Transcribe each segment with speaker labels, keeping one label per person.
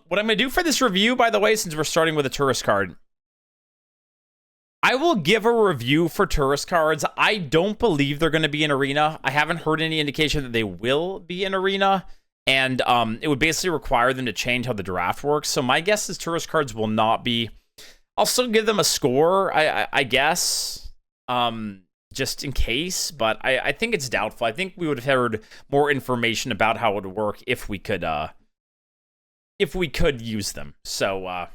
Speaker 1: What I'm going to do for this review, by the way, since we're starting with a tourist card, I will give a review for tourist cards. I don't believe they're going to be in Arena. I haven't heard any indication that they will be in Arena, and it would basically require them to change how the draft works. So my guess is tourist cards will not be. I'll still give them a score, I guess, just in case, but I think it's doubtful. I think we would have heard more information about how it would work if we could use them. So,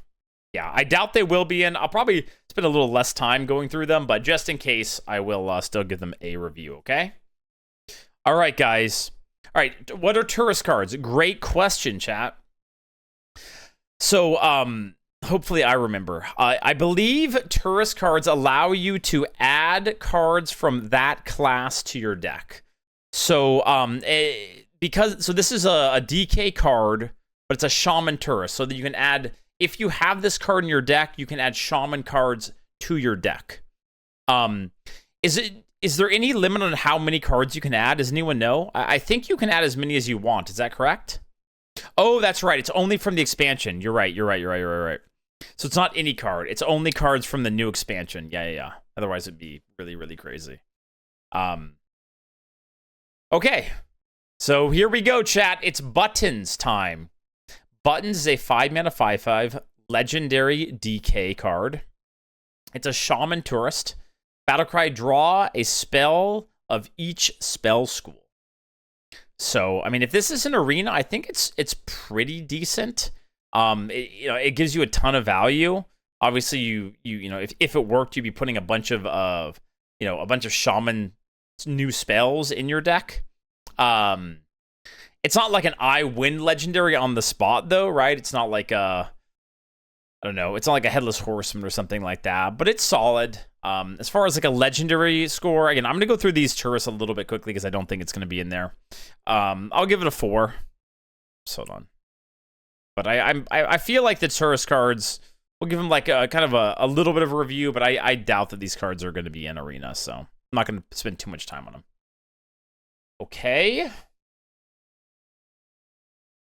Speaker 1: yeah, I doubt they will be in. I'll probably spend a little less time going through them, but just in case, I will still give them a review, okay? All right, guys. All right, what are tourist cards? Great question, chat. So, hopefully I remember. I believe tourist cards allow you to add cards from that class to your deck. So, so this is a DK card, but it's a Shaman Tourist, so that you can add, if you have this card in your deck, you can add Shaman cards to your deck. Is there any limit on how many cards you can add? Does anyone know? I think you can add as many as you want. Is that correct? Oh, that's right. It's only from the expansion. You're right. So it's not any card. It's only cards from the new expansion. Yeah. Otherwise, it'd be really, really crazy. Okay. So here we go, chat. It's Buttons time. Buttons is a 5-mana 5/5 legendary DK card. It's a Shaman Tourist. Battlecry, draw a spell of each spell school. So, I mean, if this is an Arena, I think it's pretty decent. It gives you a ton of value. Obviously, if it worked, you'd be putting a bunch of Shaman new spells in your deck. It's not like an I win legendary on the spot, though, right? It's not like I don't know. It's not like a Headless Horseman or something like that, but it's solid. As far as like a legendary score, again, I'm going to go through these tourists a little bit quickly because I don't think it's going to be in there. I'll give it a 4. So hold on. But I feel like the tourist cards, we'll give them like a kind of a little bit of a review, but I doubt that these cards are going to be in Arena, so I'm not going to spend too much time on them. Okay.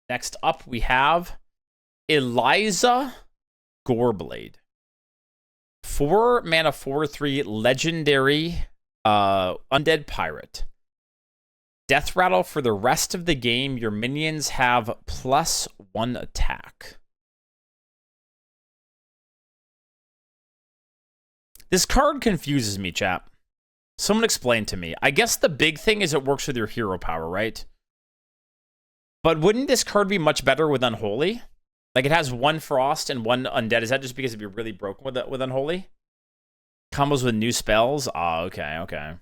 Speaker 1: Next up, we have Eliza Goreblade. 4-mana 4/3 legendary undead pirate. Death rattle for the rest of the game. Your minions have +1 attack. This card confuses me, chap. Someone explain to me. I guess the big thing is it works with your hero power, right? But wouldn't this card be much better with Unholy? Like, it has 1 Frost and 1 Undead. Is that just because it'd be really broken with Unholy? Combos with new spells? Ah, okay.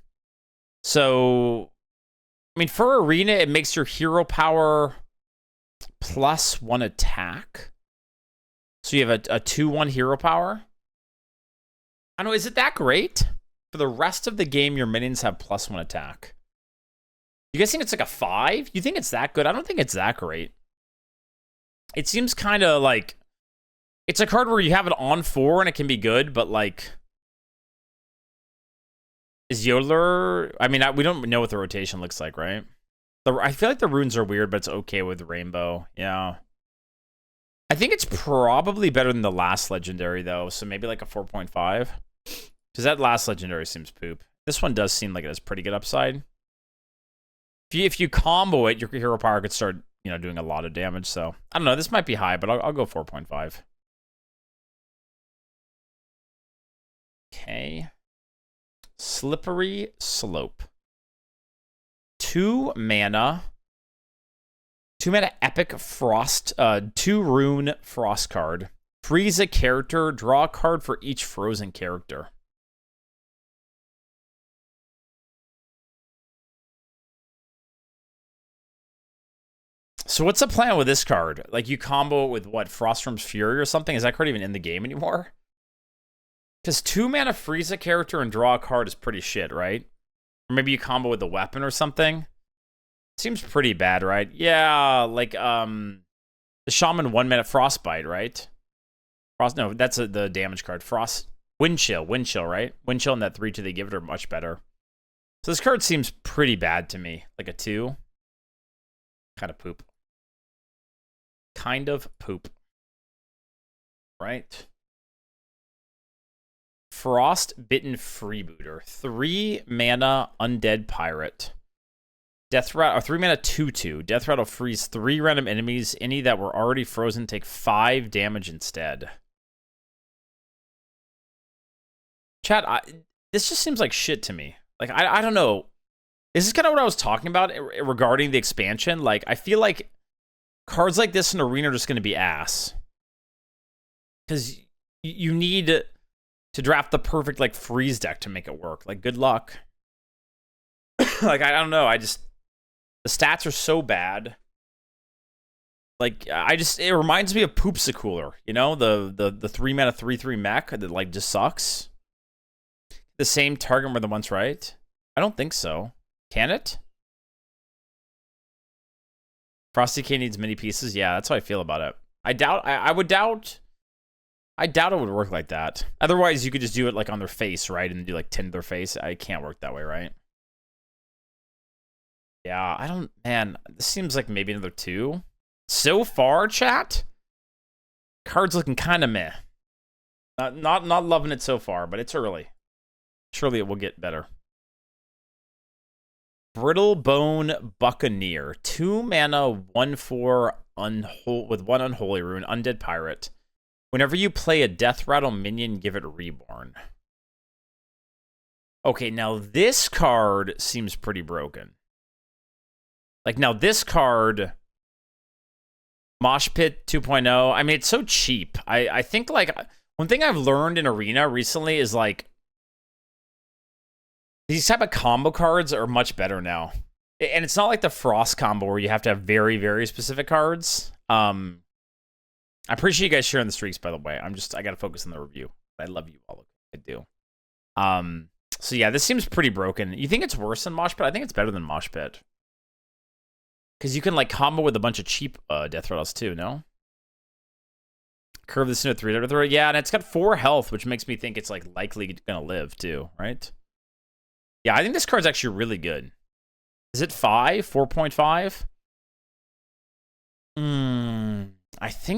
Speaker 1: So, I mean, for Arena, it makes your hero power +1 attack. So you have a 2/1 hero power. I don't know, is it that great? For the rest of the game, your minions have +1 attack. You guys think it's like a 5? You think it's that good? I don't think it's that great. It seems kind of like it's a card where you have it on 4 and it can be good, but like, is Yodeler? I mean, we don't know what the rotation looks like, right? I feel like the runes are weird, but it's okay with Rainbow. Yeah. I think it's probably better than the last legendary, though, so maybe like a 4.5. Because that last legendary seems poop. This one does seem like it has pretty good upside. If you combo it, your hero power could start, doing a lot of damage. So I don't know. This might be high, but I'll go 4.5. Okay. Slippery Slope. 2-mana epic frost, 2-rune frost card. Freeze a character, draw a card for each frozen character. So what's the plan with this card? Like, you combo it with what, Frostworm's Fury or something? Is that card even in the game anymore? Because 2-mana freeze a character and draw a card is pretty shit, right? Or maybe you combo with the weapon or something. Seems pretty bad, right? Yeah, like the Shaman 1-mana Frostbite, right? No, that's the damage card. Wind Chill, right? Wind Chill and that 3/2 they give it are much better. So this card seems pretty bad to me, like a 2. Kind of poop. Kind of poop. Right? Frostbitten Freebooter. 3 mana Undead Pirate. Death Rattle, 3 mana 2/2. Death Rattle freeze 3 random enemies. Any that were already frozen take 5 damage instead. Chat, this just seems like shit to me. Like, I don't know. Is this kind of what I was talking about regarding the expansion? Like, I feel like cards like this in Arena are just going to be ass. Because you need to draft the perfect, like, freeze deck to make it work. Like, good luck. Like, I don't know. The stats are so bad. Like, it reminds me of Poopsicooler. You know, the 3 mana 3/3 mech that, like, just sucks. The same target more than once, right? I don't think so. Can it? Frosty K needs many pieces. Yeah, that's how I feel about it. I doubt it would work like that. Otherwise, you could just do it like on their face, right? And do like 10 to their face. I can't work that way, right? Yeah, I don't... Man, this seems like maybe another 2. So far, chat, card's looking kind of meh. Not loving it so far, but it's early. Surely it will get better. Brittle Bone Buccaneer. 2 mana, 1/4 with 1 Unholy Rune. Undead Pirate. Whenever you play a Death Rattle minion, give it Reborn. Okay, now this card seems pretty broken. Like, now this card... Mosh Pit 2.0. I mean, it's so cheap. I think, like, one thing I've learned in Arena recently is, like, these type of combo cards are much better now. And it's not like the Frost combo where you have to have very, very specific cards. I appreciate you guys sharing the streaks, by the way. I got to focus on the review. I love you all. I do. So, yeah, this seems pretty broken. You think it's worse than Mosh Pit? I think it's better than Mosh Pit. Because you can, like, combo with a bunch of cheap Death Rattles, too, no? Curve this into 3. Yeah, and it's got 4 health, which makes me think it's, like, likely going to live, too, right? Yeah, I think this card's actually really good. Is it 5? 4.5?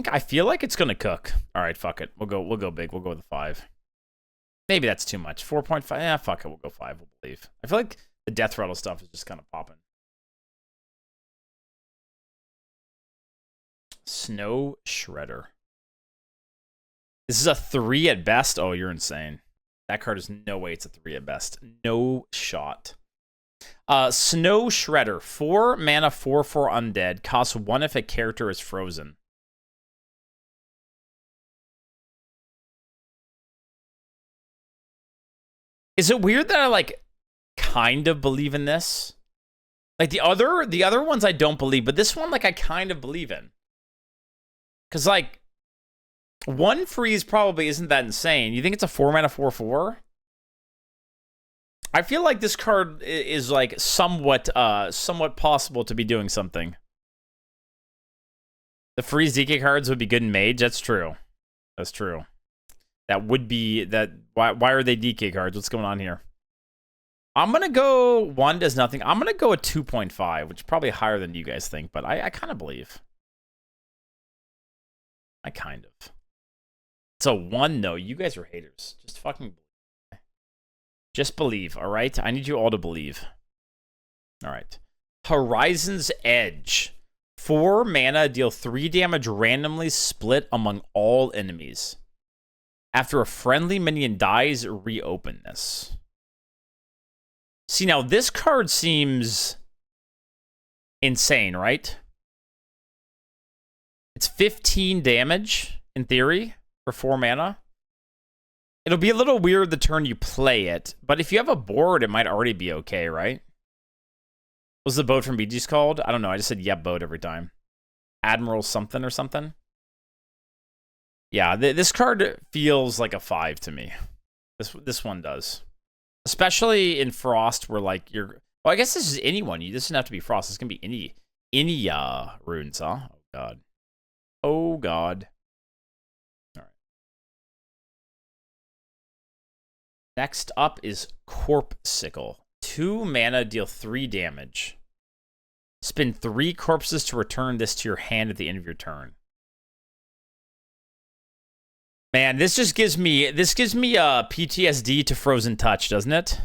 Speaker 1: I feel like it's gonna cook. All right, fuck it. We'll go big. We'll go with a 5. Maybe that's too much. 4.5. Yeah, fuck it. We'll go 5. We'll believe. I feel like the Death Rattle stuff is just kind of popping. Snow Shredder. This is a 3 at best. Oh, you're insane. That card is no way it's a 3 at best. No shot. Snow Shredder. 4 mana, 4/4 undead. Costs 1 if a character is frozen. Is it weird that I, like, kind of believe in this? Like, the other ones I don't believe, but this one, like, I kind of believe in. Because, like, 1 freeze probably isn't that insane. You think it's a 4 mana 4/4? I feel like this card is, like, somewhat possible to be doing something. The freeze DK cards would be good in Mage. That's true. That's true. That would be that. Why are they DK cards? What's going on here? I'm gonna go 1 does nothing. I'm gonna go a 2.5, which is probably higher than you guys think, but I kind of believe. I kind of. It's a 1, though. You guys are haters. Just fucking believe. Just believe, all right? I need you all to believe. All right. Horizon's Edge. 4 mana, deal 3 damage randomly split among all enemies. After a friendly minion dies, reopen this. See, now this card seems insane, right? It's 15 damage, in theory, for 4 mana. It'll be a little weird the turn you play it, but if you have a board, it might already be okay, right? What's the boat from BG's called? I don't know. I just said yep boat every time. Admiral something or something. Yeah, this card feels like a 5 to me. This one does. Especially in Frost where, like, you're... Well, I guess this is anyone. This doesn't have to be Frost. This can be any runes, huh? Oh, God. Oh, God. All right. Next up is Corpsicle. 2 mana, deal 3 damage. Spin 3 corpses to return this to your hand at the end of your turn. Man, this just gives me PTSD to Frozen Touch, doesn't it?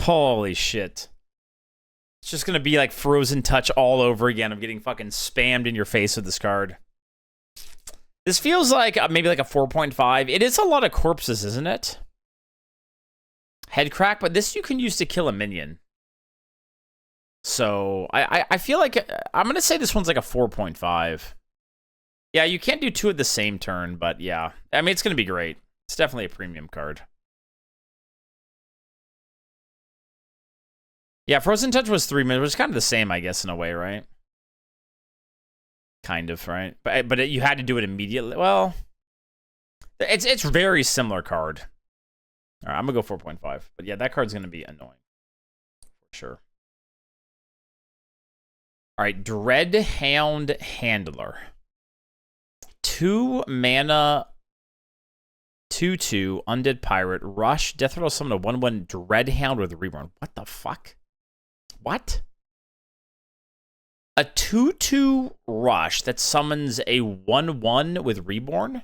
Speaker 1: Holy shit. It's just gonna be like Frozen Touch all over again. I'm getting fucking spammed in your face with this card. This feels like maybe like a 4.5. It is a lot of corpses, isn't it? Head crack, but this you can use to kill a minion. So I feel like I'm gonna say this one's like a 4.5. Yeah, you can't do 2 at the same turn, but yeah. I mean, it's gonna be great. It's definitely a premium card. Yeah, Frozen Touch was 3 minutes, which is kind of the same, I guess, in a way, right? Kind of, right? But you had to do it immediately. Well, it's very similar card. All right, I'm gonna go 4.5. But yeah, that card's gonna be annoying for sure. All right, Dreadhound Handler. 2 mana, 2/2 Undead Pirate. Rush. Death Rattle summon a 1/1 Dreadhound with Reborn. What the fuck? What? A 2/2 Rush that summons a 1/1 with Reborn?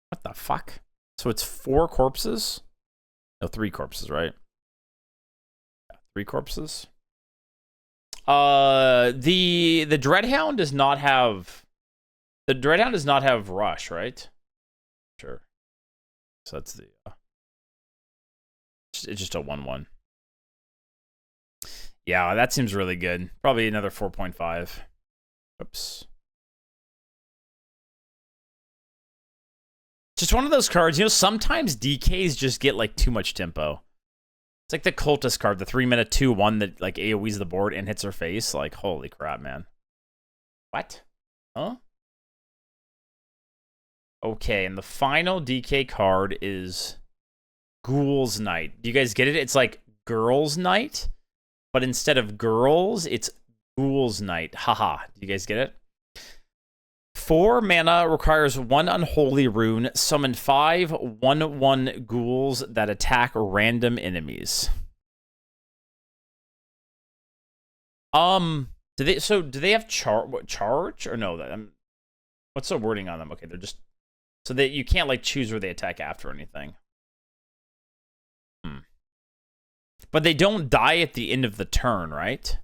Speaker 1: What the fuck? So it's 4 corpses? No, 3 corpses, right? 3 corpses. The Dreadhound does not have Rush, right? Sure. So that's the it's just a 1/1. Yeah, that seems really good. Probably another 4.5. Oops. Just one of those cards, you know, sometimes DKs just get like too much tempo. It's like the Cultist card, the 3 mana 2/1 that like AoEs the board and hits her face. Like, holy crap, man. What? Huh? Okay, and the final DK card is Ghoul's Night. Do you guys get it? It's like Girl's Night, but instead of girls, it's Ghoul's Night. Haha. Do you guys get it? 4 mana, requires 1 unholy rune. Summon 5 1/1 ghouls that attack random enemies. Do they have charge or no? What's the wording on them? Okay, they're just so that you can't like choose where they attack after or anything. But they don't die at the end of the turn, right?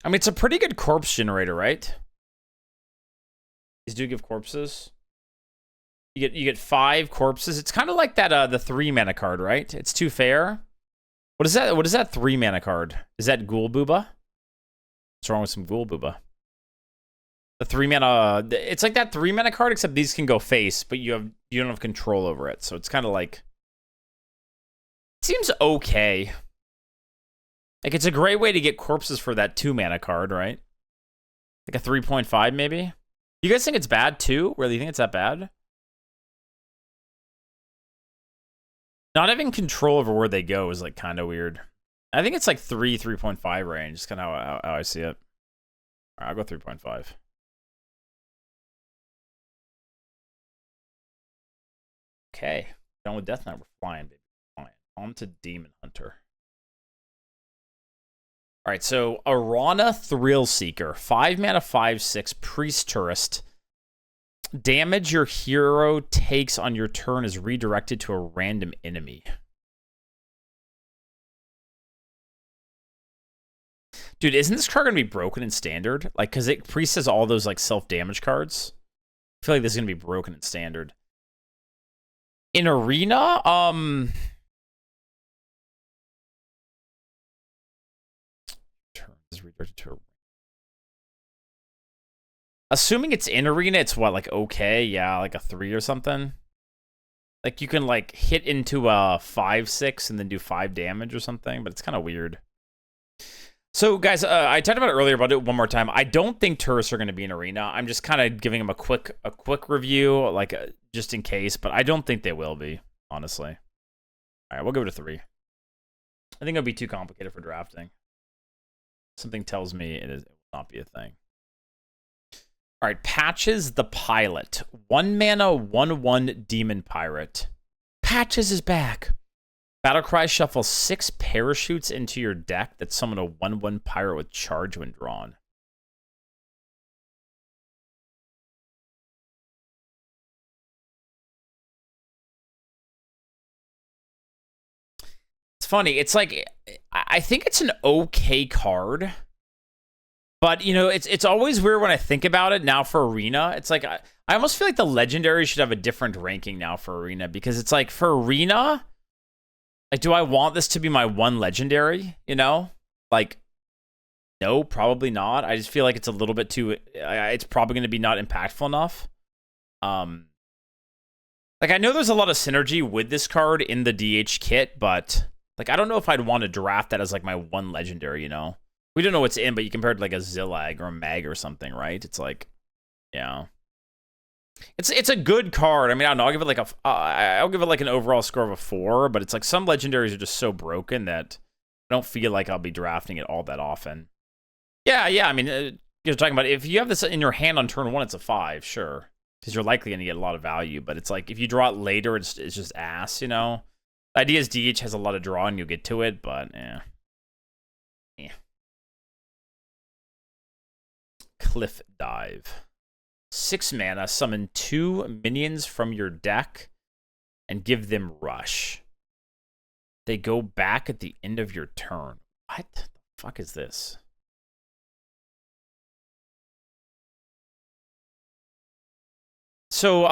Speaker 1: I mean, it's a pretty good corpse generator, right? These do give corpses. You get 5 corpses. It's kind of like that the 3 mana card, right? It's too fair. What is that? What is that 3 mana card? Is that Ghoul Booba? What's wrong with some Ghoul Booba? The 3 mana. It's like that 3 mana card, except these can go face, but you don't have control over it. So it's kind of like it seems okay. Like, it's a great way to get corpses for that 2 mana card, right? Like a 3.5, maybe? You guys think it's bad, too? Really think it's that bad? Not having control over where they go is, like, kind of weird. I think it's, like, 3.5 range. It's kind of how I see it. All right, I'll go 3.5. Okay. Done with Death Knight. We're flying, baby. Flying. On to Demon Hunter. All right, so Arana Thrill Seeker, 5 mana, 5/6 Priest Tourist. Damage your hero takes on your turn is redirected to a random enemy. Dude, isn't this card gonna be broken in Standard? Like, cause Priest has all those like self-damage cards. I feel like this is gonna be broken in Standard. In Arena, redirected to assuming it's in Arena, it's what, like okay, yeah, like a 3 or something. Like you can like hit into a 5/6 and then do 5 damage or something, but it's kind of weird. So guys, I talked about it earlier, but I'll do it one more time. I don't think tourists are going to be in Arena. I'm just kind of giving them a quick review, like just in case, but I don't think they will be, honestly. All right, we'll go to 3. I think it'll be too complicated for drafting. Something tells me it will not be a thing. All right, Patches the Pilot. 1 mana, 1/1 Demon Pirate. Patches is back. Battlecry, shuffle 6 parachutes into your deck that summon a 1/1 pirate with charge when drawn. It's funny. It's like, I think it's an okay card. But, you know, it's always weird when I think about it now for Arena. It's like, I almost feel like the Legendary should have a different ranking now for Arena. Because it's like, for Arena, like, do I want this to be my one Legendary, you know? Like, no, probably not. I just feel like it's a little bit too... It's probably going to be not impactful enough. Like, I know there's a lot of synergy with this card in the DH kit, but... Like, I don't know if I'd want to draft that as, like, my one Legendary, you know? We don't know what's in, but you compared to, like, a Zillag or a Mag or something, right? It's like, yeah. It's a good card. I mean, I don't know. I'll give it, like, I'll give it, like, an overall score of a 4, but it's, like, some Legendaries are just so broken that I don't feel like I'll be drafting it all that often. Yeah, I mean, you're talking about if you have this in your hand on turn 1, it's a 5, sure. Because you're likely going to get a lot of value, but it's like, if you draw it later, it's just ass, you know? The idea is DH has a lot of draw and you'll get to it, but yeah. Cliff Dive. 6 mana, summon 2 minions from your deck and give them rush. They go back at the end of your turn. What the fuck is this? So,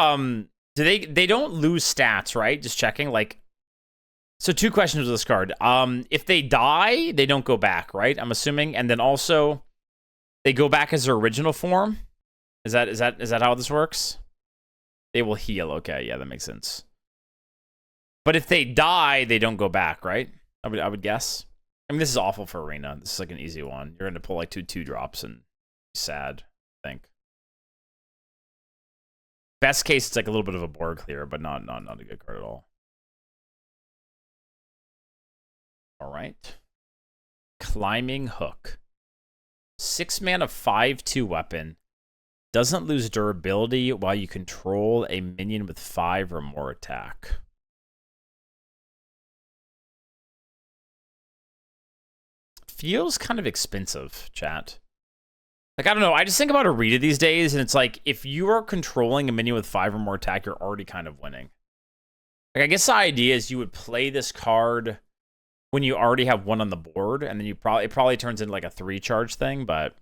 Speaker 1: they don't lose stats, right? Just checking, like... So 2 questions with this card. If they die, they don't go back, right? I'm assuming. And then also, they go back as their original form. Is that how this works? They will heal. Okay, yeah, that makes sense. But if they die, they don't go back, right? I would guess. I mean, this is awful for Arena. This is like an easy one. You're going to pull like 2 drops and be sad, I think. Best case, it's like a little bit of a board clear, but not a good card at all. All right. Climbing Hook. 6 mana, 5/2 weapon. Doesn't lose durability while you control a minion with 5 or more attack. Feels kind of expensive, chat. Like, I don't know. I just think about Arena these days, and it's like, if you are controlling a minion with 5 or more attack, you're already kind of winning. Like, I guess the idea is you would play this card when you already have 1 on the board, and then it probably turns into like a 3-charge thing, but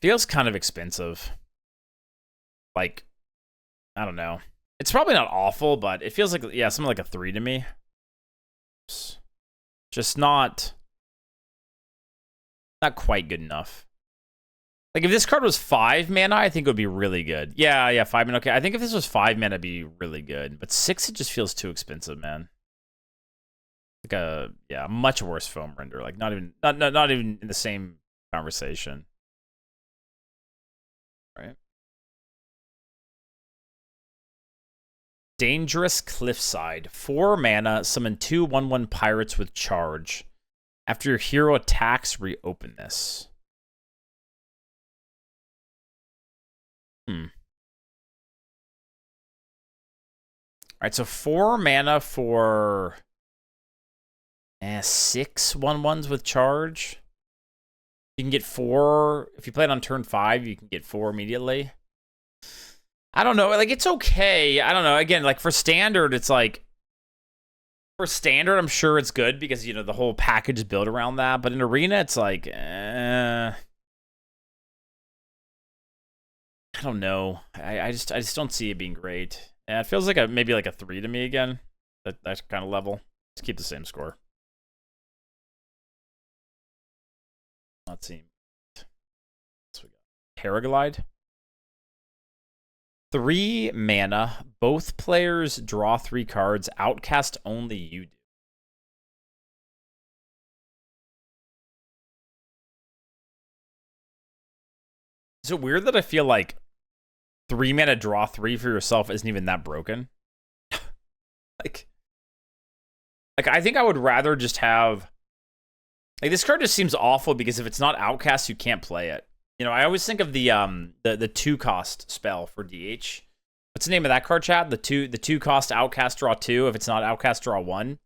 Speaker 1: feels kind of expensive. Like, I don't know. It's probably not awful, but it feels like, yeah, something like a 3 to me. Just not quite good enough. Like, if this card was 5 mana, I think it would be really good. Yeah, 5 mana. Okay, I think if this was 5 mana, it'd be really good. But 6, it just feels too expensive, man. Like a much worse foam render. Like, not even in the same conversation. Right. Dangerous Cliffside. 4 mana, summon 2 1/1 pirates with charge. After your hero attacks, reopen this. All right, so 4 mana for 6 1/1s with charge. You can get 4. If you play it on turn 5, you can get 4 immediately. I don't know. Like, it's okay. I don't know. Again, like, for standard, it's like... For standard, I'm sure it's good because, you know, the whole package is built around that. But in Arena, it's like... I don't know. I just don't see it being great. Yeah, it feels like maybe like a 3 to me again. That kind of level. Let's keep the same score. Let's see. What we got? Paraglide. 3 mana. Both players draw 3 cards. Outcast only you do. Is it weird that I feel like 3 mana draw 3 for yourself isn't even that broken? like I think I would rather just have... Like, this card just seems awful because if it's not Outcast, you can't play it. You know, I always think of the 2-cost spell for DH. What's the name of that card, chat? The two cost Outcast draw 2. If it's not Outcast draw 1.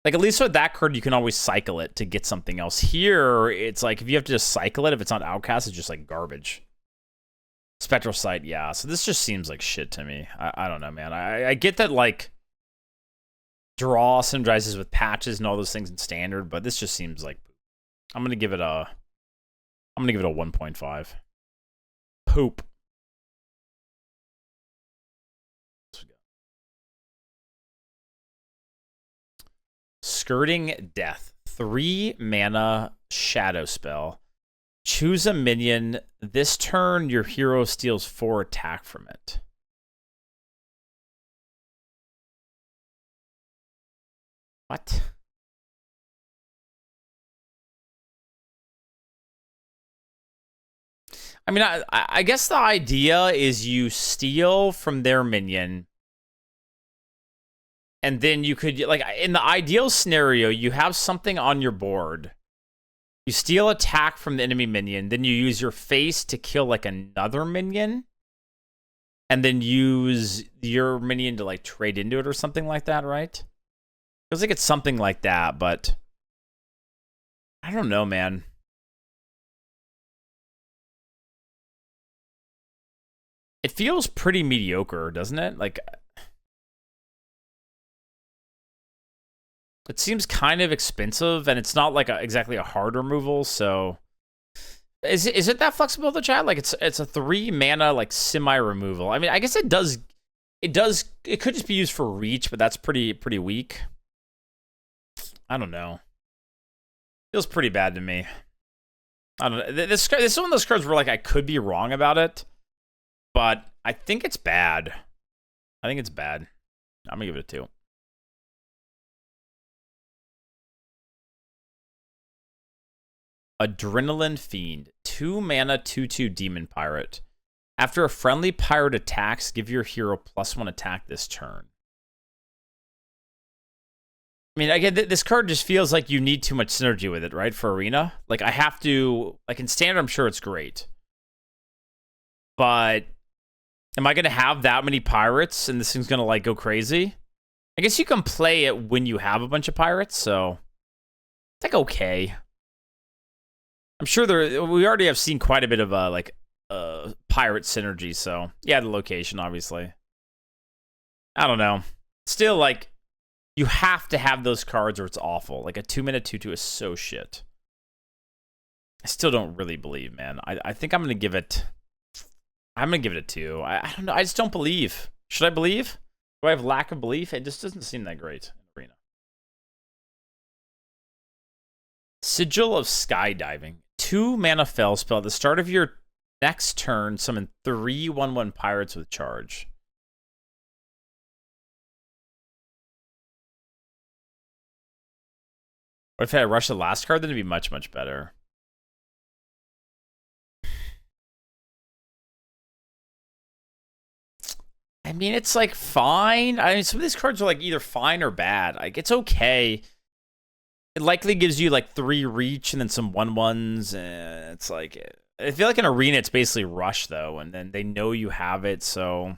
Speaker 1: Like, at least with that card, you can always cycle it to get something else. Here, it's like, if you have to just cycle it, if it's not Outcast, it's just like garbage. Spectral Sight, yeah. So this just seems like shit to me. I don't know, man. I get that, like, draw synergizes with patches and all those things in standard, but this just seems like, I'm gonna give it a 1.5. Poop. Skirting Death. 3 mana shadow spell. Choose a minion. This turn, your hero steals 4 attack from it. What? I mean, I guess the idea is you steal from their minion. And then you could, like, in the ideal scenario, you have something on your board. You steal attack from the enemy minion. Then you use your face to kill, like, another minion. And then use your minion to, like, trade into it or something like that, right? Feels like it's something like that, but I don't know, man. It feels pretty mediocre, doesn't it? Like, it seems kind of expensive, and it's not like exactly a hard removal. So, is it that flexible, the chat? Like, it's a 3 mana like semi removal. I mean, I guess it does. It could just be used for reach, but that's pretty weak. I don't know. Feels pretty bad to me. I don't know. This is one of those cards where, like, I could be wrong about it, but I think it's bad. I think it's bad. I'm gonna give it a 2. Adrenaline Fiend. 2 mana, 2/2 Demon Pirate. After a friendly pirate attacks, give your hero +1 attack this turn. I mean, again, this card just feels like you need too much synergy with it, right? For Arena. Like, I have to, like, in Standard, I'm sure it's great. But am I going to have that many pirates and this thing's going to, like, go crazy? I guess you can play it when you have a bunch of pirates, so it's, like, okay. I'm sure we already have seen quite a bit of, pirate synergy, so yeah, the location, obviously. I don't know. Still, like, you have to have those cards or it's awful. Like, a 2-mana 2/2 is so shit. I still don't really believe, man. I think I'm going to give it a 2. I don't know. I just don't believe. Should I believe? Do I have lack of belief? It just doesn't seem that great in Arena. Sigil of Skydiving. 2 mana fell spell. At the start of your next turn, summon 3 1/1 pirates with charge. What if I rush the last card? Then it'd be much, much better. I mean, it's like fine. I mean, some of these cards are like either fine or bad. Like, it's okay. It likely gives you like 3 reach and then some 1/1s. And it's like, I feel like in Arena, it's basically rush though. And then they know you have it. So,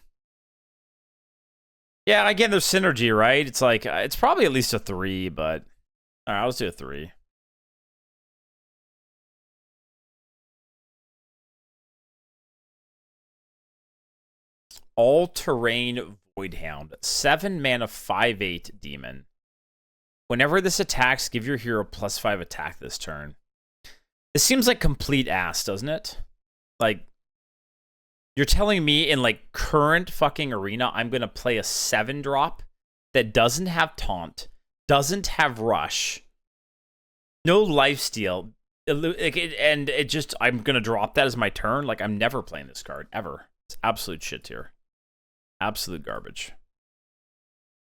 Speaker 1: yeah, again, there's synergy, right? It's like, it's probably at least a 3, but all right, let's do a 3. All-Terrain Voidhound. 7 mana, 5/8 demon. Whenever this attacks, give your hero +5 attack this turn. This seems like complete ass, doesn't it? Like, you're telling me in, like, current fucking Arena, I'm going to play a 7-drop that doesn't have taunt, doesn't have rush, no lifesteal, and it just, I'm going to drop that as my turn? Like, I'm never playing this card, ever. It's absolute shit tier. Absolute garbage.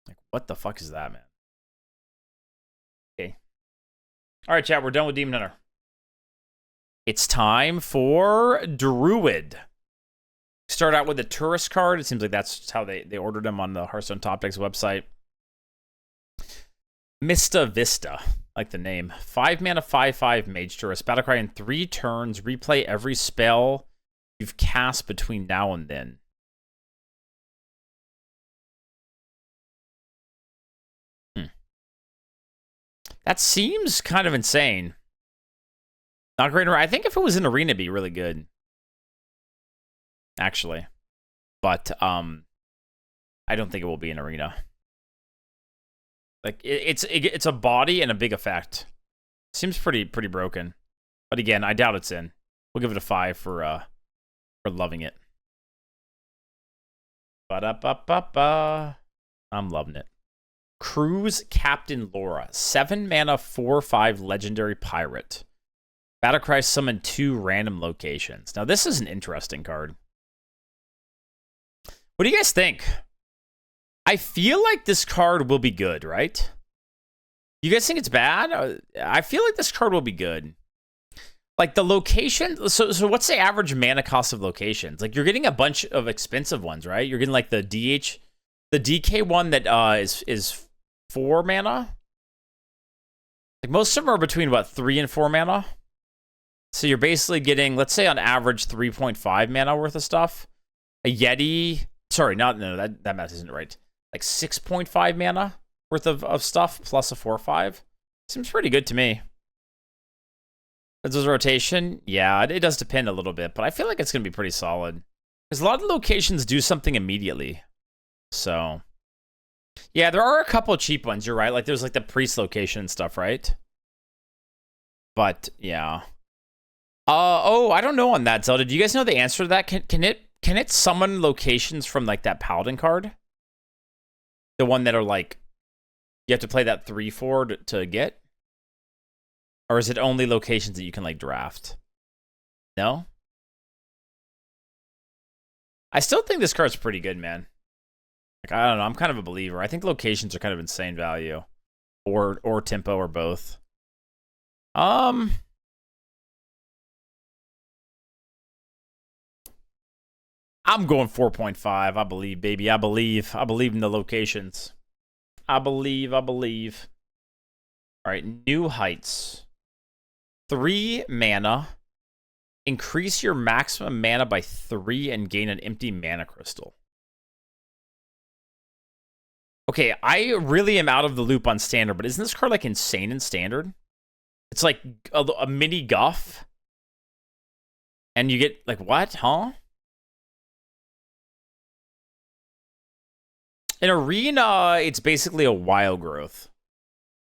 Speaker 1: Like, what the fuck is that, man? Okay. All right, chat, we're done with Demon Hunter. It's time for Druid. Start out with a tourist card. It seems like that's how they ordered them on the Hearthstone Top Decks website. Mista Vista, like the name. 5 mana, 5/5 mage tourist. Battlecry in 3 turns. Replay every spell you've cast between now and then. That seems kind of insane. Not great. I think if it was in arena, it'd be really good. Actually. But, I don't think it will be in arena. Like, it's a body and a big effect. Seems pretty broken. But again, I doubt it's in. We'll give it a 5 for loving it. Ba-da-ba-ba-ba. I'm loving it. Cruise Captain Laura. 7 mana, 4/5 legendary pirate. Battlecry summon 2 random locations. Now, this is an interesting card. What do you guys think? I feel like this card will be good, right? You guys think it's bad? I feel like this card will be good. Like the location, so what's the average mana cost of locations? Like you're getting a bunch of expensive ones, right? You're getting like the DK one that is 4 mana. Like most of them are between what, 3 and 4 mana. So you're basically getting, let's say on average 3.5 mana worth of stuff. A Yeti, sorry, that math isn't right. Like 6.5 mana worth of stuff plus a 4/5. Seems pretty good to me. Does rotation? Yeah, it does depend a little bit, but I feel like it's going to be pretty solid. Because a lot of locations do something immediately. So, yeah, there are a couple of cheap ones, you're right. Like, there's like the priest location and stuff, right? But, yeah. Oh, I don't know on that, Zelda. Do you guys know the answer to that? Can it summon locations from, like, that Paladin card? The one that are, like, you have to play that 3/4 to get? Or is it only locations that you can, like, draft? No? I still think this card's pretty good, man. Like, I don't know. I'm kind of a believer. I think locations are kind of insane value. Or tempo, or both. I'm going 4.5. I believe, baby. I believe in the locations. I believe. All right, New Heights. 3 mana. Increase your maximum mana by 3 and gain an empty mana crystal. Okay, I really am out of the loop on standard, but isn't this card like insane in standard? It's like a mini guff. And you get like what? Huh? In arena, it's basically a wild growth,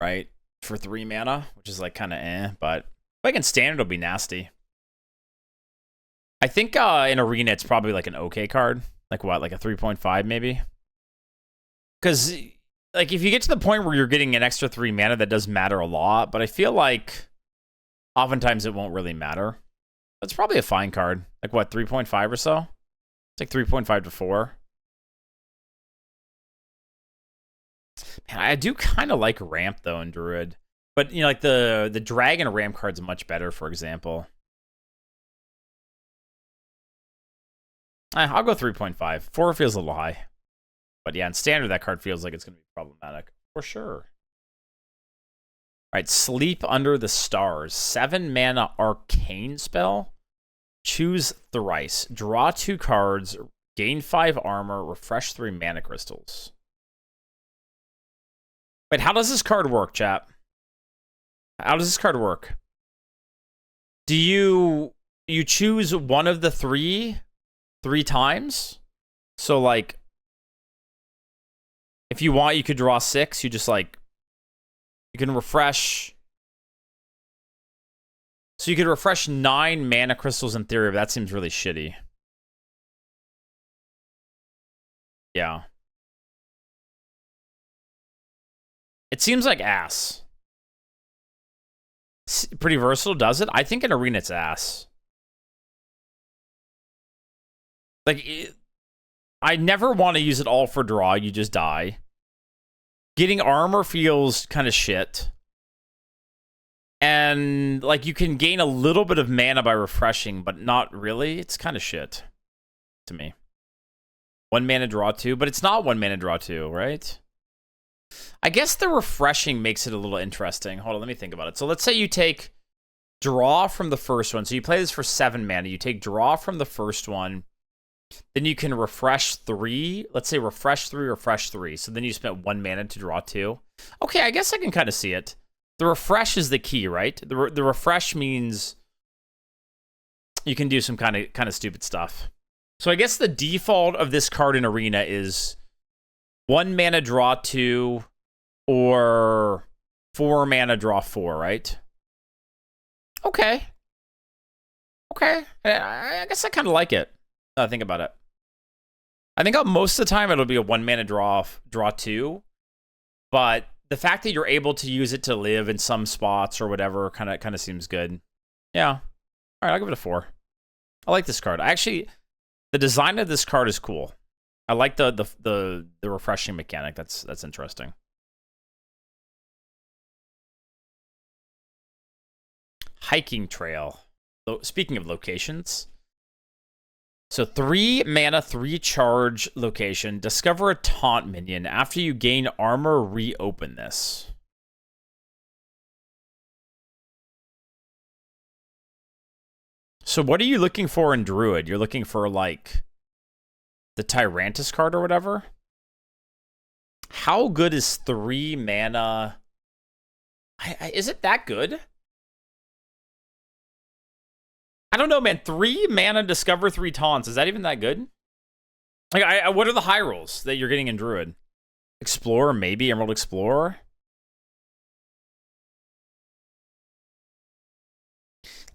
Speaker 1: right? For 3 mana, which is like kind of but like in standard, it'll be nasty. I think in arena, it's probably like an okay card. Like what, like a 3.5 maybe? Because like if you get to the point where you're getting an extra 3 mana, that does matter a lot. But I feel like oftentimes it won't really matter. That's probably a fine card. Like what, 3.5 or so? It's like 3.5 to 4. Man, I do kind of like ramp though in Druid. But, you know, like the dragon ramp card's much better, for example. I'll go 3.5. 4 feels a little high. But yeah, in standard, that card feels like it's going to be problematic. For sure. All right, Sleep Under the Stars. 7 mana arcane spell. Choose thrice. Draw 2 cards. Gain 5 armor. Refresh 3 mana crystals. Wait, how does this card work, chat? How does this card work? Do you choose one of the 3 times? So, like, if you want, you could draw 6. You just, like, you can refresh. So you could refresh 9 mana crystals in theory, but that seems really shitty. Yeah. It seems like ass. Pretty versatile, does it? I think in arena it's ass. Like, I never want to use it all for draw. You just die. Getting armor feels kind of shit. And, like, you can gain a little bit of mana by refreshing, but not really. It's kind of shit to me. 1 mana draw 2, but it's not 1 mana draw 2, right? I guess the refreshing makes it a little interesting. Hold on, let me think about it. So let's say you take draw from the first one. So you play this for 7 mana. You take draw from the first one. Then you can refresh 3. Let's say refresh 3, refresh 3. So then you spent 1 mana to draw 2. Okay, I guess I can kind of see it. The refresh is the key, right? The refresh means you can do some kind of stupid stuff. So I guess the default of this card in Arena is 1 mana draw 2 or 4 mana draw 4, right? Okay. Okay. I guess I kind of like it. Now I think about it. I think most of the time it'll be a 1 mana draw 2, but the fact that you're able to use it to live in some spots or whatever kind of seems good. Yeah. All right, I'll give it a 4. I like this card. The design of this card is cool. I like the refreshing mechanic. That's interesting. Hiking trail. Speaking of locations. So 3 mana, 3 charge location. Discover a taunt minion. After you gain armor, reopen this. So what are you looking for in Druid? You're looking for, like, the Tyrantus card or whatever? How good is 3 mana? Is it that good? I don't know, man. 3 mana, discover 3 taunts. Is that even that good? Like, what are the high rolls that you're getting in Druid? Explorer, maybe? Emerald Explorer?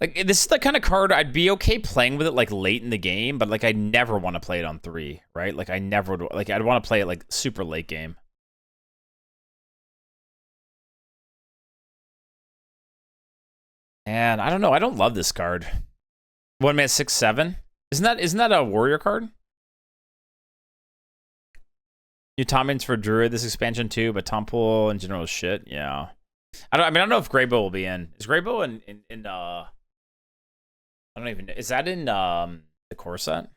Speaker 1: Like, this is the kind of card I'd be okay playing with it, like, late in the game, but, like, I never want to play it on 3, right? Like, I never would, like, I'd want to play it, like, super late game. And I don't know. I don't love this card. 1 mana, 6/7. Isn't that a warrior card? New Tommins for Druid this expansion too, but Tom Pool in general is shit. Yeah. I don't know if Greybow will be in. Is Greybow in I don't even know. Is that in the core set?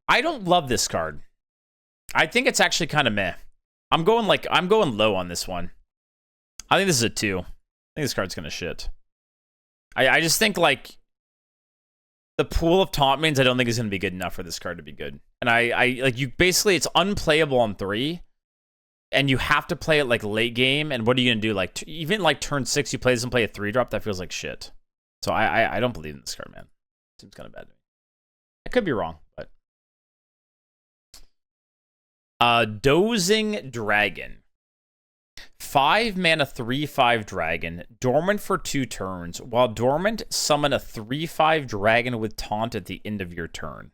Speaker 1: I don't love this card. I think it's actually kind of meh. I'm going low on this one. I think this is a 2. I think this card's gonna shit. I just think, like, the pool of taunt minions I don't think is gonna be good enough for this card to be good. And I like, you basically, it's unplayable on 3. And you have to play it, like, late game. And what are you gonna do? Like, even like turn 6, you play this and play a 3-drop. That feels like shit. So I don't believe in this card, man. Seems kind of bad to me. I could be wrong, but Dozing Dragon. 5 mana, 3/5 dragon. Dormant for 2 turns. While dormant, summon a 3/5 dragon with taunt at the end of your turn.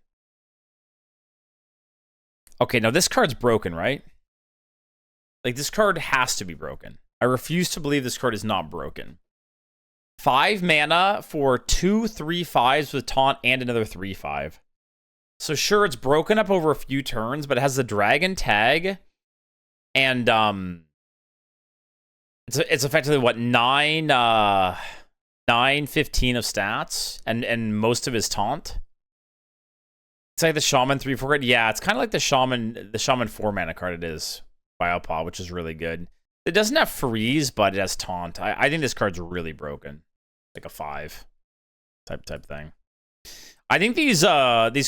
Speaker 1: Okay, now this card's broken, right? Like, this card has to be broken. I refuse to believe this card is not broken. 5 mana for 2 3/5s with taunt and another 3/5. So sure, it's broken up over a few turns, but it has the dragon tag, and it's effectively what, 9 15 of stats, and most of his taunt. It's like the Shaman 3/4 card. Yeah, it's kind of like the Shaman 4 mana card it is. Biopaw, which is really good. It doesn't have freeze, but it has taunt. I think this card's really broken. Like a 5 type thing. I think these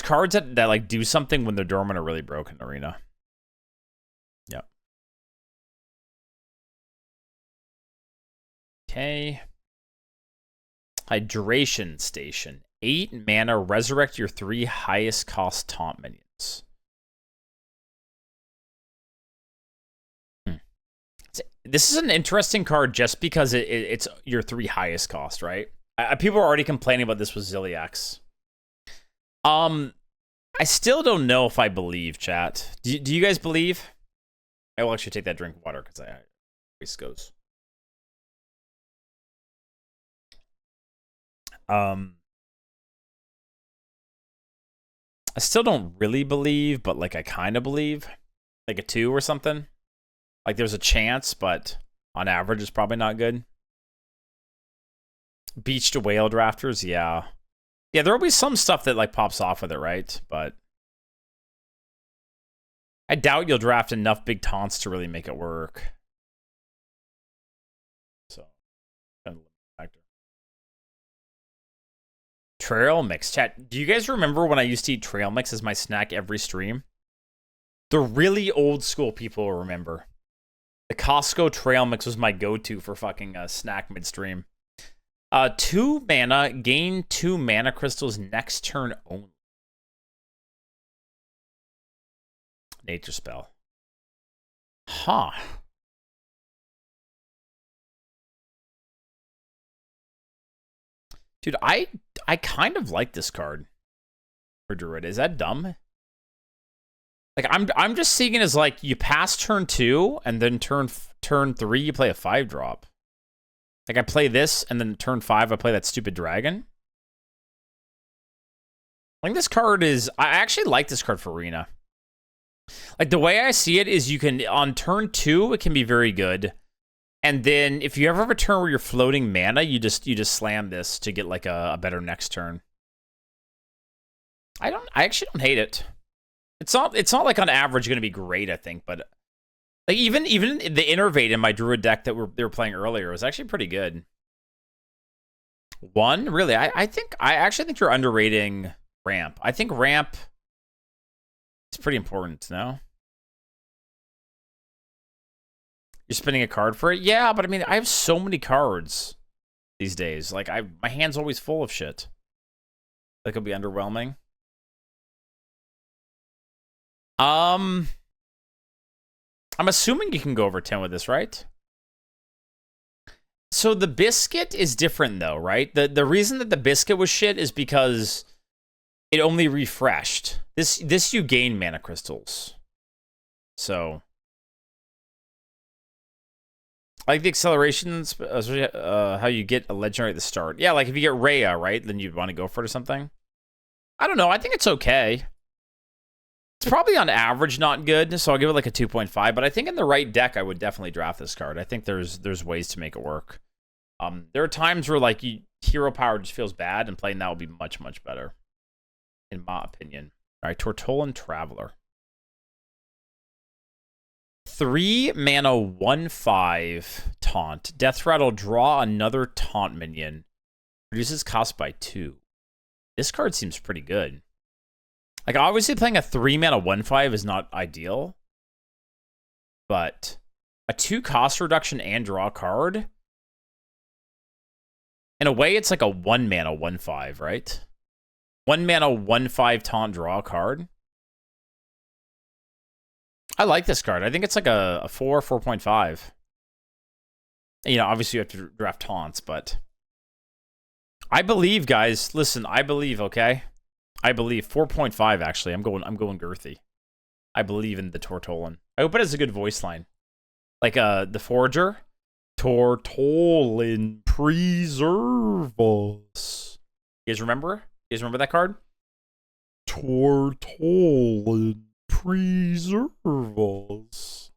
Speaker 1: cards that like do something when they're dormant are really broken in Arena. Yep. Okay. Hydration Station. 8 mana, resurrect your 3 highest cost taunt minions. This is an interesting card just because it's your 3 highest cost, right? People are already complaining about this with Ziliax. I still don't know if I believe, chat. Do you guys believe? I will actually take that drink of water because I always goes. I still don't really believe, but like I kind of believe. Like a 2 or something. Like, there's a chance, but on average, it's probably not good. Beach to whale drafters, yeah. Yeah, there'll be some stuff that, like, pops off with it, right? But I doubt you'll draft enough big taunts to really make it work. So, trail mix. Chat, do you guys remember when I used to eat trail mix as my snack every stream? The really old school people will remember. The Costco trail mix was my go-to for fucking snack midstream. 2 mana, gain 2 mana crystals next turn only. Nature spell. Huh. Dude, I kind of like this card for Druid. Is that dumb? Like I'm just seeing it as like you pass turn 2 and then turn 3 you play a 5-drop. Like I play this and then turn 5 I play that stupid dragon. Like this card is I actually like this card for Arena. Like the way I see it is you can on turn 2 it can be very good. And then if you ever have a turn where you're floating mana, you just slam this to get like a better next turn. I actually don't hate it. It's not like on average going to be great, I think, but like even the Innervate in my Druid deck that they were playing earlier was actually pretty good. 1, really? I actually think you're underrating Ramp. I think Ramp is pretty important, no? You're spinning a card for it? Yeah, but I mean, I have so many cards these days. Like my hand's always full of shit. That could be underwhelming. I'm assuming you can go over 10 with this, right? So the biscuit is different though, right? The reason that the biscuit was shit is because it only refreshed. This you gain mana crystals. So I like the accelerations, how you get a legendary at the start. Yeah, like if you get Rhea, right, then you'd want to go for it or something. I don't know. I think it's okay. It's probably on average not good, so I'll give it like a 2.5. But I think in the right deck, I would definitely draft this card. I think there's ways to make it work. There are times where like hero power just feels bad, and playing that would be much, much better, in my opinion. All right, Tortolan Traveler. 3 mana, 1/5 taunt. Death Rattle, draw another taunt minion. Reduces cost by 2. This card seems pretty good. Like, obviously playing a 3 mana 1/5 is not ideal. But a 2 cost reduction and draw card. In a way, it's like a 1 mana 1/5, right? 1 mana 1/5 taunt draw card. I like this card. I think it's like a 4.5. You know, obviously you have to draft taunts, but I believe, guys. Listen, I believe, okay? I believe 4.5 actually. I'm going girthy. I believe in the Tortolan. I hope it has a good voice line. Like the Forager. Tortolan, preserve us. You guys remember? You guys remember that card? Tortolan, preserve us.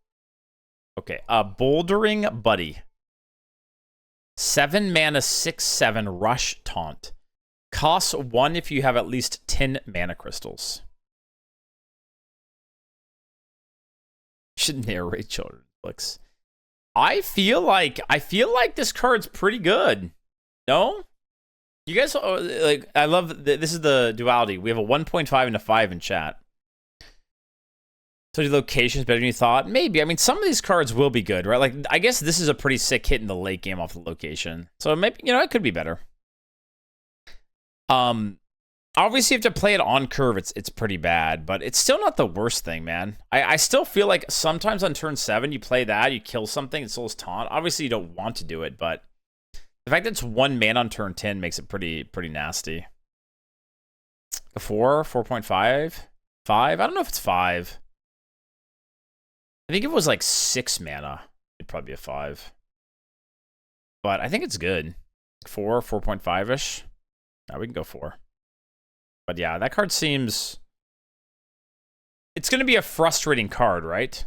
Speaker 1: Okay, Bouldering Buddy. 7 mana, 6/7 rush taunt. Costs 1 if you have at least 10 mana crystals. Should narrate children's books. I feel like this card's pretty good. No? You guys, like, I love, this is the duality. We have a 1.5 and a 5 in chat. So the location's better than you thought? Maybe. I mean, some of these cards will be good, right? Like, I guess this is a pretty sick hit in the late game off the location. So maybe, you know, it could be better. Obviously, you have to play it on curve. It's pretty bad, but it's still not the worst thing, man. I still feel like sometimes on turn 7, you play that, you kill something, it still is taunt. Obviously, you don't want to do it, but the fact that it's 1 mana on turn 10 makes it pretty nasty. A 4.5? 5? I don't know if it's 5. I think if it was like 6 mana, it'd probably be a 5. But I think it's good. 4.5-ish. Now we can go 4. But yeah, that card seems... It's going to be a frustrating card, right?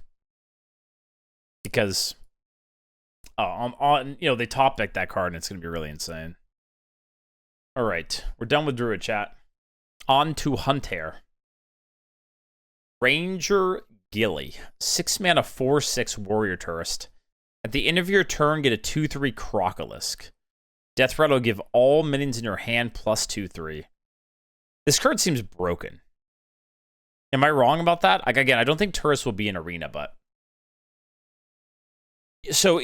Speaker 1: Because... you know, they top deck that card and it's going to be really insane. All right, we're done with Druid chat. On to Hunter. Ranger Gilly. 6 mana, 4/6 warrior tourist. At the end of your turn, get a 2/3 Crocolisk. Death Rattle, give all minions in your hand plus 2/3. This card seems broken. Am I wrong about that? Like, again, I don't think tourists will be in Arena, but So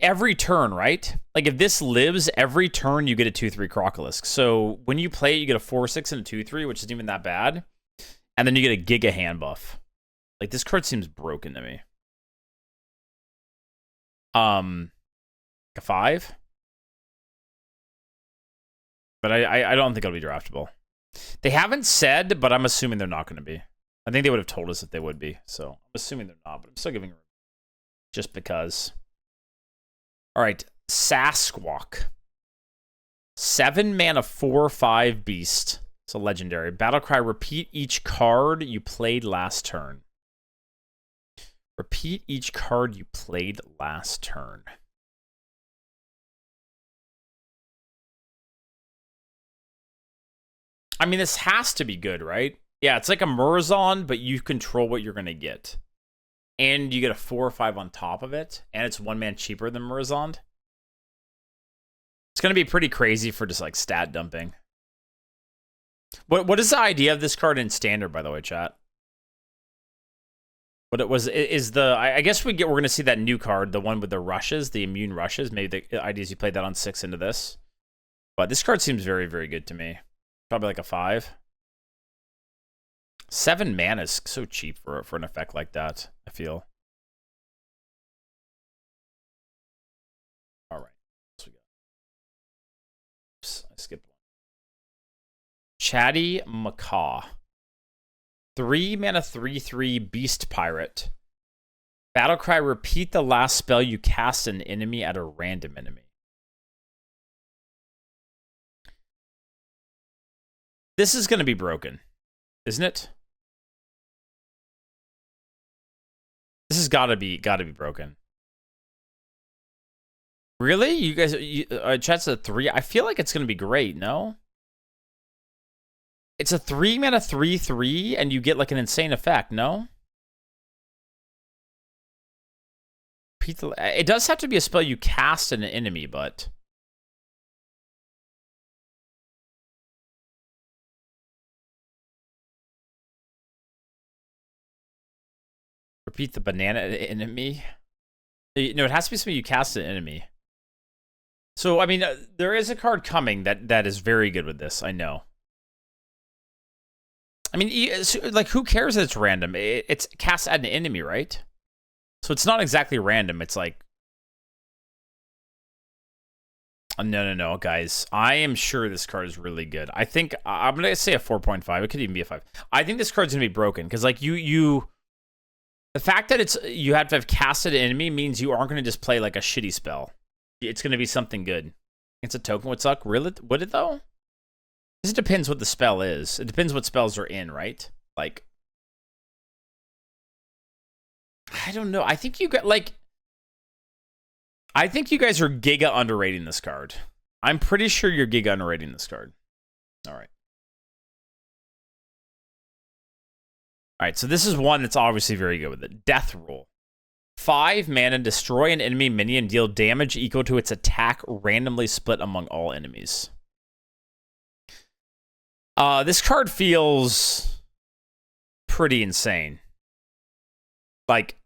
Speaker 1: every turn, right? Like if this lives, every turn you get a 2/3 Crocolisk. So when you play it, you get a 4/6 and a 2/3, which isn't even that bad. And then you get a Giga hand buff. Like this card seems broken to me. A 5. But I don't think it'll be draftable. They haven't said, but I'm assuming they're not going to be. I think they would have told us if they would be. So I'm assuming they're not, but I'm still giving room. Just because. All right, Sasquatch. 7 mana, 4/5 beast. It's a legendary. Battlecry, repeat each card you played last turn. Repeat each card you played last turn. I mean, this has to be good, right? Yeah, it's like a Murazon, but you control what you're going to get. And you get a 4 or 5 on top of it. And it's 1 man cheaper than Murazon. It's going to be pretty crazy for just like stat dumping. What is the idea of this card in standard, by the way, chat? What it was is the I guess we're going to see that new card, the one with the rushes, the immune rushes. Maybe the idea is you played that on 6 into this. But this card seems very, very good to me. Probably like a 5. 7 mana is so cheap for an effect like that, I feel. All right. What else we got? Oops, I skipped one. Chatty Macaw. 3 mana, 3/3 Beast Pirate. Battlecry, repeat the last spell you cast an enemy at a random enemy. This is going to be broken, isn't it? This has got to be broken. Really? You guys, chat's a 3. I feel like it's going to be great, no? It's a 3 mana, 3/3, and you get like an insane effect, no? It does have to be a spell you cast an enemy, but... Repeat the banana enemy. No, it has to be something you cast an enemy. So, I mean, there is a card coming that is very good with this. I know. I mean, like, who cares that it's random? It's cast at an enemy, right? So it's not exactly random. It's like... No, guys. I am sure this card is really good. I think... I'm going to say a 4.5. It could even be a 5. I think this card's going to be broken. Because, like, the fact that you have to have casted an enemy means you aren't going to just play like a shitty spell. It's going to be something good. It's a token would suck. Really? Would it though? Because it depends what the spell is. It depends what spells are in, right? Like, I don't know. I think you got like. I think you guys are giga underrating this card. I'm pretty sure you're giga underrating this card. All right. All right, so this is one that's obviously very good with it. Death Roll. 5 mana, destroy an enemy minion, deal damage equal to its attack, randomly split among all enemies. This card feels pretty insane. Like,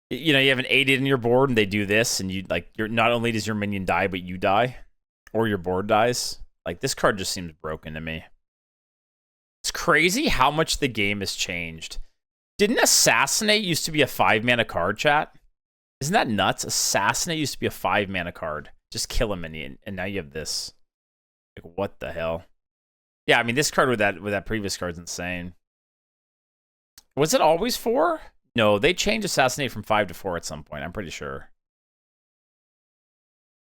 Speaker 1: you know, you have an 8 in your board and they do this, and you like not only does your minion die, but you die, or your board dies. Like, this card just seems broken to me. It's crazy how much the game has changed. Didn't Assassinate used to be a 5 mana card, chat? Isn't that nuts? Assassinate used to be a 5 mana card. Just kill a minion, and now you have this. Like, what the hell? Yeah, I mean, this card with that previous card's insane. Was it always 4? No, they changed Assassinate from 5 to 4 at some point, I'm pretty sure.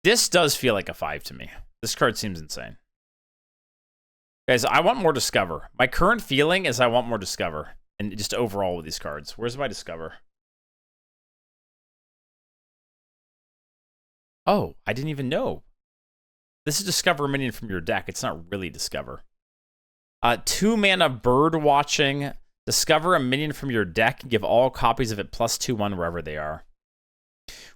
Speaker 1: This does feel like a 5 to me. This card seems insane. Guys, I want more Discover. My current feeling is I want more Discover. And just overall with these cards. Where's my Discover? Oh, I didn't even know. This is Discover a minion from your deck. It's not really Discover. 2 mana Bird Watching. Discover a minion from your deck. Give all copies of it +2/1 wherever they are.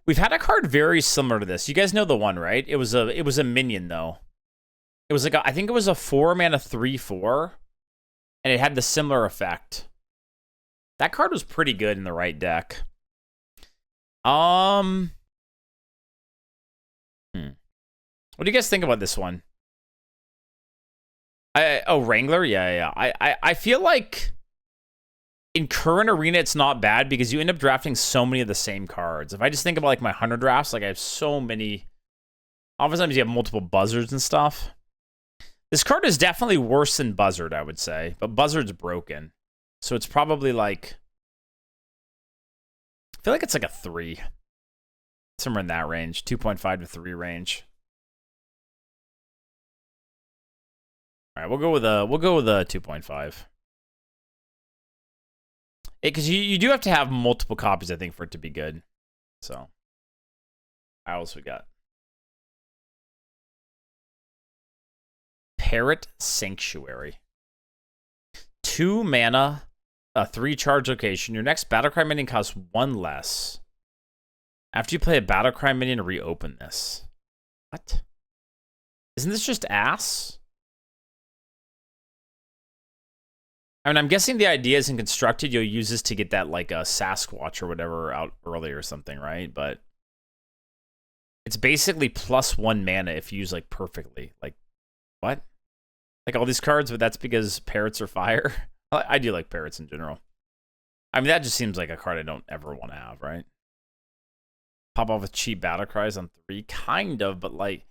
Speaker 1: We've had a card very similar to this. You guys know the one, right? It was a minion, though. It was like I think it was a 4 mana 3/4, and it had the similar effect. That card was pretty good in the right deck. What do you guys think about this one? Wrangler? Yeah. I feel like in current arena, it's not bad because you end up drafting so many of the same cards. If I just think about like my 100 drafts, like I have so many. Oftentimes you have multiple buzzards and stuff. This card is definitely worse than Buzzard, I would say. But Buzzard's broken. So it's probably like... I feel like it's like a 3. Somewhere in that range. 2.5 to 3 range. Alright, we'll go with a 2.5. Because you do have to have multiple copies, I think, for it to be good. So. What else we got? Parrot Sanctuary. 2 mana, a 3 charge location. Your next Battlecry minion costs 1 less. After you play a Battlecry minion, reopen this. What? Isn't this just ass? I mean, I'm guessing the idea is in Constructed, you'll use this to get that, like, a Sasquatch or whatever out early or something, right? But it's basically +1 mana if you use, like, perfectly. Like, what? Like, all these cards, but that's because parrots are fire? I do like parrots in general. I mean, that just seems like a card I don't ever want to have, right? Pop off with cheap battle cries on 3? Kind of, but, like...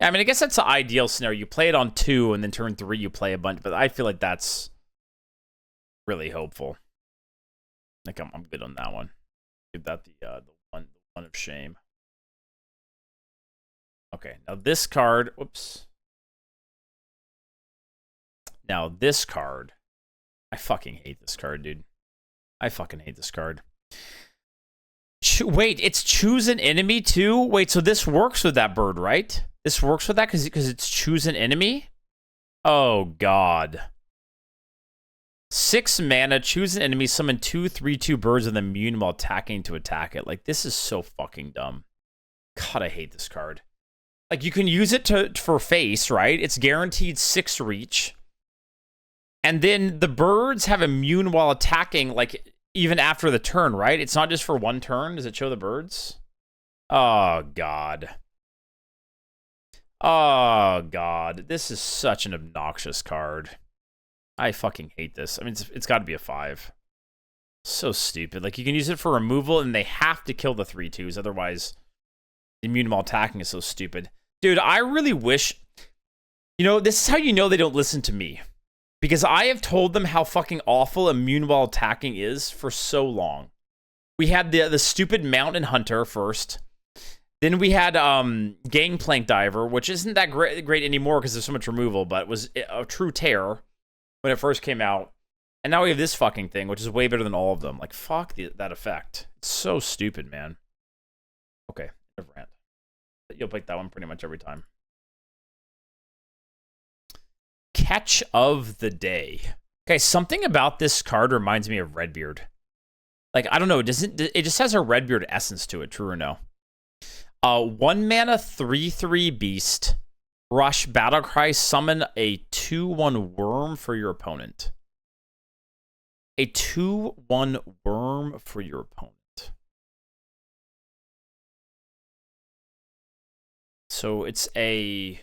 Speaker 1: I mean, I guess that's the ideal scenario. You play it on 2, and then turn 3, you play a bunch. But I feel like that's... really hopeful. Like I'm good on that one. Give that the one of shame. Okay, now this card. Whoops. Now this card. I fucking hate this card, dude. I fucking hate this card. Wait, it's choose an enemy too? Wait, so this works with that bird, right? This works with that because it's choose an enemy? Oh god. 6 mana, choose an enemy, summon 2 3/2 birds with immune while attacking to attack it. Like, this is so fucking dumb. God, I hate this card. Like, you can use it for face, right? It's guaranteed 6 reach. And then the birds have immune while attacking, like, even after the turn, right? It's not just for 1 turn. Does it show the birds? Oh, God. Oh, God. This is such an obnoxious card. I fucking hate this. I mean, it's got to be a 5. So stupid. Like, you can use it for removal, and they have to kill the 3/2s. Otherwise, immune while attacking is so stupid. Dude, I really wish... You know, this is how you know they don't listen to me. Because I have told them how fucking awful immune while attacking is for so long. We had the stupid Mountain Hunter first. Then we had Gangplank Diver, which isn't that great anymore because there's so much removal, but was a true terror when it first came out. And now we have this fucking thing, which is way better than all of them. Like, fuck that effect. It's so stupid, man. Okay, rant. You'll pick that one pretty much every time. Catch of the day. Okay, something about this card reminds me of Redbeard. Like, I don't know, it just has a Redbeard essence to it, true or no? 1 mana 3/3 beast. Rush Battlecry, summon a 2/1 worm for your opponent. A 2/1 worm for your opponent. So it's a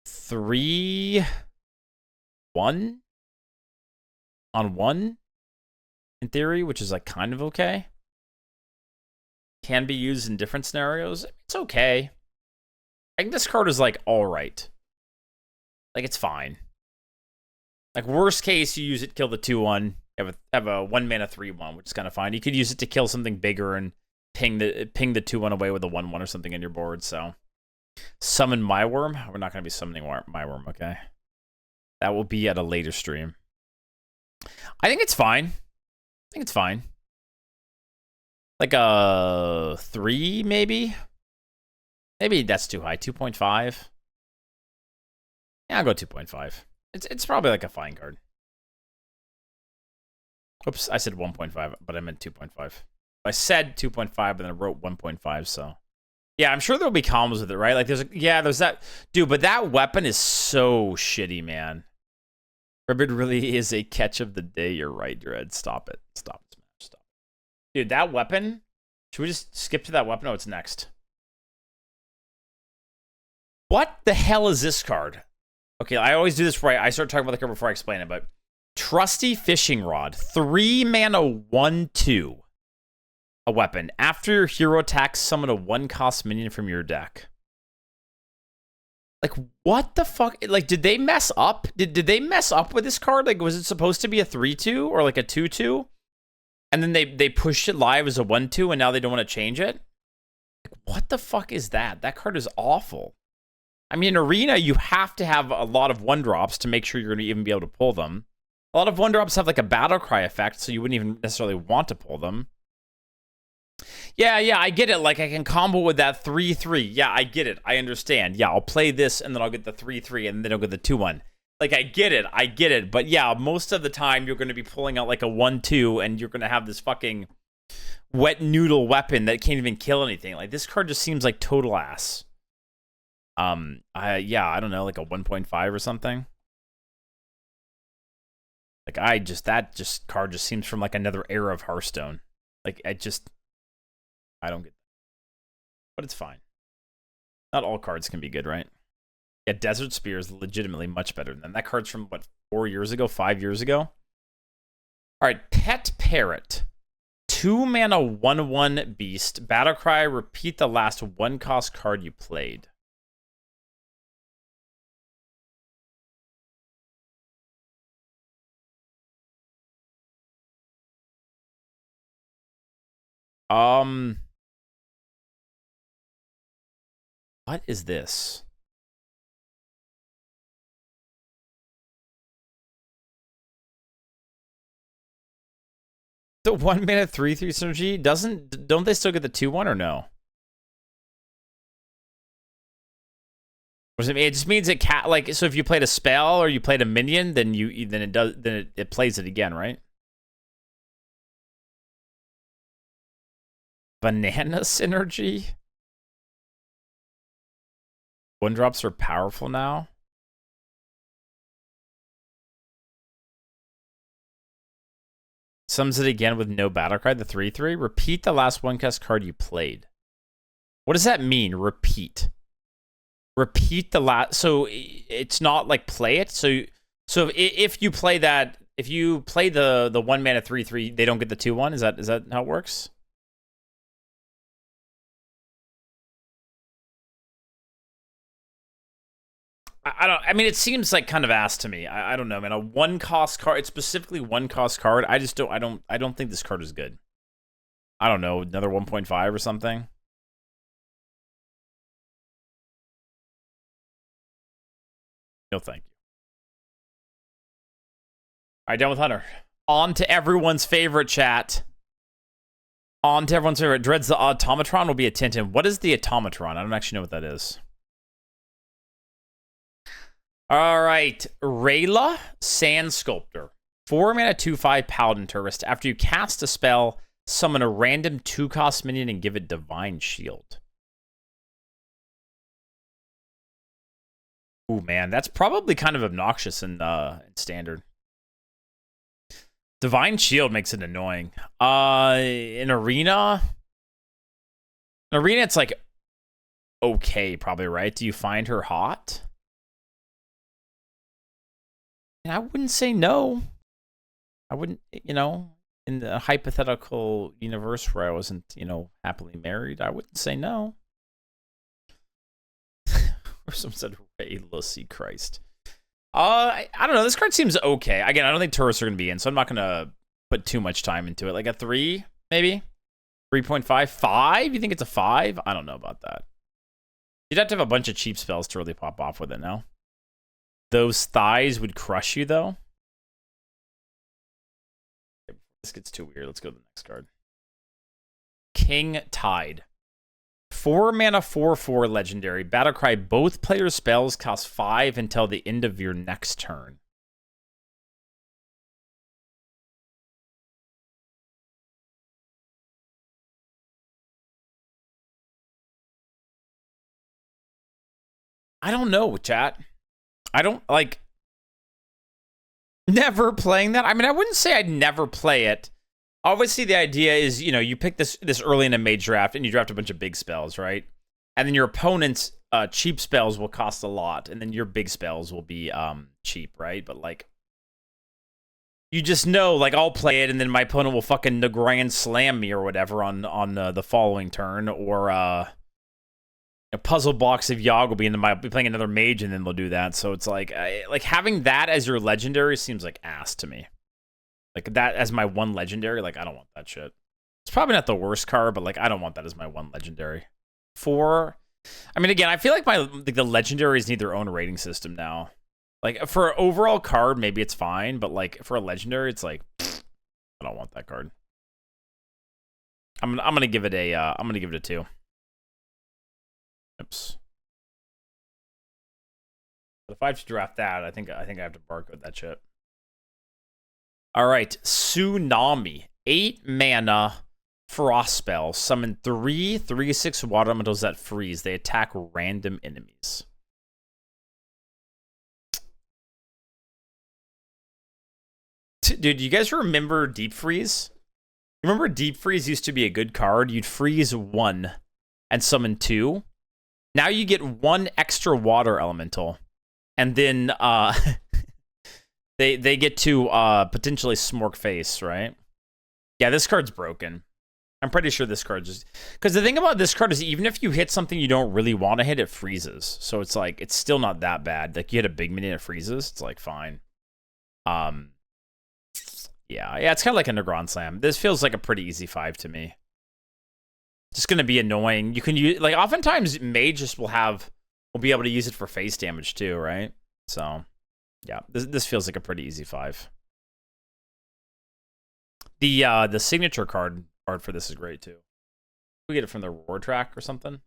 Speaker 1: 3/1 on 1 in theory, which is like kind of okay. Can be used in different scenarios. It's okay. I think this card is, like, alright. Like, it's fine. Like, worst case, you use it, kill the 2/1. Have a 1 mana 3/1, which is kind of fine. You could use it to kill something bigger and ping the 2/1 away with a 1/1 or something in your board, so. Summon My Worm? We're not going to be summoning My Worm, okay? That will be at a later stream. I think it's fine. I think it's fine. Like a 3, maybe? Maybe that's too high. 2.5. Yeah, I'll go 2.5. It's probably like a fine card. Oops, I said 1.5, but I meant 2.5. I said 2.5, but then I wrote 1.5, so. Yeah, I'm sure there'll be combos with it, right? Like, there's that. Dude, but that weapon is so shitty, man. Ribbit really is a catch of the day. You're right, Dread. Stop it. Stop it. Stop it. Dude, that weapon Should we just skip to that weapon? No, it's next. What the hell is this card? Okay, I always do this right. I start talking about the card before I explain it, but Trusty Fishing Rod. 3 mana, 1/2. A weapon. After your hero attacks, summon a 1-cost minion from your deck. Like, what the fuck? Like, did they mess up? Did they mess up with this card? Like, was it supposed to be a 3/2 or like a 2/2? And then they pushed it live as a 1/2 and now they don't want to change it? Like, what the fuck is that? That card is awful. I mean, in Arena, you have to have a lot of 1-drops to make sure you're going to even be able to pull them. A lot of 1-drops have like a battle cry effect, so you wouldn't even necessarily want to pull them. Yeah, I get it. Like, I can combo with that 3/3. Yeah, I get it. I understand. Yeah, I'll play this, and then I'll get the 3/3, and then I'll get the 2/1. Like, I get it. But yeah, most of the time, you're going to be pulling out like a 1/2, and you're going to have this fucking wet noodle weapon that can't even kill anything. Like, this card just seems like total ass. I don't know, like a 1.5 or something. Like, that card just seems from like another era of Hearthstone. Like, I don't get that. But it's fine. Not all cards can be good, right? Yeah, Desert Spear is legitimately much better than that. Card's from, what, 4 years ago? 5 years ago? All right, Pet Parrot. 2 mana, 1/1 beast. Battlecry, repeat the last 1-cost card you played. What is this? The 1 mana 3/3 synergy don't they still get the 2/1 or no? What does it mean? It just means it like, so if you played a spell or you played a minion, then it plays it again, right? Banana synergy? 1-drops are powerful now. Sums it again with no battle cry, the 3/3. Repeat the last 1-cost card you played. What does that mean? Repeat the last. So it's not like play it. So if you play that, if you play the 1 mana 3/3, they don't get the 2/1. Is that how it works? I mean, it seems like kind of ass to me. I don't know, man. A 1-cost card. It's specifically 1-cost card. I don't think this card is good. I don't know, another 1.5 or something. No, thank you. All right, done with Hunter. On to everyone's favorite chat. On to everyone's favorite. Dreads, the Automatron will be a Tintin. What is the Automatron? I don't actually know what that is. All right, Rayla, Sand Sculptor. 4 mana 2/5 Paladin Tourist. After you cast a spell, summon a random 2-cost minion and give it Divine Shield. Ooh, man, that's probably kind of obnoxious in Standard. Divine Shield makes it annoying. In Arena, it's like okay, probably, right? Do you find her hot? And I wouldn't say no. I wouldn't, in the hypothetical universe where I wasn't, happily married, I wouldn't say no. Or someone said, "Ray Lucy Christ." I don't know. This card seems okay. Again, I don't think tourists are going to be in, so I'm not going to put too much time into it. Like a 3, maybe? 3.5? 5? You think it's a 5? I don't know about that. You'd have to have a bunch of cheap spells to really pop off with it, no? Those thighs would crush you, though. This gets too weird. Let's go to the next card. King Tide. 4 mana 4/4 legendary. Battlecry. Both players' spells cost 5 until the end of your next turn. I don't know, chat. I don't, like, never playing that. I mean, I wouldn't say I'd never play it. obviously the idea is, you know, you pick this early in a mage draft and you draft a bunch of big spells, right? And then your opponent's cheap spells will cost a lot, and then your big spells will be cheap, right? But like, you just know, like, I'll play it, and then my opponent will fucking grand slam me or whatever on the following turn, or a puzzle box of Yogg will be playing another mage, and then they'll do that. So it's like having that as your legendary seems like ass to me. Like that as my one legendary, like I don't want that shit. It's probably not the worst card, but like I don't want that as my one legendary. I mean, again, I feel like the legendaries need their own rating system now. Like for an overall card, maybe it's fine, but like for a legendary, it's like I don't want that card. I'm gonna give it a 2. Oops. But if I have to draft that, I think I have to barcode that shit. All right, Tsunami, 8 mana, frost spell. Summon 3/6 water elementals that freeze. They attack random enemies. Dude, you guys remember Deep Freeze? Remember Deep Freeze used to be a good card? You'd freeze 1 and summon 2. Now you get 1 extra water elemental. And then they get to potentially Smork Face, right? Yeah, this card's broken. I'm pretty sure this card just... Because the thing about this card is even if you hit something you don't really want to hit, it freezes. So it's like, it's still not that bad. Like, you hit a big minion, it freezes. It's like, fine. Yeah, it's kind of like a Grand Slam. This feels like a pretty easy 5 to me. Just going to be annoying. You can use... Like, oftentimes, mages will be able to use it for face damage too, right? So, yeah, this feels like a pretty easy 5. The signature card art for this is great too. We get it from the reward track or something.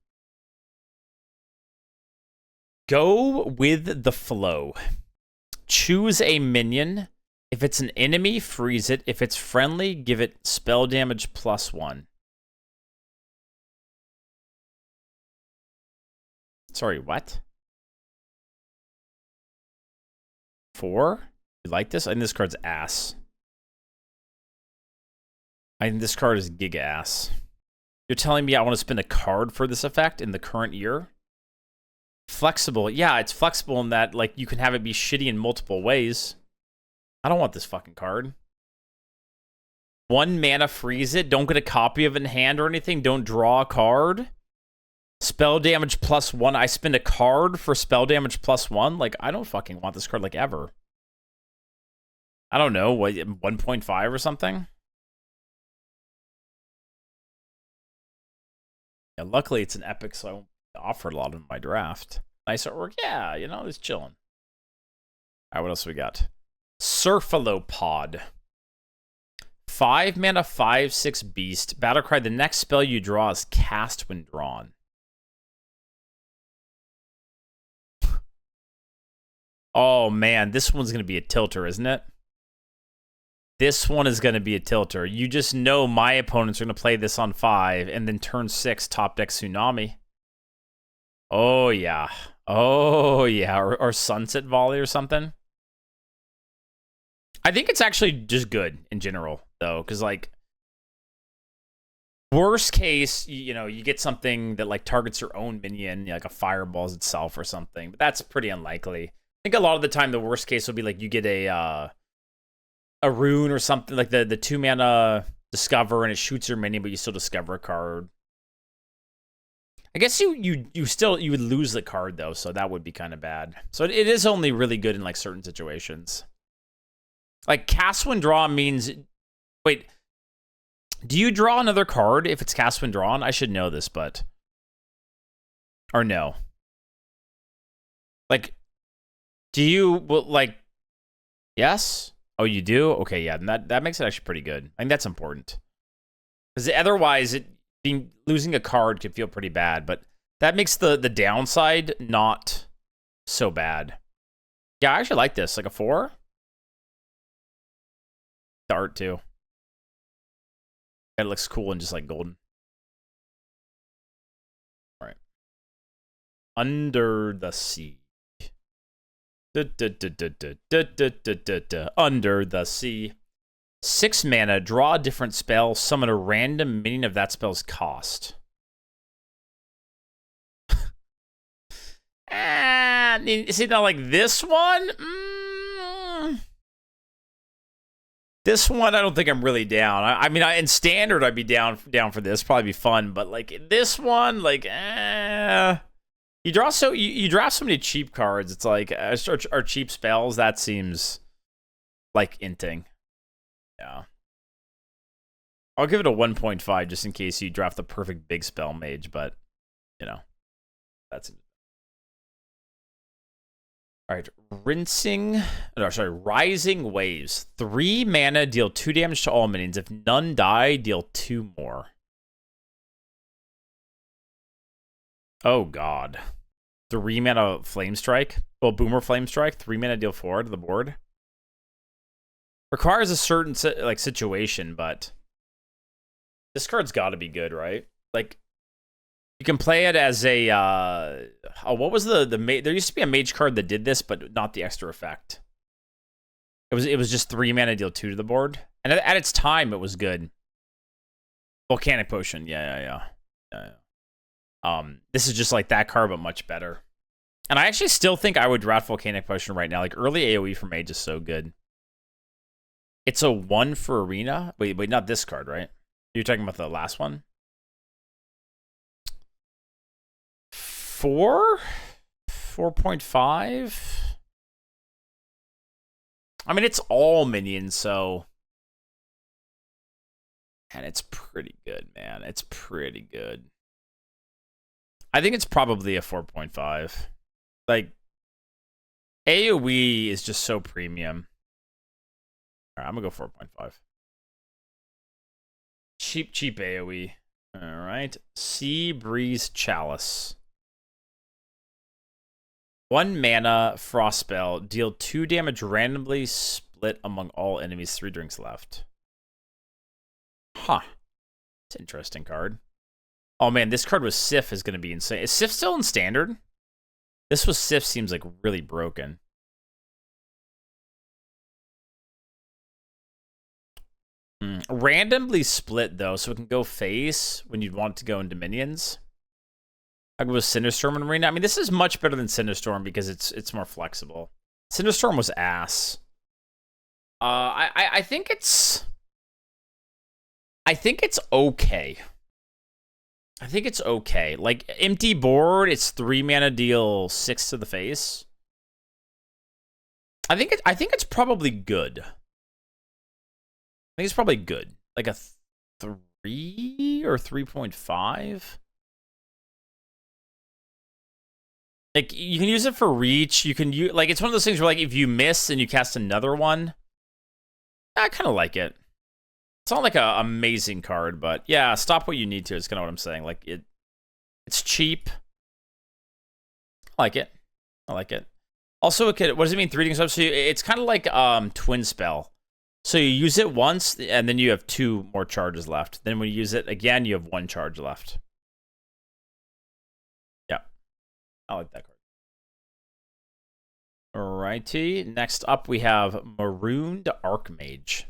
Speaker 1: Go with the flow. Choose a minion. If it's an enemy, freeze it. If it's friendly, give it spell damage +1. Sorry, what? 4? You like this? I think this card's ass. I think this card is giga ass. You're telling me I want to spend a card for this effect in the current year? Flexible. Yeah, it's flexible in that, like, you can have it be shitty in multiple ways. I don't want this fucking card. 1 mana, freeze it. Don't get a copy of it in hand or anything. Don't draw a card. Spell damage +1. I spend a card for spell damage +1. Like, I don't fucking want this card, like, ever. I don't know, what, 1.5 or something? Yeah, luckily it's an epic, so I won't offer a lot in my draft. Nice artwork? Yeah, you know, it's chilling. All right, what else we got? Surfalopod. 5 mana, 5/6 beast. Battlecry, the next spell you draw is cast when drawn. Oh, man, this one's going to be a tilter, isn't it? This one is going to be a tilter. You just know my opponents are going to play this on 5, and then turn 6, top deck Tsunami. Oh, yeah. Oh, yeah. Or Sunset Volley or something. I think it's actually just good in general, though, because, like, worst case, you know, you get something that, like, targets your own minion, like a Fireballs itself or something, but that's pretty unlikely. I think a lot of the time the worst case will be, like, you get a rune or something, like the 2 mana Discover, and it shoots your minion, but you still discover a card. I guess you would lose the card, though, so that would be kind of bad. So it is only really good in, like, certain situations. Like, cast when draw means... Wait. Do you draw another card if it's cast when drawn? I should know this, but... Or no. Like, do you... Well, like... Yes? Oh, you do? Okay, yeah. That makes it actually pretty good. I think that's important. Because otherwise, losing a card could feel pretty bad, but that makes the downside not so bad. Yeah, I actually like this. Like a 4? The art too. It looks cool and just like golden. All right. Under the Sea. Under the Sea. 6 mana, draw a different spell, summon a random minion of that spell's cost. See, now, like, this one? This one, I don't think I'm really down. I mean, in Standard, I'd be down for this. Probably be fun. But, like, this one, like, You draft so many cheap cards. It's like, our cheap spells, that seems like inting. Yeah. I'll give it a 1.5 just in case you draft the perfect big spell mage, but, you know, that's it. All right, Rising Waves. 3 mana, deal 2 damage to all minions. If none die, deal 2 more. Oh, God. 3 mana Flame Strike. Well, Boomer Flame Strike. 3 mana, deal 4 to the board. Requires a certain situation, but this card's got to be good, right? Like, you can play it as a what was the there used to be a mage card that did this, but not the extra effect. It was just 3 mana, deal 2 to the board, and at its time it was good. Volcanic Potion, yeah. This is just like that card, but much better. And I actually still think I would draft Volcanic Potion right now. Like, early AoE for mage is so good. It's a 1 for arena. Wait, not this card, right? You're talking about the last one? 4? 4.5? I mean, it's all minions, so... And it's pretty good, man. It's pretty good. I think it's probably a 4.5. Like, AoE is just so premium. All right, I'm going to go 4.5. Cheap AoE. All right. Sea Breeze Chalice. 1 mana, Frost Spell. Deal 2 damage randomly, split among all enemies. 3 drinks left. Huh. It's an interesting card. Oh, man, this card with Sif is going to be insane. Is Sif still in Standard? This with Sif seems like really broken. Randomly split, though, so it can go face when you'd want it to go into minions. I go with Cinderstorm and Arena. I mean, this is much better than Cinderstorm because it's more flexible. Cinderstorm was ass. I think it's okay. I think it's okay. Like, empty board, it's 3 mana, deal 6 to the face. I think it's probably good. I think it's probably good. Like a 3 or 3.5. Like, you can use it for reach. You can use, like, it's one of those things where, like, if you miss and you cast another one, I kind of like it. It's not like a amazing card, but yeah, stop what you need to is kind of what I'm saying. Like, it's cheap. I like it. I like it. Also, what does it mean? 3 things. So it's kind of like Twin Spell. So you use it once, and then you have 2 more charges left. Then when you use it again, you have 1 charge left. Yeah. I like that card. Alrighty. Next up, we have Marooned Archmage.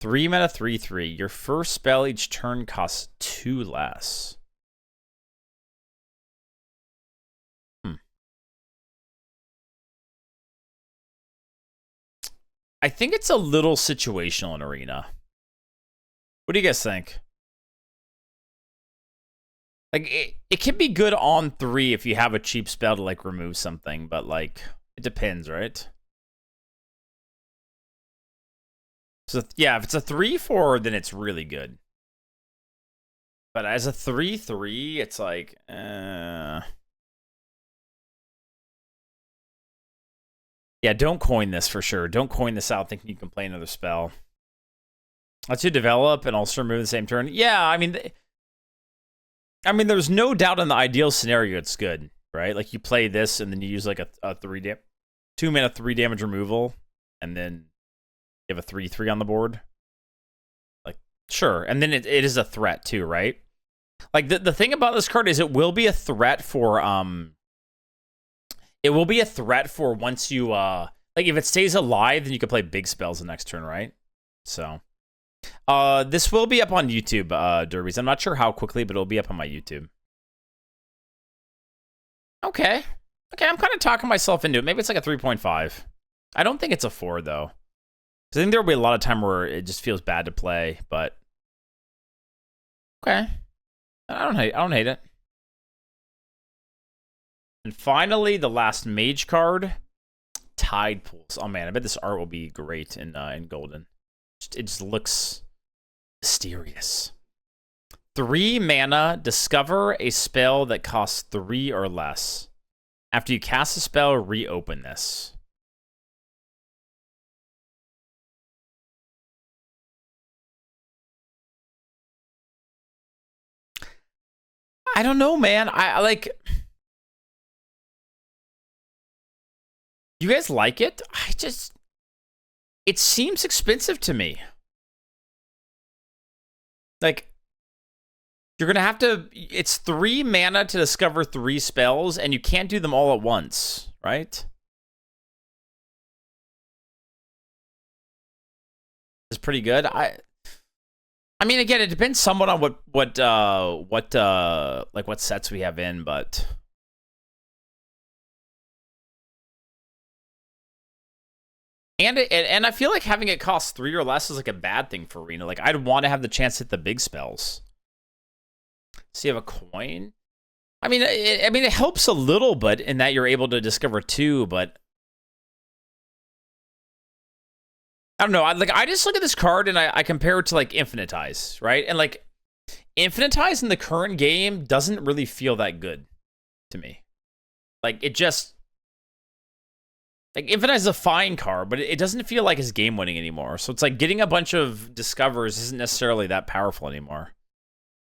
Speaker 1: 3 mana, 3/3. Your first spell each turn costs 2 less. I think it's a little situational in Arena. What do you guys think? Like, it can be good on 3 if you have a cheap spell to, like, remove something, but, like, it depends, right? So, yeah, if it's a 3/4, then it's really good. But as a 3/3, it's like, Yeah, don't coin this for sure. Don't coin this out thinking you can play another spell. Let's you develop and also remove the same turn. Yeah, I mean, there's no doubt in the ideal scenario it's good, right? Like, you play this and then you use like a 2 mana 3 damage removal, and then you have a 3/3 on the board. Like, sure. And then it is a threat too, right? Like, the thing about this card is it will be a threat for once you like, if it stays alive, then you can play big spells the next turn, right? So, this will be up on YouTube, Derbies. I'm not sure how quickly, but it'll be up on my YouTube. Okay. Okay, I'm kind of talking myself into it. Maybe it's like a 3.5. I don't think it's a 4, though. Because I think there'll be a lot of time where it just feels bad to play, but... Okay. I don't hate it. And finally, the last mage card, Tide Pools. Oh man, I bet this art will be great in Golden. It just looks mysterious. 3 mana, discover a spell that costs 3 or less. After you cast a spell, reopen this. I don't know, man. I like... You guys like it? It seems expensive to me. Like, you're gonna have to... It's 3 mana to discover 3 spells, and you can't do them all at once, right? It's pretty good. I mean, again, it depends somewhat on what sets we have in, but... And I feel like having it cost 3 or less is like a bad thing for Arena. Like, I'd want to have the chance to hit the big spells. So you have a coin. I mean, it helps a little bit in that you're able to discover 2, but I don't know. I just look at this card and I compare it to like Infinitize, right? And like Infinitize in the current game doesn't really feel that good to me. Like it just. Like, Infinite is a fine card, but it doesn't feel like it's game-winning anymore. So it's like getting a bunch of Discovers isn't necessarily that powerful anymore.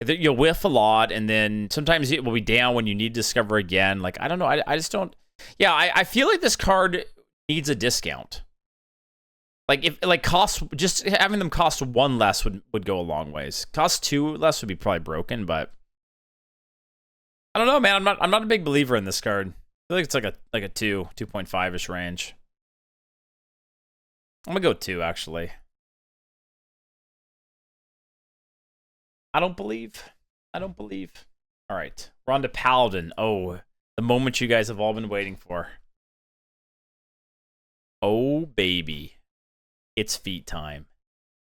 Speaker 1: You'll whiff a lot, and then sometimes it will be down when you need to Discover again. Like, I don't know. I just don't... Yeah, I feel like this card needs a discount. Like, if like cost... Just having them cost 1 less would go a long ways. Cost 2 less would be probably broken, but... I don't know, man. I'm not a big believer in this card. I feel like it's like a 2.5-ish range. I'm gonna go 2, actually. I don't believe. All right, we're on to Paladin. Oh, the moment you guys have all been waiting for. Oh, baby. It's feat time.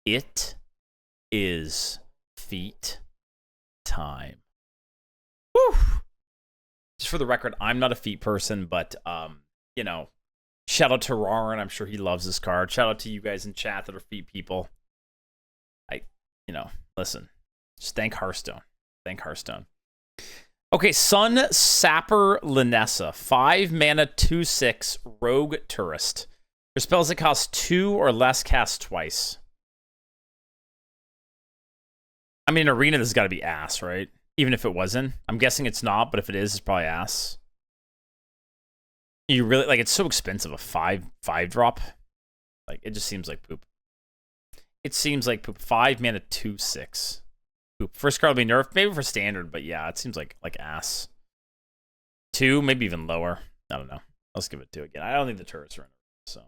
Speaker 1: It is feat time. Woo! Just for the record, I'm not a feat person, but, you know, shout out to Rarn. I'm sure he loves this card. Shout out to you guys in chat that are feat people. You know, listen, just thank Hearthstone. Okay, Sun Sapper Linessa. 5 mana, 2/6, Rogue Tourist. For spells that cost 2 or less, cast twice. I mean, Arena, this has got to be ass, right? Even if it wasn't. I'm guessing it's not, but if it is, it's probably ass. You really... Like, it's so expensive. A 5/5 Like, it just seems like poop. It seems like poop. 5 mana, 2/6. Poop. First card will be nerfed. Maybe for standard, but yeah, it seems like ass. 2, maybe even lower. I don't know. Let's give it 2 again. I don't think the turrets are in it, so...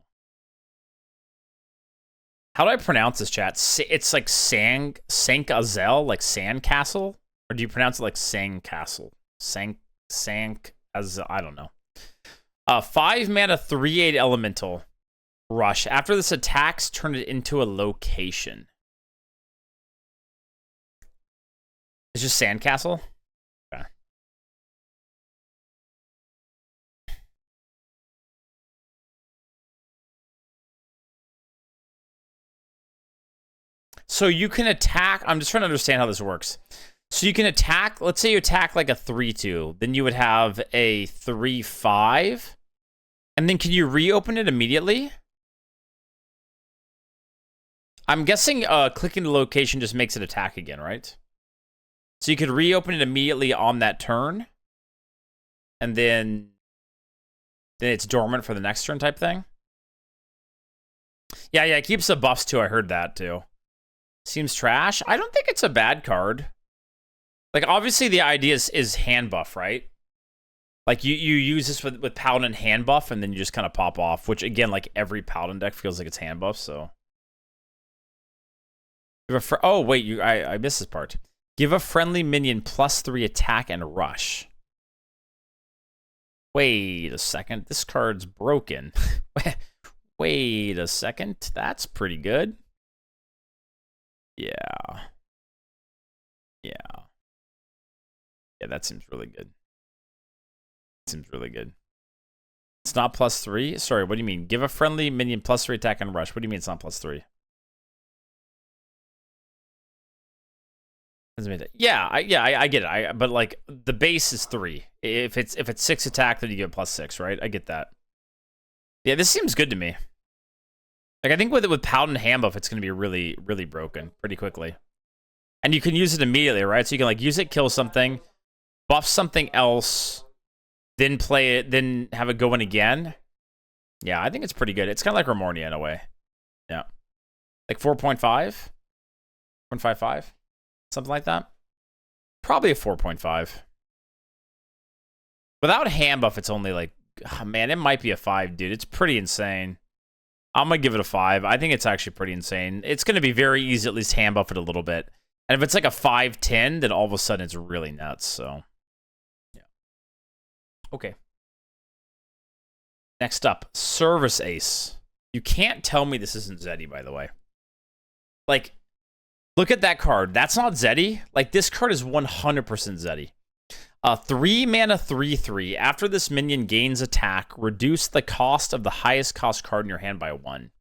Speaker 1: How do I pronounce this, chat? It's like Sankazel, like Sandcastle? Or do you pronounce it like Sandcastle? Sankazel, I don't know. 5 mana, 3/8 elemental. Rush. After this attacks, turn it into a location. It's just Sandcastle? Okay. So you can attack... I'm just trying to understand how this works. So you can attack... Let's say you attack like a 3/2. Then you would have a 3/5. And then can you reopen it immediately? I'm guessing clicking the location just makes it attack again, right? So you could reopen it immediately on that turn. And then it's dormant for the next turn type thing. Yeah, it keeps the buffs too. I heard that too. Seems trash. I don't think it's a bad card. Like, obviously the idea is hand buff, right? Like, you use this with Paladin hand buff, and then you just kind of pop off. Which, again, like, every Paladin deck feels like it's hand buff, so... Oh, wait, I missed this part. Give a friendly minion +3 attack and rush. Wait a second. This card's broken. Wait a second. That's pretty good. Yeah. Yeah. Yeah, that seems really good. Seems really good. It's not +3? Sorry, what do you mean? Give a friendly minion +3 attack and rush. What do you mean it's not +3? Yeah, I get it. But like the base is 3. If it's 6 attack, then you get +6, right? I get that. Yeah, this seems good to me. Like I think with Paladin hand buff, it's gonna be really, really broken pretty quickly. And you can use it immediately, right? So you can like use it, kill something, buff something else, then play it, then have it go in again. Yeah, I think it's pretty good. It's kind of like Ramornia in a way. Yeah. Like 4.5? 1.55? Something like that. Probably a 4.5. Without hand buff, it's only like, oh man, it might be a 5, dude. It's pretty insane. I'm going to give it a 5. I think it's actually pretty insane. It's going to be very easy to at least hand buff it a little bit. And if it's like a 5/10, then all of a sudden it's really nuts. So, yeah. Okay. Next up, Service Ace. You can't tell me this isn't Zeddy, by the way. Like, look at that card. That's not Zeddy. Like, this card is 100% Zeddy. 3 mana 3/3. After this minion gains attack, reduce the cost of the highest cost card in your hand by 1.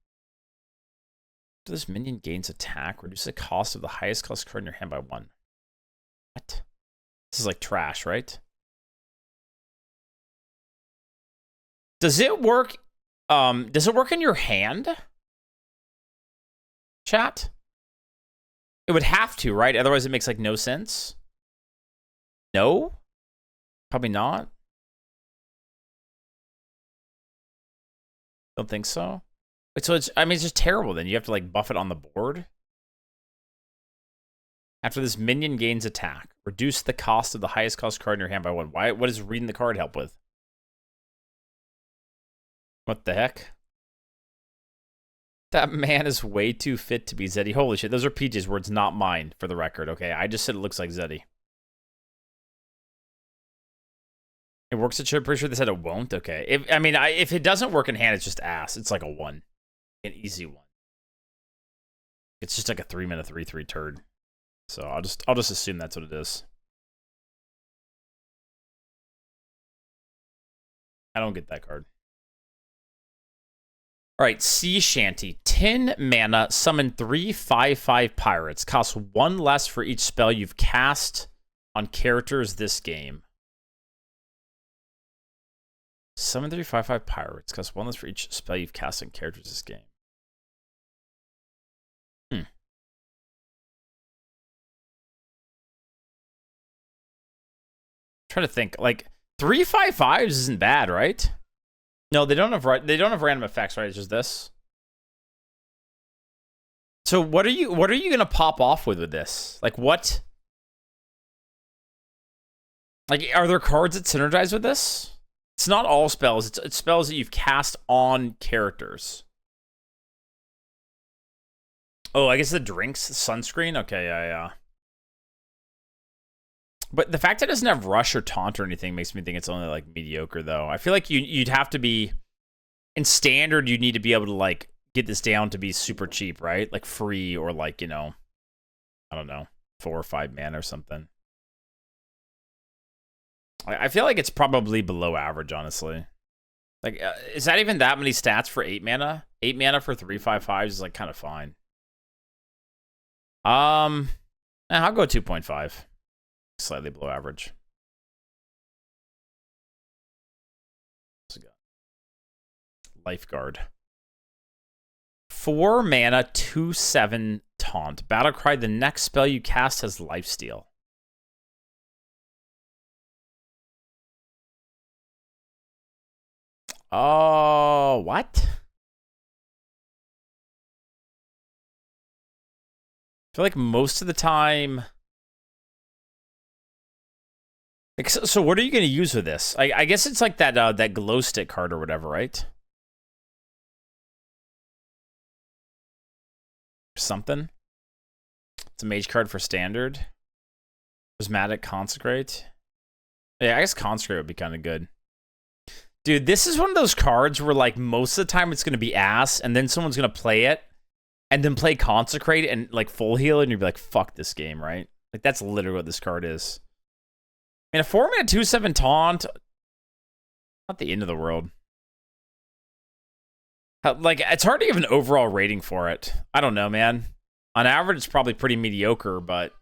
Speaker 1: After this minion gains attack, reduce the cost of the highest cost card in your hand by 1. What? This is like trash, right? Does it work? Does it work in your hand? Chat? It would have to, right? Otherwise it makes like no sense. No? Probably not. Don't think so. Wait, so it's, I mean, it's just terrible then. You have to like buff it on the board. After this minion gains attack, reduce the cost of the highest cost card in your hand by 1. Why? What does reading the card help with? What the heck? That man is way too fit to be Zeddy. Holy shit, those are PJ's words, not mine, for the record, okay? I just said it looks like Zeddy. It works at pretty sure they said it won't? Okay. If it doesn't work in hand, it's just ass. It's like a 1. An easy 1. It's just like a 3 mana 3/3 turd. So I'll just assume that's what it is. I don't get that card. All right, Sea Shanty. 10 mana, summon 3 5/5 pirates. Costs 1 less for each spell you've cast on characters this game. Summon 3 5/5 pirates. Costs 1 less for each spell you've cast on characters this game. Trying to think. Like 3 5/5s isn't bad, right? No, they don't have random effects, right? It's just this. So what are you gonna pop off with this? Like what? Like are there cards that synergize with this? It's not all spells. It's spells that you've cast on characters. Oh, I guess the drinks, sunscreen. Okay, yeah. But the fact that it doesn't have rush or taunt or anything makes me think it's only like mediocre, though. I feel like you'd have to be in standard. You need to be able to like get this down to be super cheap, right? Like free or like, you know, I don't know, 4 or 5 mana or something. I feel like it's probably below average, honestly. Like, is that even that many stats for 8 mana? 8 mana for 3 5/5s is like kind of fine. I'll go 2.5. Slightly below average. What's it got? Lifeguard. 4 mana, 2/7 taunt. Battlecry, the next spell you cast has lifesteal. Oh, what? I feel like most of the time... Like, so what are you going to use with this? I guess it's like that glow stick card or whatever, right? Something. a mage card for standard. Prismatic Consecrate. Yeah, I guess Consecrate would be kind of good. Dude, this is one of those cards where, like, most of the time it's going to be ass, and then someone's going to play it, and then play Consecrate and, like, full heal, and you'll be like, fuck this game, right? Like, that's literally what this card is. I mean, a 4-mana 2/7 taunt, not the end of the world. Like, it's hard to give an overall rating for it. I don't know, man. On average, it's probably pretty mediocre, but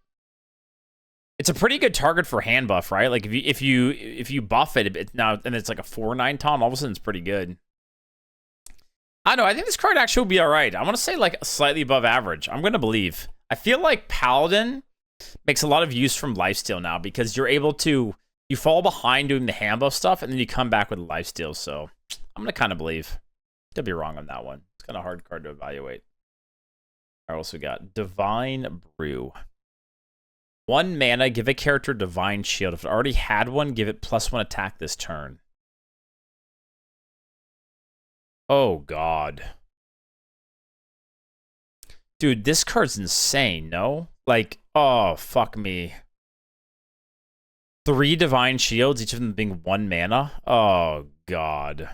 Speaker 1: it's a pretty good target for hand buff, right? Like, if you buff it now, and it's like a 4/9 taunt, all of a sudden it's pretty good. I don't know. I think this card actually will be all right. I want to say, like, slightly above average. I'm going to believe. I feel like Paladin makes a lot of use from lifesteal now because you're able to, you fall behind doing the hand buff stuff, and then you come back with lifesteal. So I'm going to kind of believe. Could be wrong on that one. It's kind of hard card to evaluate. All right, what else we got? Divine Brew. 1 mana, give a character Divine Shield. If it already had one, give it +1 attack this turn. Oh, God. Dude, this card's insane, no? Like, oh, fuck me. 3 Divine Shields, each of them being 1 mana? Oh, God.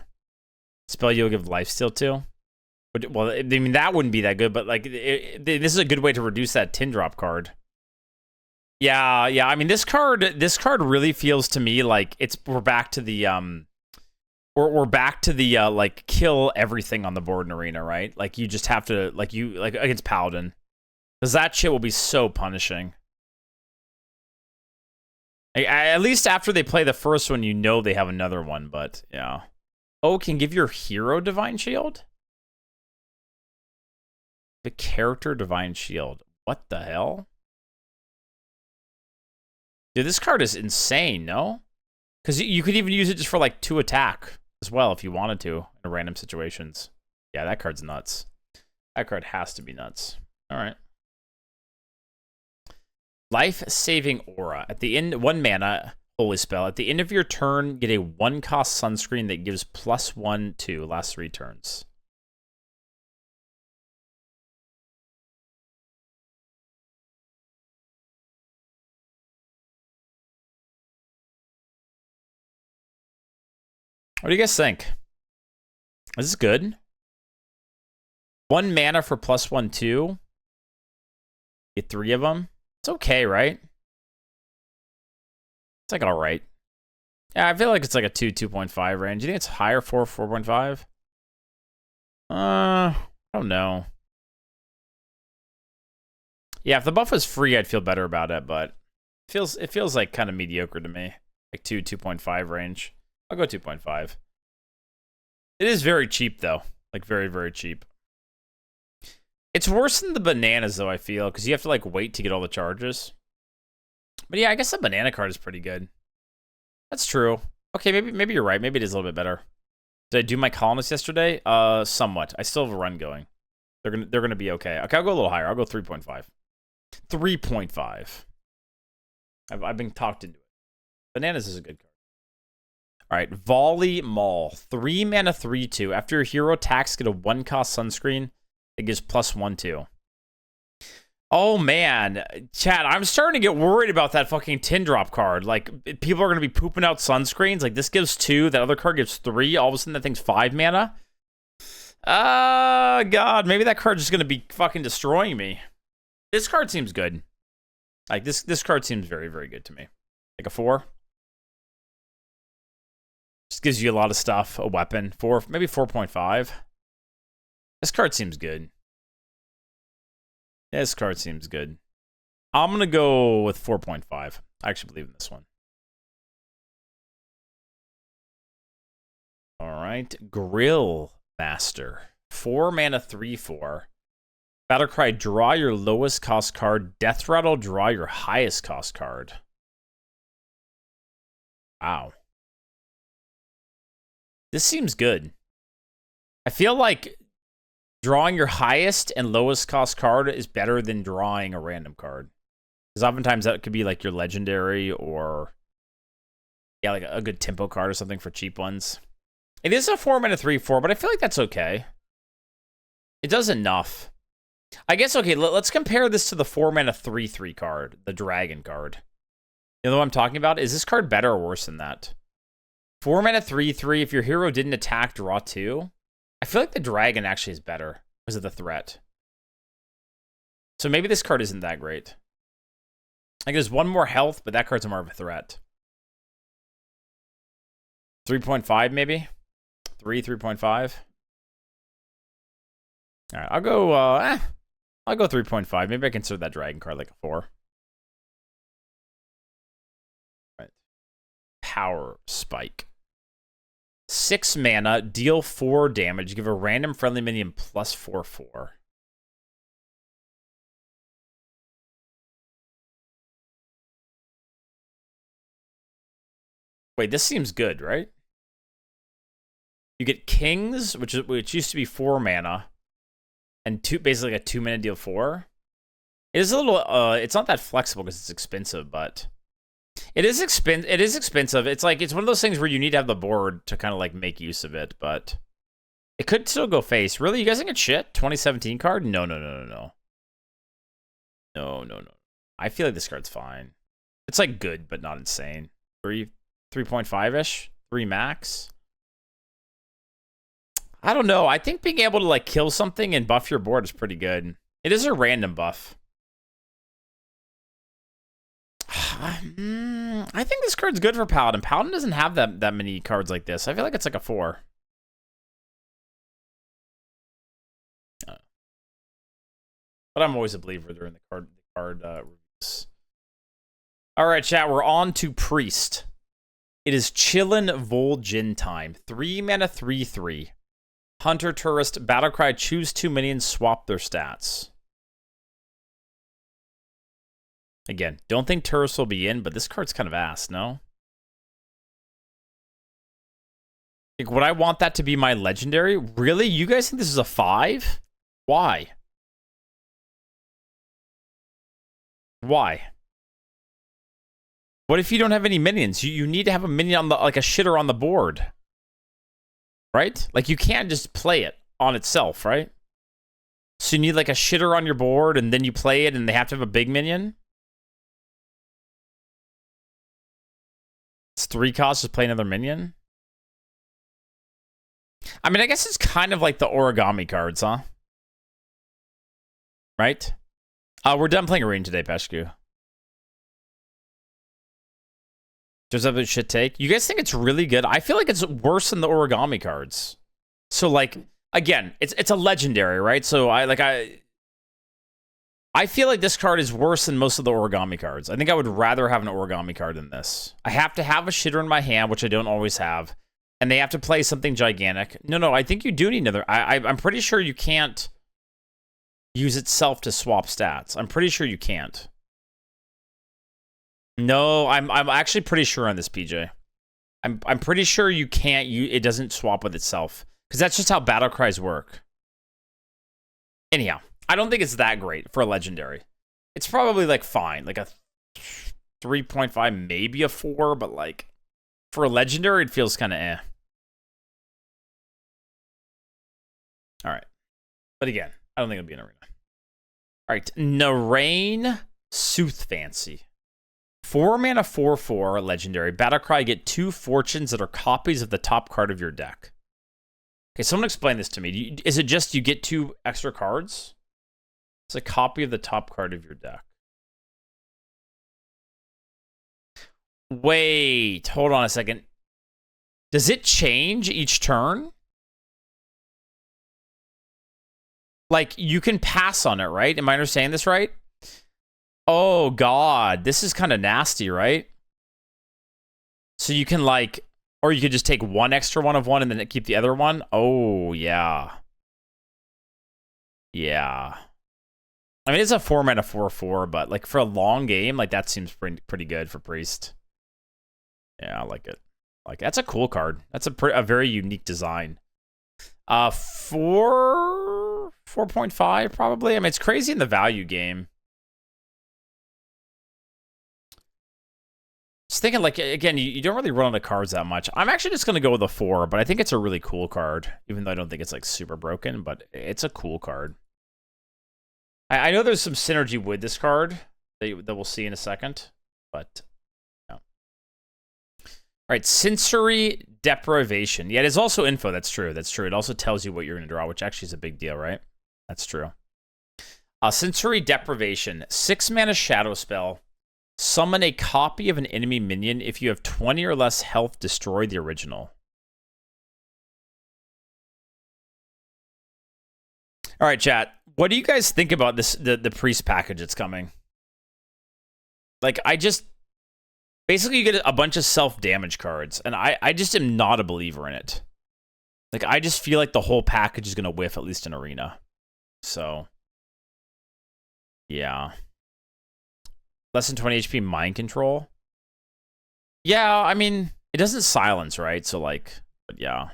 Speaker 1: Spell you'll give lifesteal to? Well, I mean, that wouldn't be that good, but, like, this is a good way to reduce that tin drop card. Yeah. I mean, this card really feels to me like we're back to the we're back to the like, kill everything on the board in Arena, right? Like, you just have to, like, against Paladin, because that shit will be so punishing. At least after they play the first one, you know they have another one. But yeah. Oh, can give your hero Divine Shield? The character Divine Shield. What the hell? Dude, this card is insane, no? Because you could even use it just for, like, 2 attack as well if you wanted to in random situations. Yeah, that card's nuts. That card has to be nuts. All right. Life-Saving Aura. At the end, 1 mana, holy spell. At the end of your turn, get a 1-cost sunscreen that gives +1 to last 3 turns. What do you guys think? Is this good? 1 mana for +1, 2. Get 3 of them. It's okay, right? It's like all right. Yeah, I feel like it's like a 2.5 range. You think it's higher, 4.5? I don't know. Yeah, if the buff was free, I'd feel better about it, but it feels like kind of mediocre to me. Like 2.5 range. I'll go 2.5. It is very cheap, though. Like, very, very cheap. It's worse than the bananas, though, I feel, because you have to, like, wait to get all the charges. But yeah, I guess the banana card is pretty good. That's true. Okay, maybe you're right. Maybe it is a little bit better. Did I do my colonists yesterday? Somewhat. I still have a run going. They're gonna be okay. Okay, I'll go a little higher. I'll go 3.5. 3.5. I've been talked into it. Bananas is a good card. All right, Volley Maul. 3 mana, 3/2. After your hero attacks, get a 1-cost sunscreen. It gives +1, 2. Oh, man. Chat, I'm starting to get worried about that fucking tin drop card. Like, people are going to be pooping out sunscreens. Like, this gives 2. That other card gives 3. All of a sudden, that thing's 5 mana. God. Maybe that card's just going to be fucking destroying me. This card seems good. Like, this card seems very, very good to me. Like a 4. Just gives you a lot of stuff. A weapon. 4, maybe 4.5. This card seems good. This card seems good. I'm going to go with 4.5. I actually believe in this one. All right. Grill Master. 4 mana, 3/4. Battlecry, draw your lowest cost card. Death Rattle, draw your highest cost card. Wow. This seems good. I feel like drawing your highest and lowest cost card is better than drawing a random card. Because oftentimes that could be like your legendary or, yeah, like a good tempo card or something for cheap ones. It is a 4 mana, 3/4, but I feel like that's okay. It does enough. I guess, okay, let's compare this to the 4-mana 3/3 card, the Dragon card. You know what I'm talking about? Is this card better or worse than that? 4-mana 3/3, if your hero didn't attack, draw 2. I feel like the Dragon actually is better because of the threat. So maybe this card isn't that great. Like, there's one more health, but that card's more of a threat. 3.5, maybe? 3.5. All right, I'll go 3.5. Maybe I consider that Dragon card like a 4. Right. Power Spike. 6 mana, deal 4 damage, give a random friendly minion plus 4/4. Wait, this seems good, right? You get Kings, which used to be 4 mana, and basically a 2-mana deal 4. It is a little it's not that flexible because it's expensive, but it is expensive. It's like it's one of those things where you need to have the board to kind of like make use of it, but it could still go face. Really, you guys think it's shit? 2017 card? No. No. I feel like this card's fine. It's like good, but not insane. 3.5-ish? 3 max? I don't know. I think being able to like kill something and buff your board is pretty good. It is a random buff. I think this card's good for Paladin. Paladin doesn't have that many cards like this. I feel like it's like a 4. But I'm always a believer during the card reviews. All right, chat. We're on to Priest. It is Chillin' Vol'jin time. 3 mana 3/3. Hunter Tourist, Battlecry, choose 2 minions, swap their stats. Again, don't think Tourist will be in, but this card's kind of ass, no? Like, would I want that to be my legendary? Really? You guys think this is a 5? Why? Why? What if you don't have any minions? You need to have a minion on the like a shitter on the board. Right? Like, you can't just play it on itself, right? So you need like a shitter on your board, and then you play it, and they have to have a big minion? It's 3 costs to play another minion? I mean, I guess it's kind of like the origami cards, huh? Right? We're done playing Arena today, Peshku. There's a shit take. You guys think it's really good? I feel like it's worse than the origami cards. So, like, again, it's a legendary, right? So I feel like this card is worse than most of the origami cards. I think I would rather have an origami card than this. I have to have a shitter in my hand, which I don't always have, and they have to play something gigantic. No, I think you do need another. I'm pretty sure you can't use itself to swap stats. I'm pretty sure you can't. No, I'm actually pretty sure on this, PJ. I'm pretty sure you can't. It doesn't swap with itself because that's just how battle cries work. Anyhow, I don't think it's that great for a legendary. It's probably like fine, like a 3.5, maybe a 4, but like for a legendary, it feels kind of eh. All right, but again, I don't think it'll be an arena. All right, Narain Sooth Fancy. 4 mana 4/4 legendary. Battlecry, get 2 fortunes that are copies of the top card of your deck. Okay, someone explain this to me. Is it just you get 2 extra cards? It's a copy of the top card of your deck. Wait, hold on a second. Does it change each turn? Like, you can pass on it, right? Am I understanding this right? Oh, God. This is kind of nasty, right? So you can, like... Or you could just take 1 extra one of one and then keep the other one? Oh, yeah. Yeah. I mean, it's a 4 mana 4/4, but, like, for a long game, like, that seems pretty good for Priest. Yeah, I like it. Like, that's a cool card. That's a very unique design. 4.5, probably. I mean, it's crazy in the value game. Just thinking, like, again, you don't really run out of cards that much. I'm actually just going to go with a 4, but I think it's a really cool card, even though I don't think it's, like, super broken, but it's a cool card. I know there's some synergy with this card that we'll see in a second, but no. All right, sensory deprivation. Yeah, it is also info. That's true. That's true. It also tells you what you're going to draw, which actually is a big deal, right? That's true. Sensory deprivation. 6 mana shadow spell. Summon a copy of an enemy minion. If you have 20 or less health, destroy the original. All right, chat. What do you guys think about this? The priest package that's coming. Like, basically you get a bunch of self-damage cards, and I just am not a believer in it. Like, I just feel like the whole package is gonna whiff, at least in Arena. So, yeah. Less than 20 HP mind control. Yeah, I mean, it doesn't silence, right? So, like, but yeah.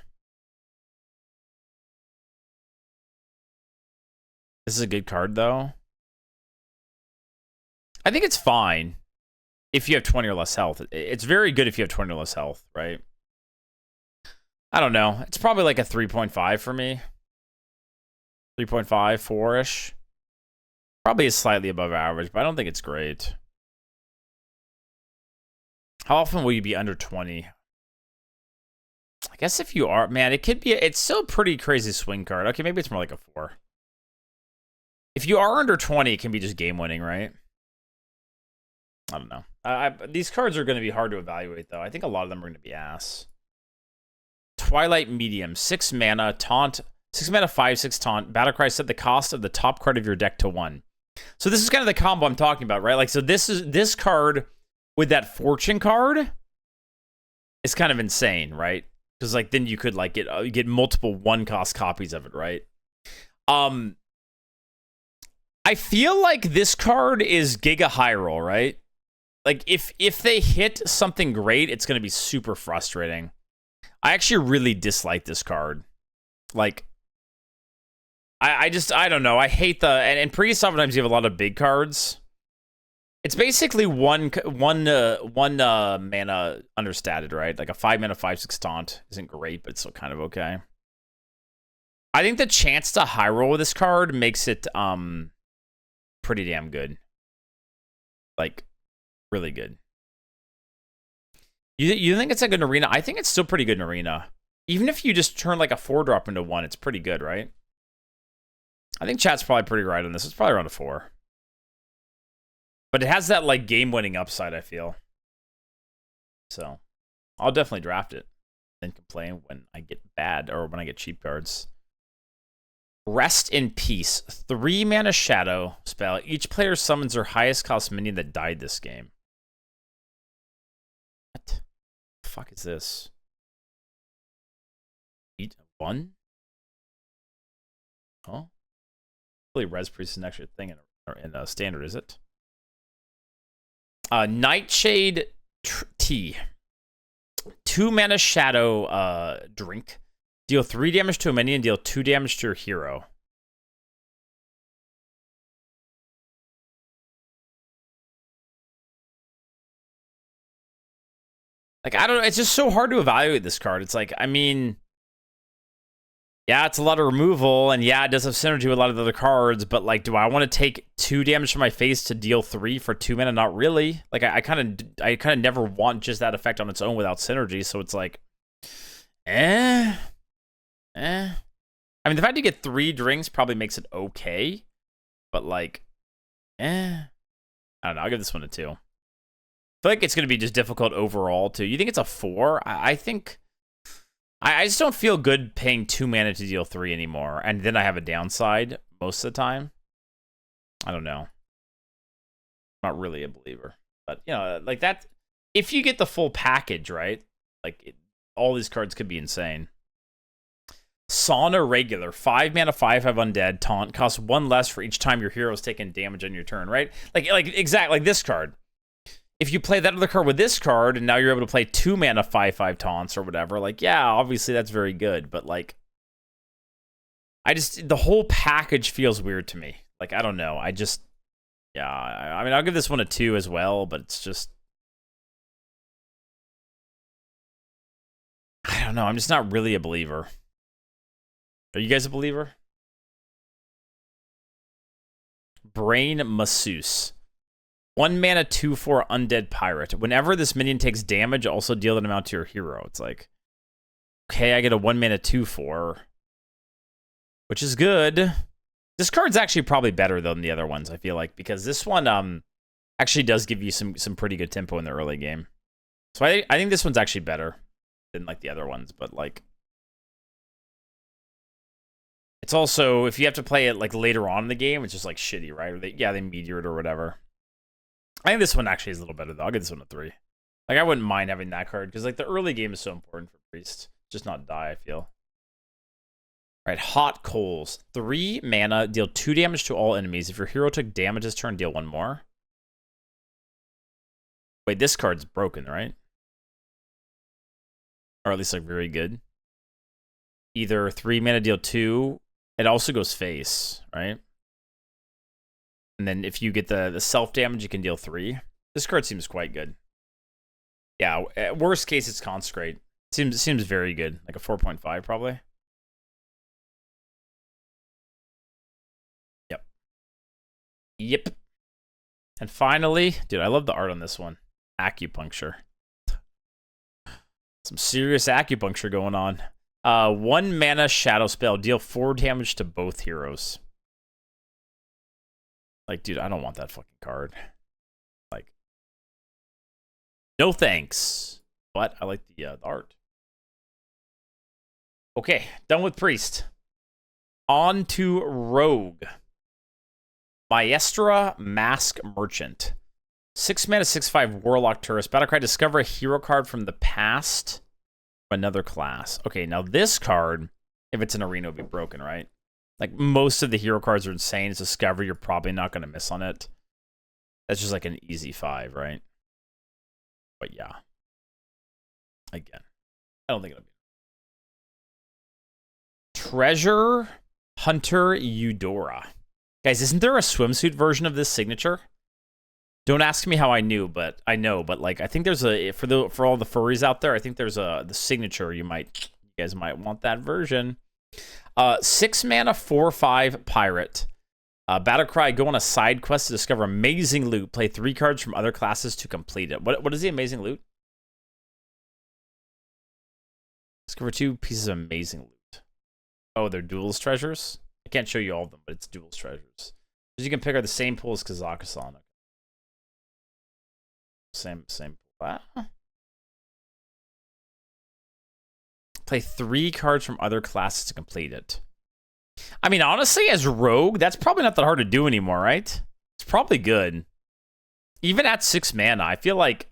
Speaker 1: This is a good card, though. I think it's fine if you have 20 or less health. It's very good if you have 20 or less health, right? I don't know. It's probably like a 3.5 for me. 3.5, 4-ish. Probably is slightly above average, but I don't think it's great. How often will you be under 20? I guess if you are, man, it could be, it's still a pretty crazy swing card. Okay, maybe it's more like a 4. If you are under 20, it can be just game winning, right? I don't know. These cards are going to be hard to evaluate, though. I think a lot of them are going to be ass. Twilight Medium, 6 mana, taunt, 6 mana, 5/6 taunt. Battlecry, set the cost of the top card of your deck to 1. So this is kind of the combo I'm talking about, right? Like, so this card with that fortune card is kind of insane, right? Because like then you could like get multiple 1-cost copies of it, right? I feel like this card is Giga high roll, right? Like if they hit something great, it's going to be super frustrating. I actually really dislike this card. Like I don't know. I hate the and pretty sometimes you have a lot of big cards. It's basically one mana understated, right? Like a 5 mana 5/6 taunt isn't great, but it's still kind of okay. I think the chance to high roll with this card makes it pretty damn good. Like really good. You think it's a good Arena? I think it's still pretty good in Arena. Even if you just turn like a 4-drop into 1, it's pretty good, right? I think chat's probably pretty right on this. It's probably around a 4. But it has that like game-winning upside, I feel. So I'll definitely draft it. Then complain when I get bad or when I get cheap cards. Rest in Peace. 3 mana shadow spell. Each player summons their highest cost minion that died this game. What the fuck is this? Eat 1? Oh. Really, Res Priest is an extra thing in standard, is it? Nightshade Tea. 2 mana shadow drink. Deal 3 damage to a minion, deal 2 damage to your hero. Like, I don't know. It's just so hard to evaluate this card. It's like, I mean, yeah, it's a lot of removal, and yeah, it does have synergy with a lot of the other cards, but like, do I want to take 2 damage from my face to deal 3 for 2 mana? Not really. Like, I kind of never want just that effect on its own without synergy, so it's like, I mean, the fact you get 3 drinks probably makes it okay, but like, I don't know. I'll give this one a 2. I feel like it's going to be just difficult overall, too. You think it's a 4? I think... I just don't feel good paying 2 mana to deal 3 anymore, and then I have a downside most of the time. I don't know. I'm not really a believer. But, you know, like that... If you get the full package, right? Like, all these cards could be insane. Sauna Regular. 5 mana, 5/5 undead. Taunt. Costs 1 less for each time your hero is taking damage on your turn, right? Like exactly like this card. If you play that other card with this card, and now you're able to play 2 mana 5/5 taunts or whatever, like, yeah, obviously that's very good, but like, the whole package feels weird to me. Like, I don't know. Yeah, I mean, I'll give this one a 2 as well, but it's just, I don't know. I'm just not really a believer. Are you guys a believer? Brain Masseuse. 1 mana, 2/4 undead pirate. Whenever this minion takes damage, also deal that amount to your hero. It's like, okay, I get a 1 mana, 2/4, which is good. This card's actually probably better than the other ones, I feel like, because this one actually does give you some pretty good tempo in the early game. So I think this one's actually better than like the other ones, but like it's also, if you have to play it like later on in the game, it's just like shitty, right? Or they meteor it or whatever. I think this one actually is a little better though. I'll give this one a 3. Like, I wouldn't mind having that card because like the early game is so important for Priest. Just not die, I feel. All right, Hot Coals. 3 mana, deal 2 damage to all enemies. If your hero took damage this turn, deal 1 more. Wait, this card's broken, right? Or at least like very good. Either 3 mana, deal 2. It also goes face, right? And then if you get the self damage, you can deal 3. This card seems quite good. Yeah, at worst case, it's Consecrate. Seems very good. Like a 4.5 probably. Yep. And finally, dude, I love the art on this one. Acupuncture. Some serious acupuncture going on. 1 mana shadow spell. Deal 4 damage to both heroes. Like, dude, I don't want that fucking card. Like, no thanks. But I like the art. Okay, done with Priest. On to Rogue. Maestra Mask Merchant. 6 mana, 6/5 Warlock Tourist. Battlecry, discover a hero card from the past of another class. Okay, now this card, if it's an arena, will be broken, right? Like, most of the hero cards are insane. It's discover, you're probably not going to miss on it. That's just like an easy 5, right? But yeah. Again, I don't think it'll be. Treasure Hunter Eudora. Guys, isn't there a swimsuit version of this signature? Don't ask me how I knew, but I know. But like, I think there's a for all the furries out there. I think there's the signature. You guys might want that version. 6 mana, 4/5 pirate. Battlecry, go on a side quest to discover amazing loot. Play 3 cards from other classes to complete it. What is the amazing loot? Discover 2 pieces of amazing loot. Oh, they're duelist treasures. I can't show you all of them, but it's duelist treasures. As you can pick are the same pool as Kazakhstan. Same pool. Play 3 cards from other classes to complete it. I mean, honestly, as Rogue, that's probably not that hard to do anymore, right? It's probably good. Even at 6 mana, I feel like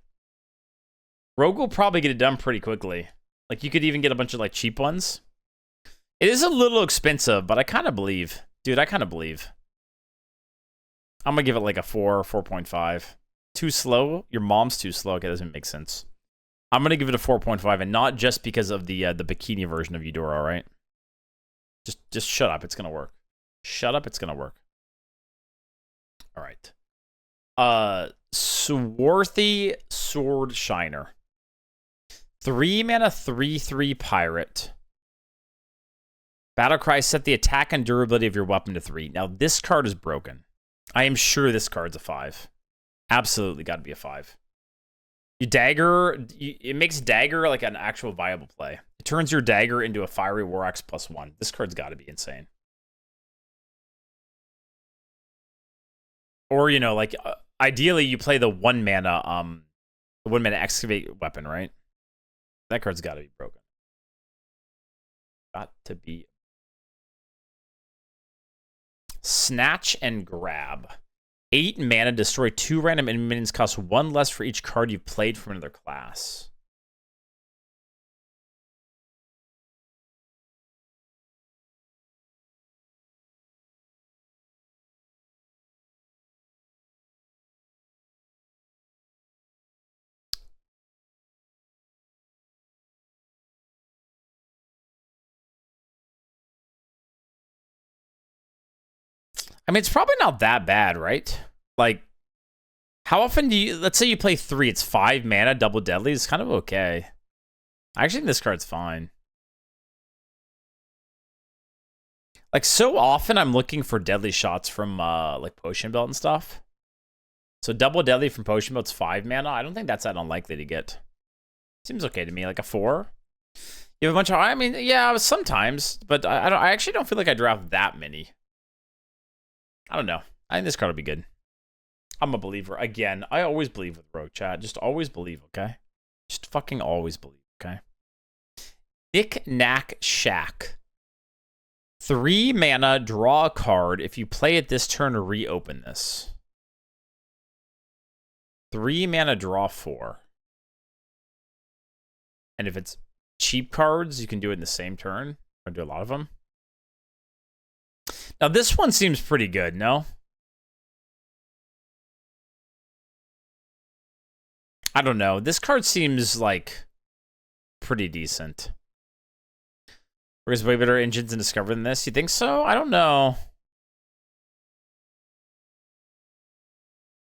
Speaker 1: Rogue will probably get it done pretty quickly. Like, you could even get a bunch of like cheap ones. It is a little expensive, but I kind of believe. Dude, I kind of believe. I'm going to give it like a 4, 4.5. Too slow? Your mom's too slow. Okay, that doesn't make sense. I'm going to give it a 4.5, and not just because of the bikini version of Eudora, all right? Just shut up. It's going to work. Shut up. It's going to work. All right. Swarthy Sword Shiner. 3 mana, 3/3 pirate. Battlecry, set the attack and durability of your weapon to 3. Now, this card is broken. I am sure this card's a 5. Absolutely got to be a 5. You dagger, it makes dagger like an actual viable play. It turns your dagger into a fiery war axe +1. This card's got to be insane. Or, you know, like ideally you play the 1 mana excavate weapon, right? That card's got to be broken. Got to be. Snatch and Grab. 8 mana, destroy 2 random enemy minions, cost 1 less for each card you've played from another class. I mean, it's probably not that bad, right? Like, how often do you... Let's say you play 3. It's 5 mana, double deadly. It's kind of okay. I actually think this card's fine. Like, so often I'm looking for deadly shots from, like, Potion Belt and stuff. So double deadly from Potion Belt's 5 mana. I don't think that's that unlikely to get. Seems okay to me, like a 4. You have a bunch of, I mean, yeah, sometimes, but I actually don't feel like I draft that many. I don't know. I think this card will be good. I'm a believer. Again, I always believe with Rogue, chat. Just always believe, okay? Just fucking always believe, okay? Knick Knack Shack. 3 mana, draw a card. If you play it this turn, reopen this. 3 mana, draw 4. And if it's cheap cards, you can do it in the same turn. I do a lot of them. Now, this one seems pretty good, no? I don't know. This card seems like pretty decent. There's way better engines in Discover than this. You think so? I don't know.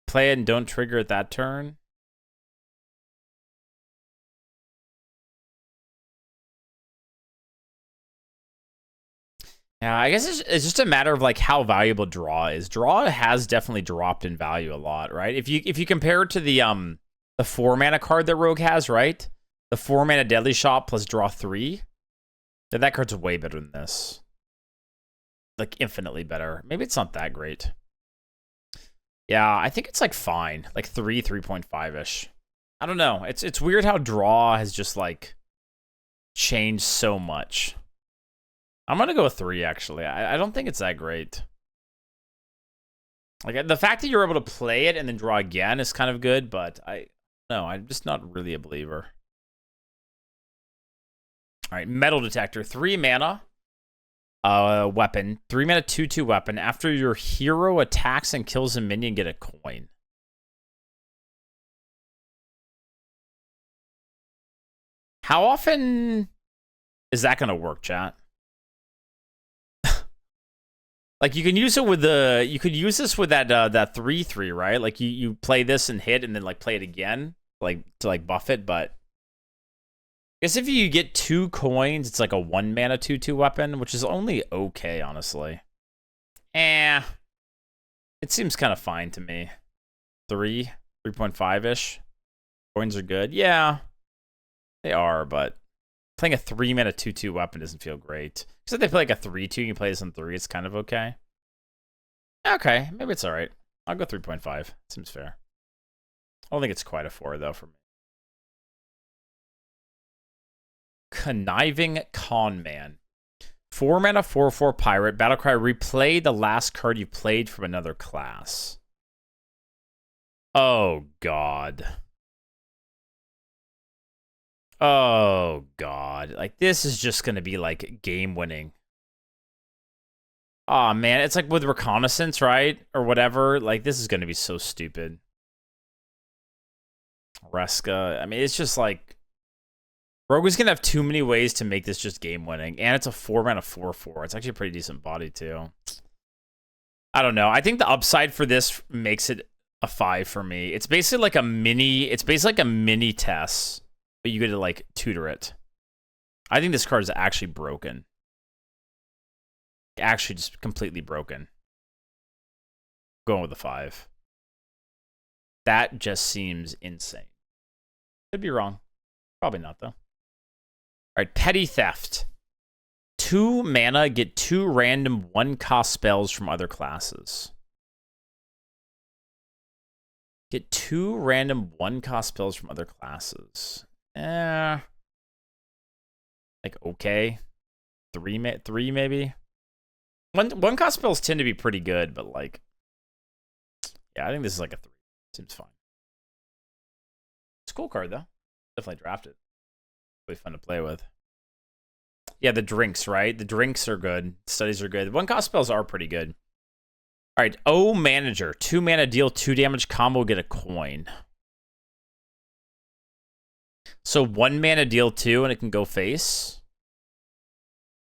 Speaker 1: Play it and don't trigger it that turn. Yeah, I guess it's just a matter of like how valuable draw is. Draw has definitely dropped in value a lot, right? If you compare it to the 4 mana card that Rogue has, right? The 4 mana Deadly Shot plus draw 3. Then that card's way better than this. Like infinitely better. Maybe it's not that great. Yeah, I think it's like fine. Like 3.5-ish. I don't know. It's weird how draw has just like changed so much. I'm gonna go with 3 actually. I don't think it's that great. Like the fact that you're able to play it and then draw again is kind of good, but I'm just not really a believer. All right, Metal Detector, 3 mana, weapon, 3 mana 2/2 weapon. After your hero attacks and kills a minion, get a coin. How often is that gonna work, chat? Like you can use it with you could use this with that 3/3, right? Like you play this and hit, and then like play it again, like to like buff it. But I guess if you get 2 coins, it's like a 1 mana 2/2 weapon, which is only okay, honestly. It seems kind of fine to me. 3.5-ish. Coins are good, yeah, they are, but playing a 3 mana 2/2 weapon doesn't feel great. So if they play like a 3/2, you can play this on 3. It's kind of okay. Okay, maybe it's all right. I'll go 3.5. Seems fair. I don't think it's quite a 4 though for me. Conniving Conman. 4 mana 4/4 pirate. Battlecry. Replay the last card you played from another class. Oh god. Oh god. Like this is just gonna be like game winning. Oh man, it's like with reconnaissance, right? Or whatever. Like this is gonna be so stupid. Reska. I mean, it's just like Rogue is gonna have too many ways to make this just game winning. And it's a 4 mana 4/4. It's actually a pretty decent body too. I don't know. I think the upside for this makes it a 5 for me. It's basically like a mini Tess, but you get to like tutor it. I think this card is actually broken. Actually just completely broken. Going with a 5. That just seems insane. Could be wrong. Probably not though. All right, Petty Theft. 2 mana, get 2 random 1-cost spells from other classes. Get 2 random 1-cost spells from other classes. Like, okay. 3 maybe? 1-cost spells tend to be pretty good, but like... Yeah, I think this is like a 3. Seems fine. It's a cool card, though. Definitely draft it. Really fun to play with. Yeah, the drinks, right? The drinks are good. Studies are good. 1-cost spells are pretty good. All right, O Manager. 2 mana, deal 2 damage, combo, get a coin. So 1 mana, deal 2, and it can go face.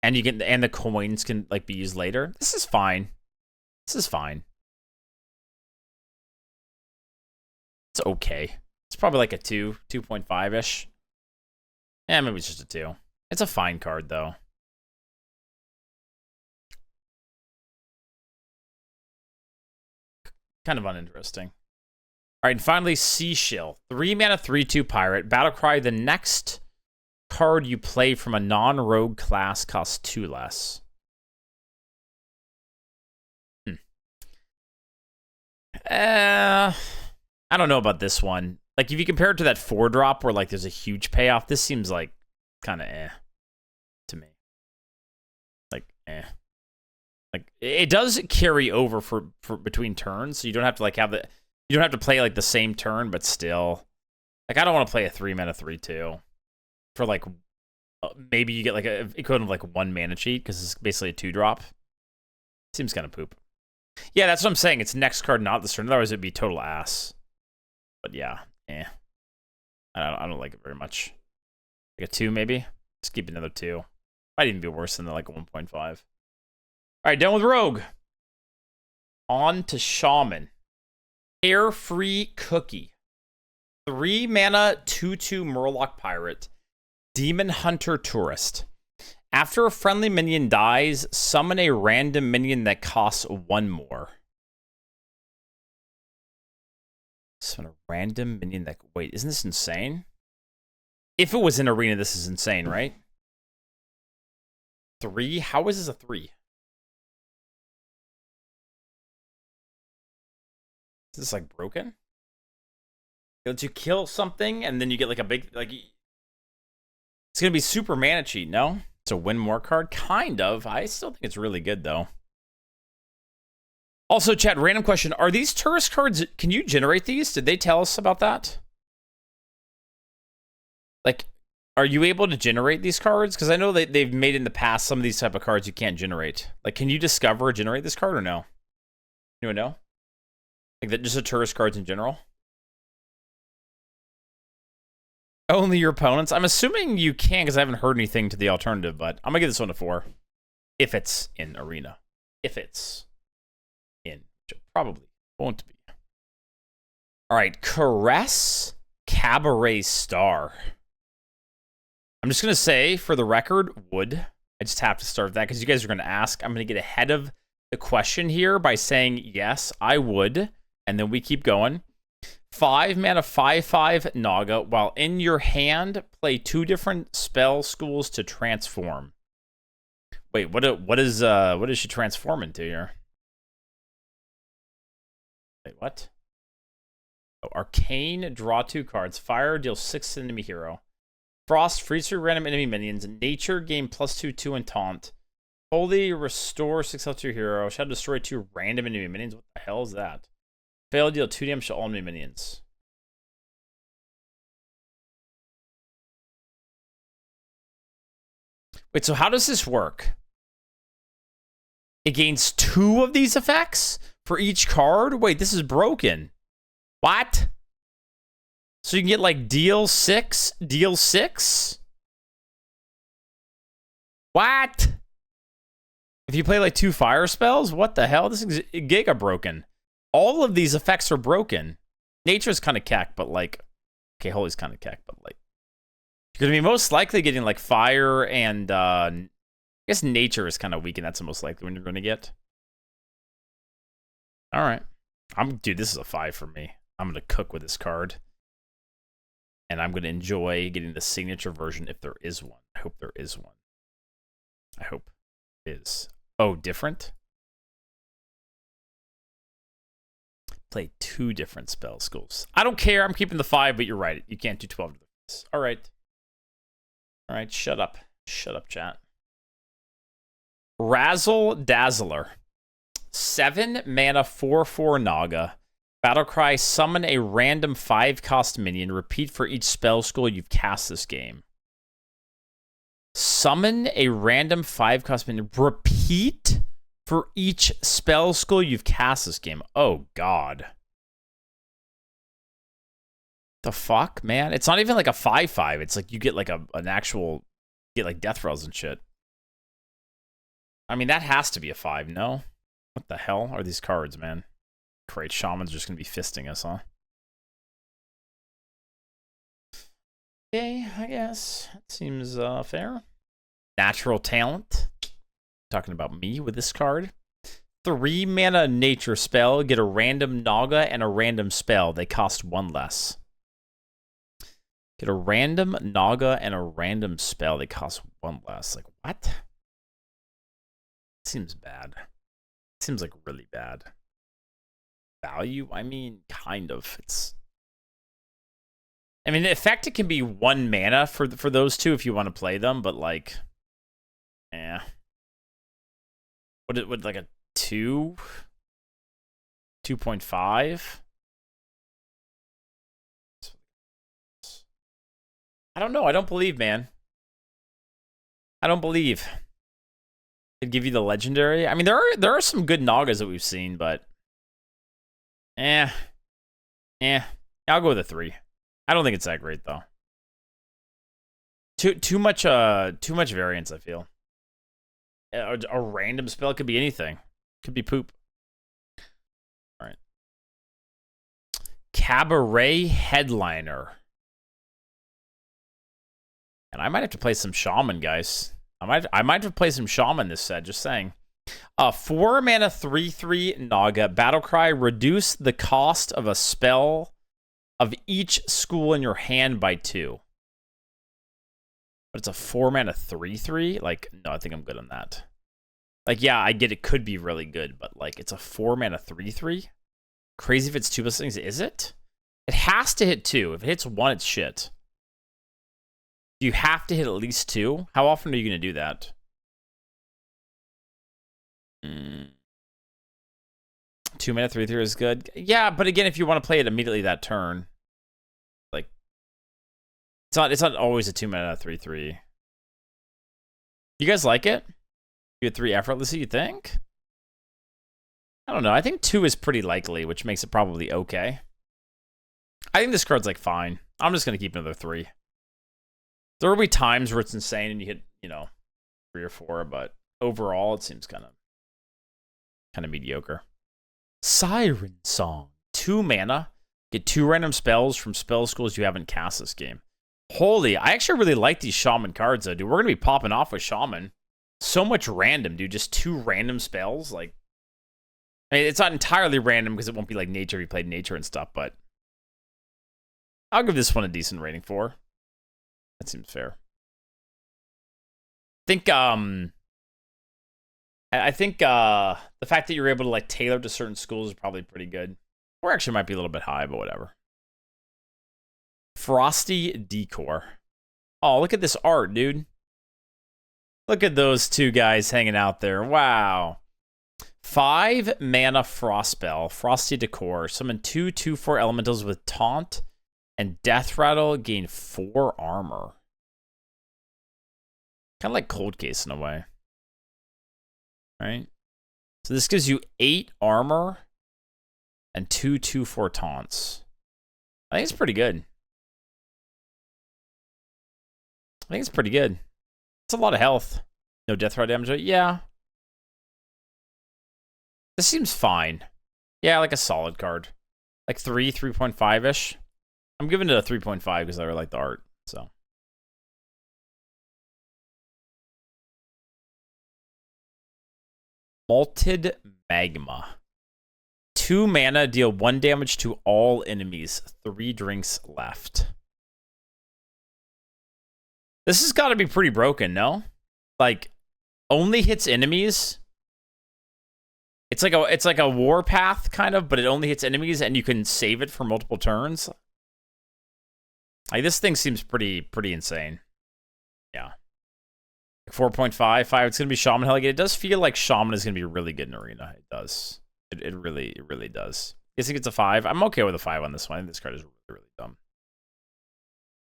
Speaker 1: And the coins can like be used later. This is fine. This is fine. It's okay. It's probably like a 2.5-ish. Yeah, maybe it's just a 2. It's a fine card, though. kind of uninteresting. All right, and finally, Seashill. 3 mana, 3/2 pirate. Battlecry, the next card you play from a non-rogue class costs 2 less. I don't know about this one. Like, if you compare it to that 4-drop where, like, there's a huge payoff, this seems like kind of to me. Like, Like, it does carry over for between turns, so you don't have to, like, you don't have to play, like, the same turn, but still. Like, I don't want to play a 3 mana 3/2 for, like, maybe you get, like, a equivalent of, like, 1 mana cheat, because it's basically a 2-drop. Seems kind of poop. Yeah, that's what I'm saying. It's next card, not this turn. Otherwise, it'd be total ass. But yeah, I don't like it very much. Like a 2, maybe? Just keep another 2. Might even be worse than like a 1.5. All right, done with Rogue. On to Shaman. Carefree Cookie. 3 mana, 2/2 Murloc Pirate. Demon Hunter Tourist. After a friendly minion dies, summon a random minion that costs 1 more. Summon a random minion that... Wait, isn't this insane? If it was in Arena, this is insane, right? 3? How is this a 3? Is this, like, broken? It lets you kill something, and then you get, like, a big... Like, it's going to be super mana cheat, no? It's a win more card? Kind of. I still think it's really good, though. Also, chat, random question. Are these tourist cards, can you generate these? Did they tell us about that? Like, are you able to generate these cards? Because I know they've made in the past some of these type of cards you can't generate. Like, can you discover or generate this card or no? Anyone know? Like, just the tourist cards in general? Only your opponents? I'm assuming you can because I haven't heard anything to the alternative, but I'm going to give this one a 4. If it's in Arena. If it's in. Which it probably won't be. All right. Caress Cabaret Star. I'm just going to say, for the record, would. I just have to start with that because you guys are going to ask. I'm going to get ahead of the question here by saying, yes, I would. And then we keep going. 5 mana, 5/5 Naga. While in your hand, play 2 different spell schools to transform. Wait, what is she transform into here? Wait, what? Oh, Arcane, draw 2 cards. Fire, deal 6 to enemy hero. Frost, freeze 3 random enemy minions. Nature, gain +2/2 and taunt. Holy, restore 6 health to your hero. Shall destroy 2 random enemy minions. What the hell is that? Fail, deal 2 damage to all enemy minions. Wait, so how does this work? It gains 2 of these effects for each card? Wait, this is broken. What? So you can get, like, deal 6? Deal 6? What? If you play, like, 2 fire spells? What the hell? This is Giga broken. All of these effects are broken. Nature's kind of cack, but, like... Okay, Holy's kind of cack, but, like... You're going to be most likely getting, like, fire and, I guess nature is kind of weak, and that's the most likely one you're going to get. All right. Dude, this is a 5 for me. I'm going to cook with this card. And I'm going to enjoy getting the signature version if there is one. I hope there is one. I hope it is. Oh, different? Play 2 different spell schools. I don't care. I'm keeping the 5, but you're right. You can't do 12 to this. All right. All right, shut up. Shut up, chat. Razzle Dazzler. 7 mana, 4/4 Naga. Battlecry, summon a random 5-cost minion. Repeat for each spell school you've cast this game. Summon a random 5-cost minion. Repeat for each spell school you've cast this game. Oh, God. The fuck, man? It's not even like a 5/5. It's like you get like an actual... You get like death rails and shit. I mean, that has to be a 5, no? What the hell are these cards, man? Great, Shaman's just gonna be fisting us, huh? Okay, I guess. That seems fair. Natural talent. Talking about me with this card. 3-mana nature spell. Get a random Naga and a random spell. They cost 1 less. Get a random Naga and a random spell. They cost 1 less. Like, what? Seems bad. Seems like really bad. Value? I mean, kind of. I mean, in effect, it can be 1 mana for those two if you want to play them, but like, would like a 2? 2.5? I don't know. I don't believe, man. I don't believe. It'd give you the legendary. I mean, there are some good Nagas that we've seen, but I'll go with a 3. I don't think it's that great though. Too much variance, I feel. A random spell could be anything. Could be poop. All right. Cabaret Headliner. And I might have to play some Shaman, guys. I might have to play some Shaman this set, just saying. 4 mana 3/3 Naga. Battlecry, reduce the cost of a spell of each school in your hand by 2. But it's a 4 mana 3/3? Like, no, I think I'm good on that. Like, yeah, I get it could be really good, but like, it's a 4 mana 3/3? Crazy if it's 2 plus things, is it? It has to hit 2. If it hits 1, it's shit. You have to hit at least 2? How often are you going to do that? 2 mana 3/3 is good. Yeah, but again, if you want to play it immediately that turn, like, it's not always a 2 mana 3/3. You guys like it? You had 3 effortlessly, you think? I don't know. I think 2 is pretty likely, which makes it probably okay. I think this card's like fine. I'm just gonna keep another 3. There will be times where it's insane and you hit, 3 or 4, but overall it seems kind of mediocre. Siren Song. 2 mana. Get 2 random spells from spell schools you haven't cast this game. Holy, I actually really like these Shaman cards though, dude. We're gonna be popping off with Shaman. So much random, dude. Just 2 random spells. Like, I mean, it's not entirely random because it won't be like nature if you played nature and stuff, but I'll give this one a decent rating 4. That seems fair. I think the fact that you're able to like tailor to certain schools is probably pretty good. Or actually might be a little bit high, but whatever. Frosty Decor. Oh, look at this art, dude. Look at those 2 guys hanging out there. Wow. 5 mana frost spell. Frosty Decor. Summon 2 2/4 elementals with taunt and death rattle. Gain 4 armor. Kind of like Cold Case in a way. Right? So this gives you 8 armor and 2 2/4 taunts. I think it's pretty good. I think it's pretty good. It's a lot of health. No death rattle damage. Yeah. This seems fine. Yeah, like a solid card. Like 3.5-ish. I'm giving it a 3.5 because I really like the art. So. Malted Magma. 2 mana, deal 1 damage to all enemies. 3 drinks left. This has got to be pretty broken, no? Like, only hits enemies. It's like a warpath kind of, but it only hits enemies and you can save it for multiple turns. Like, this thing seems pretty insane. Yeah. 4.5, 5. It's gonna be Shaman Hellgate. It does feel like Shaman is gonna be really good in Arena. It does. It really does. I think it's a 5. I'm okay with a 5 on this one. I think this card is really dumb.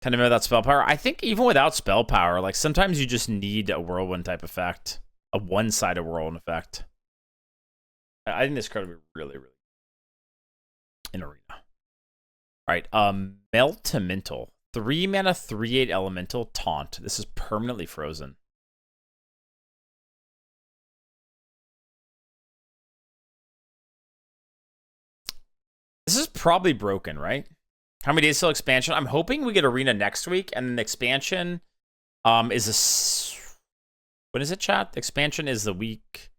Speaker 1: Kind of without spell power. I think even without spell power, like sometimes you just need a whirlwind type effect, a one-sided whirlwind effect. I think this card would be really in Arena. All right, Meltamental. 3 mana, 3/8 elemental taunt. This is permanently frozen. This is probably broken, right? How many days till expansion? I'm hoping we get Arena next week, and then the expansion is when is it, chat? The expansion is the week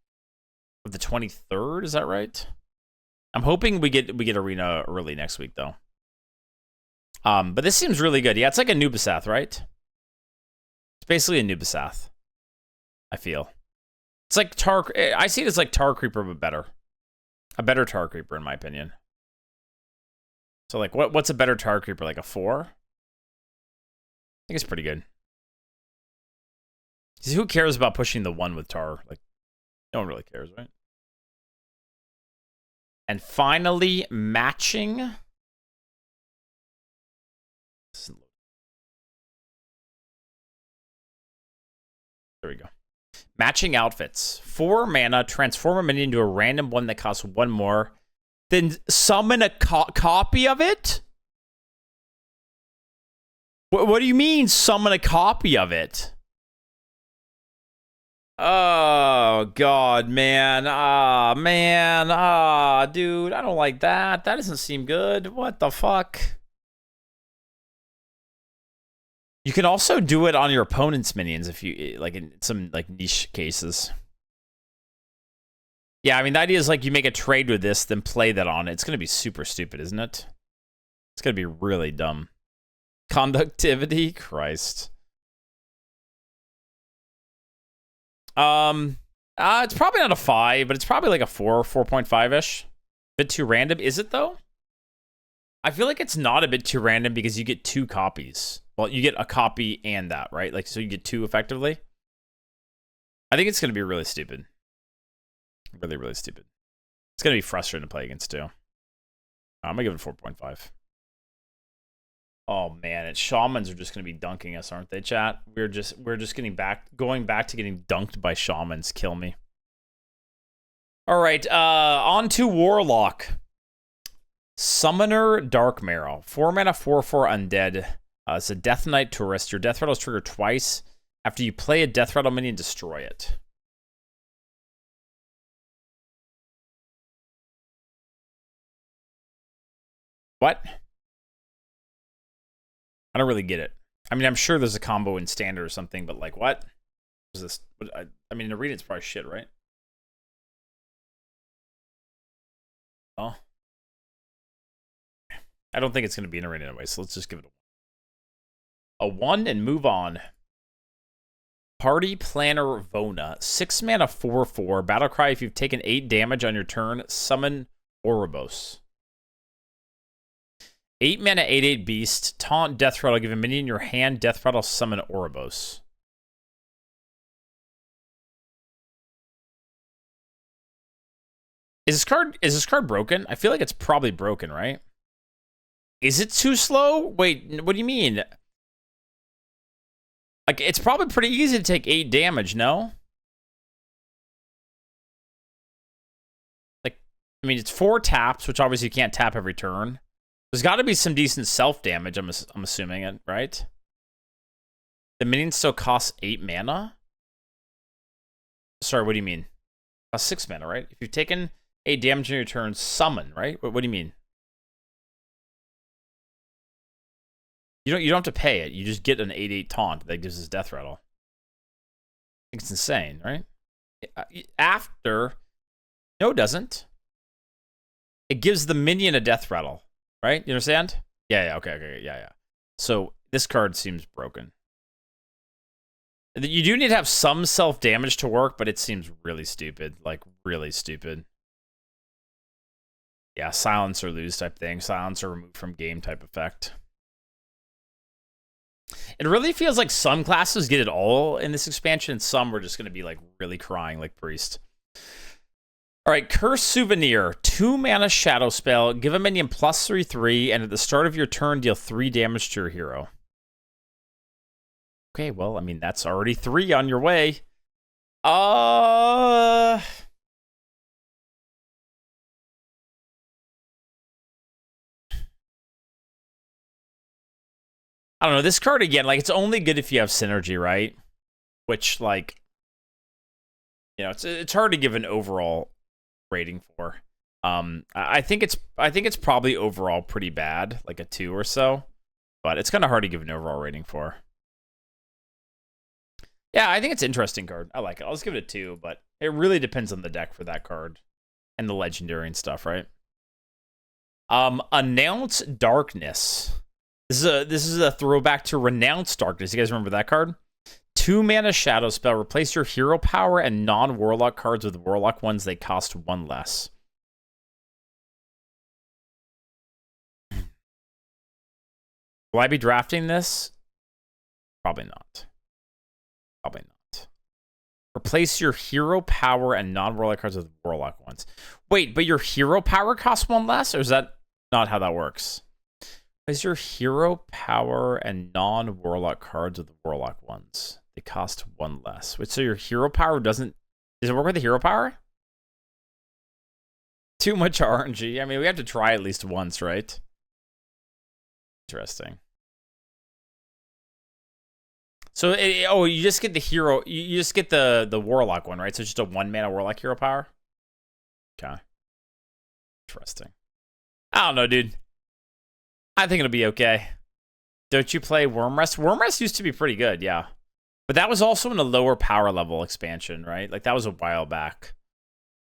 Speaker 1: of the 23rd. Is that right? I'm hoping we get Arena early next week, though. But this seems really good. Yeah, it's like a Nubisath, right? It's basically a Nubisath, I feel. It's like Tar... I see it as like Tar Creeper, but better. A better Tar Creeper, in my opinion. So, like, what's a better Tar Creeper? Like a 4? I think it's pretty good. See, who cares about pushing the 1 with Tar? Like, no one really cares, right? And finally, matching. There we go. Matching outfits. 4 mana, transform a minion into a random one that costs 1 more. Then summon a copy of it? What do you mean, summon a copy of it? Oh, God, man. Dude, I don't like that. That doesn't seem good. What the fuck? You can also do it on your opponent's minions if you, like, in some, like, niche cases. Yeah, I mean, the idea is, like, you make a trade with this, then play that on it. It's going to be super stupid, isn't it? It's going to be really dumb. Conductivity? Christ. It's probably not a 5, but it's probably like a 4, 4.5-ish. Bit too random. Is it, though? I feel like it's not a bit too random because you get 2 copies. Well, you get a copy and that, right? Like, so you get 2 effectively. I think it's going to be really stupid. Really, really stupid. It's going to be frustrating to play against, too. I'm going to give it 4.5. Oh, man. It's shamans are just going to be dunking us, aren't they, chat? We're just going back to getting dunked by shamans. Kill me. All right. On to Warlock. Summoner Dark Marrow. 4 mana, 4/4 undead. It's a Death Knight tourist. Your death rattle is triggered twice. After you play a death rattle minion, destroy it. What? I don't really get it. I mean, I'm sure there's a combo in standard or something, but like, what? Is this? I mean, in arena, it's probably shit, right? Oh. I don't think it's going to be in arena anyway, so let's just give it a 1 and move on. Party Planner Vona. 6 mana, 4/4. Battlecry, if you've taken 8 damage on your turn, summon Ouroboros. 8 mana, 8/8 beast. Taunt Death Rattle. Give a minion in your hand. Death Rattle. Summon Ouroboros. Is this card broken? I feel like it's probably broken, right? Is it too slow? Wait, what do you mean? Like, it's probably pretty easy to take 8 damage, no? Like, I mean, it's 4 taps, which obviously you can't tap every turn. There's got to be some decent self-damage, I'm assuming it, right? The minion still costs 8 mana? Sorry, what do you mean? Costs 6 mana, right? If you've taken 8 damage on your turn, summon, right? What do you mean? You don't have to pay it. You just get an 8/8 taunt that gives us death rattle. I think it's insane, right? After, no, it doesn't. It gives the minion a death rattle, right? You understand? Yeah, okay, yeah. So this card seems broken. You do need to have some self-damage to work, but it seems really stupid. Like, really stupid. Yeah, silence or lose type thing. Silence or remove from game type effect. It really feels like some classes get it all in this expansion, and some are just going to be, like, really crying like Priest. All right, Curse Souvenir. 2 mana shadow spell. Give a minion +3/3, and at the start of your turn, deal 3 damage to your hero. Okay, well, I mean, that's already 3 on your way. I don't know. This card, again, like, it's only good if you have synergy, right? Which, like, you know, it's hard to give an overall rating for. I think it's probably overall pretty bad, like a 2 or so. But it's kind of hard to give an overall rating for. Yeah, I think it's an interesting card. I like it. I'll just give it a 2, but it really depends on the deck for that card and the legendary and stuff, right? Announce Darkness. This is a throwback to Renounce Darkness. You guys remember that card? 2 mana shadow spell. Replace your hero power and non-warlock cards with warlock ones. They cost 1 less. Will I be drafting this? Probably not. Probably not. Replace your hero power and non-warlock cards with warlock ones. Wait, but your hero power costs 1 less? Or is that not how that works? Replace your hero power and non-warlock cards with warlock ones. They cost 1 less. Wait, so your hero power doesn't... Does it work with the hero power? Too much RNG. I mean, we have to try at least once, right? Interesting. So, you just get the hero... You just get the warlock one, right? So it's just a 1 mana warlock hero power? Okay. Interesting. I don't know, dude. I think it'll be okay. Don't you play Wormrest? Wormrest used to be pretty good, yeah. But that was also in a lower power level expansion, right? Like, that was a while back.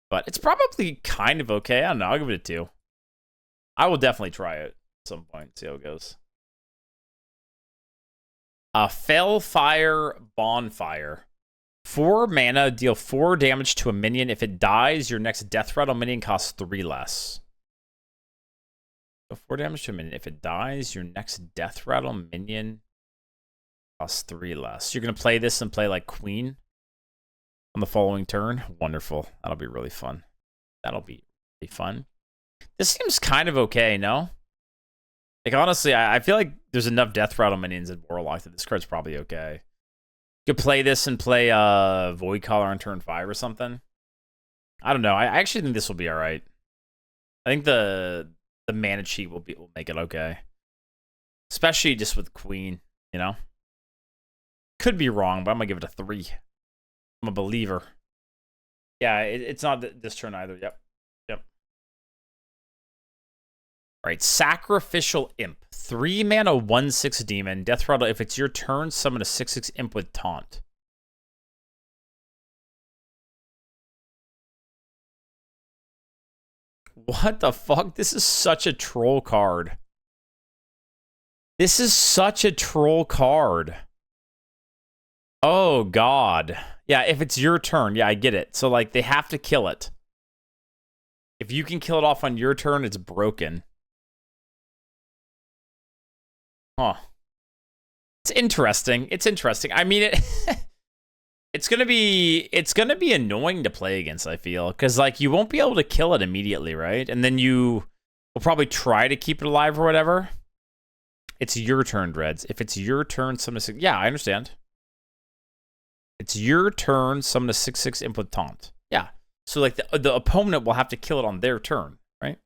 Speaker 1: But it's probably kind of okay. I don't know. I'll give it a 2. I will definitely try it at some point. See how it goes. Fellfire Bonfire. 4 mana, deal 4 damage to a minion. If it dies, your next death rattle minion costs 3 less. So 4 damage to a minion. If it dies, your next death rattle minion costs 3 less. You're going to play this and play like Queen on the following turn? Wonderful. That'll be really fun. That'll be really fun. This seems kind of okay, no? Like, honestly, I feel like there's enough death rattle minions in Warlock that this card's probably okay. You could play this and play Void Caller on turn 5 or something. I don't know. I actually think this will be all right. I think the mana cheat will make it okay. Especially just with Queen, you know? Could be wrong, but I'm going to give it a 3. I'm a believer. Yeah, it's not this turn either. Yep. All right, Sacrificial Imp. 3 mana, 1/6 demon. Death rattle. If it's your turn, summon a 6/6 imp with taunt. What the fuck? This is such a troll card. This is such a troll card. Oh, God. Yeah, if it's your turn, yeah, I get it. So, like, they have to kill it. If you can kill it off on your turn, it's broken. Huh. It's interesting. It's interesting. I mean, it's gonna be annoying to play against, I feel. Because, like, you won't be able to kill it immediately, right? And then you will probably try to keep it alive or whatever. It's your turn, Dreads. If it's your turn, summon a 6... Yeah, I understand. It's your turn, summon a 6/6 imp with taunt. Yeah. So, like, the opponent will have to kill it on their turn, right?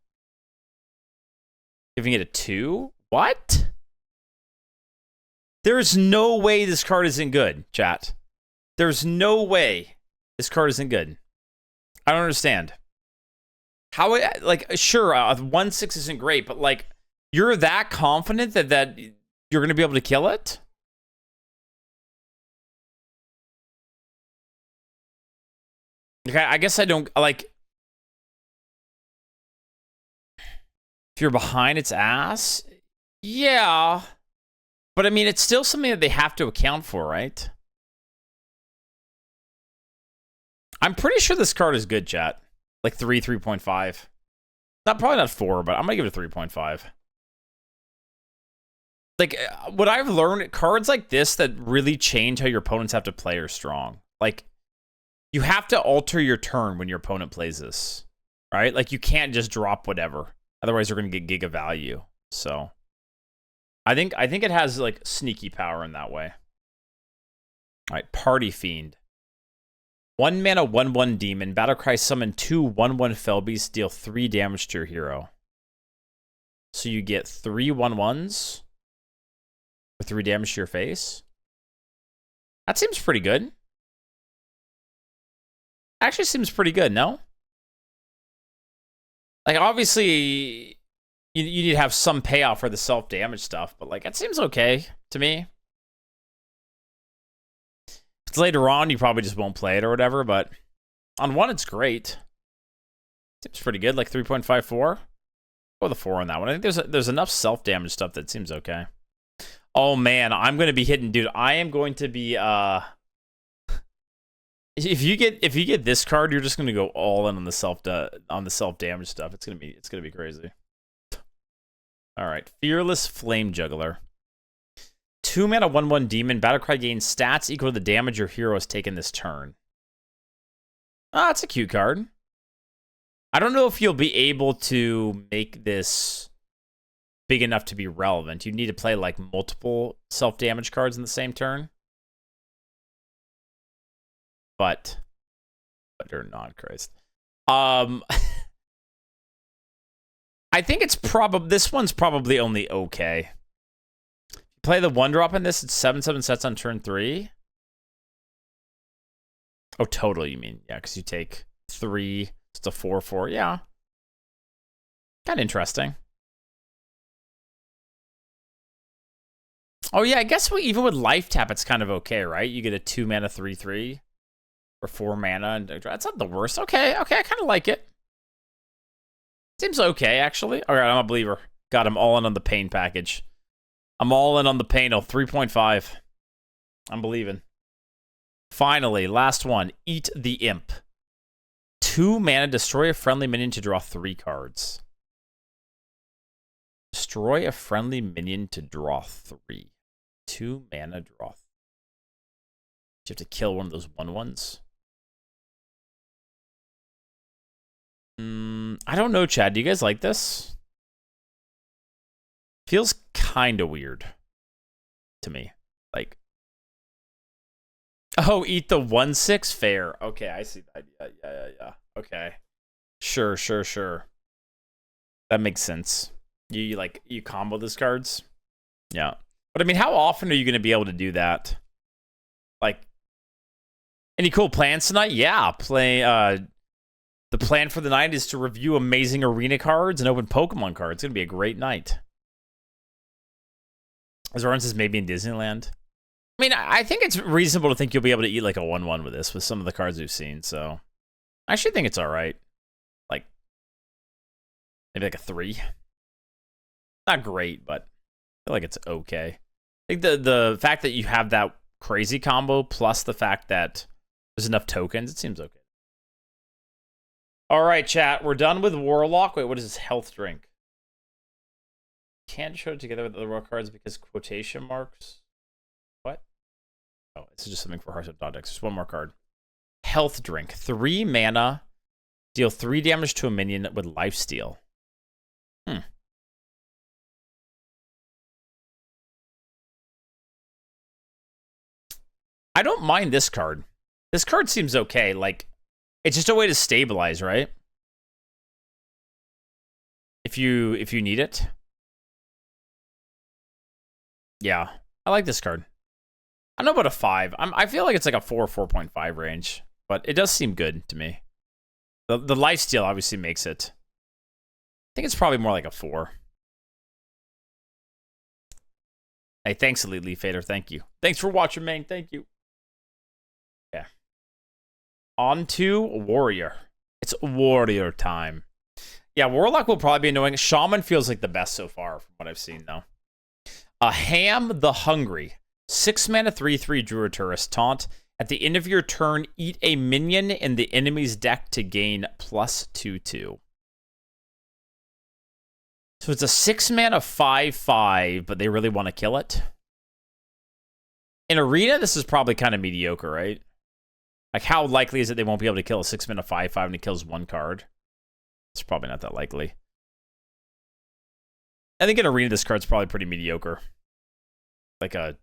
Speaker 1: Giving it a 2? What? There's no way this card isn't good, chat. There's no way this card isn't good. I don't understand. How, like, sure, 1/6 isn't great, but, like, you're that confident that you're going to be able to kill it? Okay, I guess I don't, like, if you're behind its ass, yeah. But, I mean, it's still something that they have to account for, right? I'm pretty sure this card is good, chat. Like 3.5. Probably not 4, but I'm going to give it a 3.5. Like, what I've learned, cards like this that really change how your opponents have to play are strong. Like, you have to alter your turn when your opponent plays this, right? Like, you can't just drop whatever. Otherwise, you're going to get giga value. So... I think it has, like, sneaky power in that way. All right, Party Fiend. 1 mana, 1/1 demon. Battlecry summon 2 1/1 Felbeasts, deal 3 damage to your hero. So you get 3 1/1s with 3 damage to your face. That seems pretty good. Actually seems pretty good, no? Like, obviously... You need to have some payoff for the self-damage stuff, but, like, it seems okay to me. If it's later on, you probably just won't play it or whatever, but on 1, it's great. Seems pretty good, like 3.54. Go with a 4 on that one. I think there's enough self-damage stuff that seems okay. Oh man, I'm gonna be hitting, dude. I am going to be if you get this card, you're just gonna go all in on the self-damage stuff. It's gonna be crazy. All right, Fearless Flame Juggler. 2 mana 1/1 demon. Battlecry gains stats equal to the damage your hero has taken this turn. Ah, that's a cute card. I don't know if you'll be able to make this big enough to be relevant. You need to play like multiple self-damage cards in the same turn. But or not, Christ. I think it's this one's probably only okay. Play the 1-drop in this, it's 7/7 sets on turn 3. Oh, total, you mean? Yeah, because you take 3. It's a 4/4. Yeah. Kind of interesting. Oh, yeah, I guess even with life tap, it's kind of okay, right? You get a 2 mana 3/3 or 4 mana. And that's not the worst. Okay, I kind of like it. Seems okay, actually. All right, I'm a believer. Got him all in on the pain package. I'm all in on the pain. 3.5. I'm believing. Finally, last one. Eat the Imp. 2 mana, destroy a friendly minion to draw 3 cards. Destroy a friendly minion to draw 3. 2 mana, draw 3. You have to kill one of those 1/1s. I don't know, Chad. Do you guys like this? Feels kind of weird to me. Like, oh, eat the 1/6? Fair. Okay, I see that. Yeah. Okay. Sure. That makes sense. You combo these cards? Yeah. But I mean, how often are you going to be able to do that? Like, any cool plans tonight? Yeah, the plan for the night is to review amazing arena cards and open Pokemon cards. It's going to be a great night. As Oren says, maybe in Disneyland. I mean, I think it's reasonable to think you'll be able to eat like a 1/1 with this, with some of the cards we've seen. So I actually think it's all right. Like, maybe like a 3. Not great, but I feel like it's okay. I think the fact that you have that crazy combo plus the fact that there's enough tokens, it seems okay. All right, chat. We're done with Warlock. Wait, what is this? Health drink. Can't show it together with the raw cards because quotation marks. What? Oh, this is just something for Hearthstone decks. Just one more card. Health drink. 3 mana. Deal 3 damage to a minion with lifesteal. I don't mind this card. This card seems okay. Like, it's just a way to stabilize, right? If you need it. Yeah, I like this card. I don't know about a 5. I feel like it's like a 4.5 range, but it does seem good to me. The lifesteal obviously makes it. I think it's probably more like a 4. Hey, thanks, Elite Leaf Fader. Thank you. Thanks for watching, man. Thank you. Yeah. On to Warrior. It's Warrior time. Yeah, Warlock will probably be annoying. Shaman feels like the best so far from what I've seen, though. Ham the Hungry. 6 mana 3/3 Druid Tourist Taunt. At the end of your turn, eat a minion in the enemy's deck to gain +2/2. So it's a 6 mana 5/5, but they really want to kill it. In Arena, this is probably kind of mediocre, right? Like, how likely is it they won't be able to kill a 6 mana 5/5 and it kills 1 card? It's probably not that likely. I think in Arena, this card's probably pretty mediocre. Like a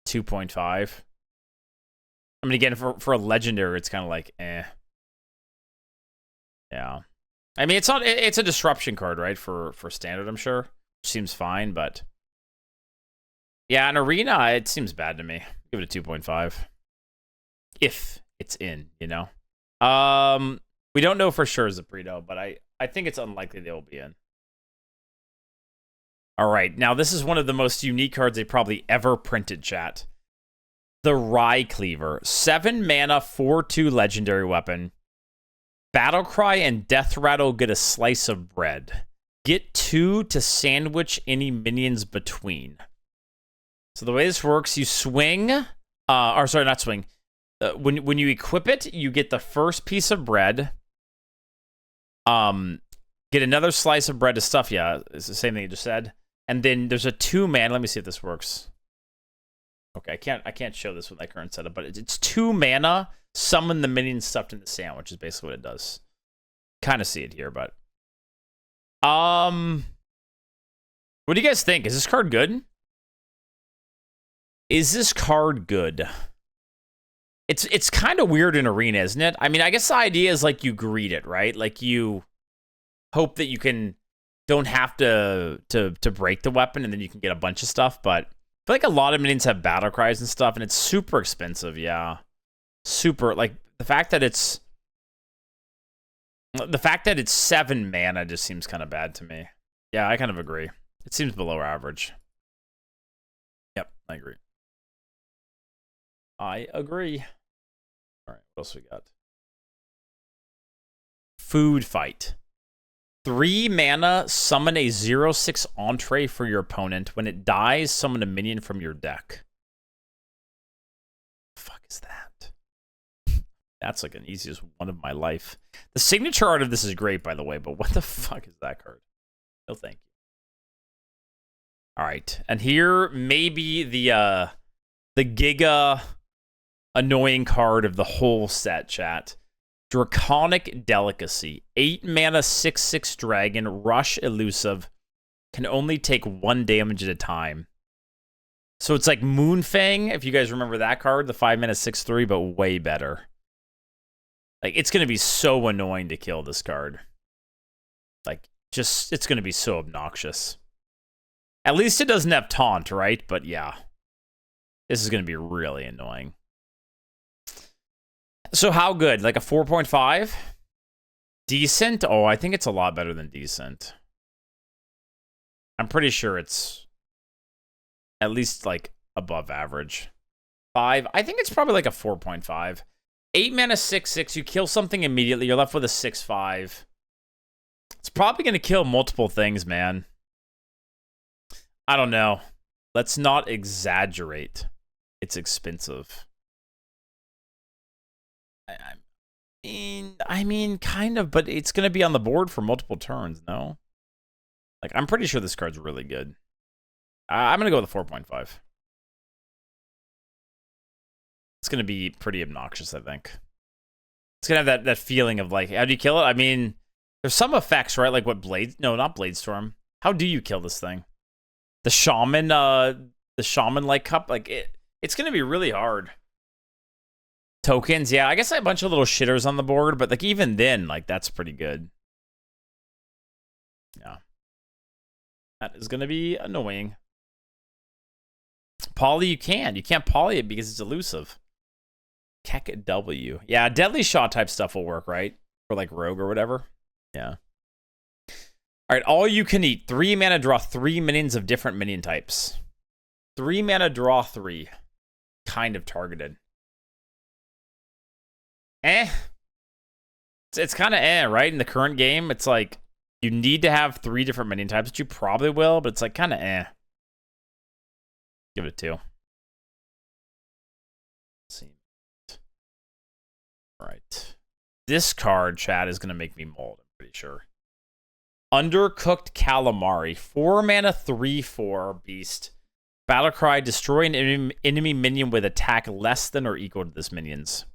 Speaker 1: 2.5. I mean, again, for a legendary, it's kind of like, eh. Yeah. I mean, it's a disruption card, right? For standard, I'm sure. Which seems fine, but yeah, in Arena, it seems bad to me. Give it a 2.5. If it's in, you know? We don't know for sure Zaprito, but I think it's unlikely they will be in. All right, now this is one of the most unique cards they probably ever printed, chat. The Rye Cleaver. 7 mana, 4/2 legendary weapon. Battlecry and Death Rattle get a slice of bread. Get 2 to sandwich any minions between. So the way this works, you swing, or sorry, not swing. When you equip it, you get the first piece of bread. Get another slice of bread to stuff. Yeah, it's the same thing you just said. And then there's a 2-mana. Let me see if this works. Okay, I can't show this with my current setup, but it's 2 mana. Summon the minion stuffed in the sandwich is basically what it does. Kind of see it here, but what do you guys think? Is this card good? Is this card good? It's kind of weird in Arena, isn't it? I mean, I guess the idea is like you greet it, right? Like you hope that you don't have to break the weapon and then you can get a bunch of stuff, but I feel like a lot of minions have battle cries and stuff, and it's super expensive, yeah. Super, like, the fact that it's 7 mana just seems kind of bad to me. Yeah, I kind of agree. It seems below average. Yep, I agree. I agree. All right, what else we got? Food Fight. 3 mana, summon a 0/6 entree for your opponent. When it dies, summon a minion from your deck. The fuck is that? That's like an easiest one of my life. The signature art of this is great, by the way, but what the fuck is that card? No thank you. All right, and here maybe the Giga annoying card of the whole set, chat. Draconic Delicacy. 8 mana, 6/6 dragon, rush elusive. Can only take 1 damage at a time. So it's like Moonfang, if you guys remember that card, the 5 mana, 6/3, but way better. Like, it's going to be so annoying to kill this card. Like, just, it's going to be so obnoxious. At least it doesn't have taunt, right? But yeah, this is going to be really annoying. So how good? Like a 4.5? Decent? Oh, I think it's a lot better than decent. I'm pretty sure it's at least like above average. 5. I think it's probably like a 4.5. 8 mana, 6/6. You kill something immediately. You're left with a 6/5. It's probably going to kill multiple things, man. I don't know. Let's not exaggerate. It's expensive. I mean, kind of, but it's going to be on the board for multiple turns, no? Like, I'm pretty sure this card's really good. I'm going to go with a 4.5. It's going to be pretty obnoxious, I think. It's going to have that feeling of, like, how do you kill it? I mean, there's some effects, right? Like what Blade... No, not Bladestorm. How do you kill this thing? The Shaman-like cup? Like, it's going to be really hard. Tokens, yeah, I guess I have a bunch of little shitters on the board, but like even then, like that's pretty good. Yeah. That is gonna be annoying. Poly you can't poly it because it's elusive. Keck W. Yeah, deadly shot type stuff will work, right? Or like rogue or whatever. Yeah. Alright, all you can eat. 3 mana, draw 3 minions of different minion types. 3 mana, draw 3. Kind of targeted. It's kind of right? In the current game, it's like you need to have 3 different minion types, which you probably will, but it's like kind of Give it a 2. Let's see. All right. This card, chat, is going to make me mold, I'm pretty sure. Undercooked Calamari. 4 mana, 3/4 beast. Battlecry, destroy an enemy minion with attack less than or equal to this minion's.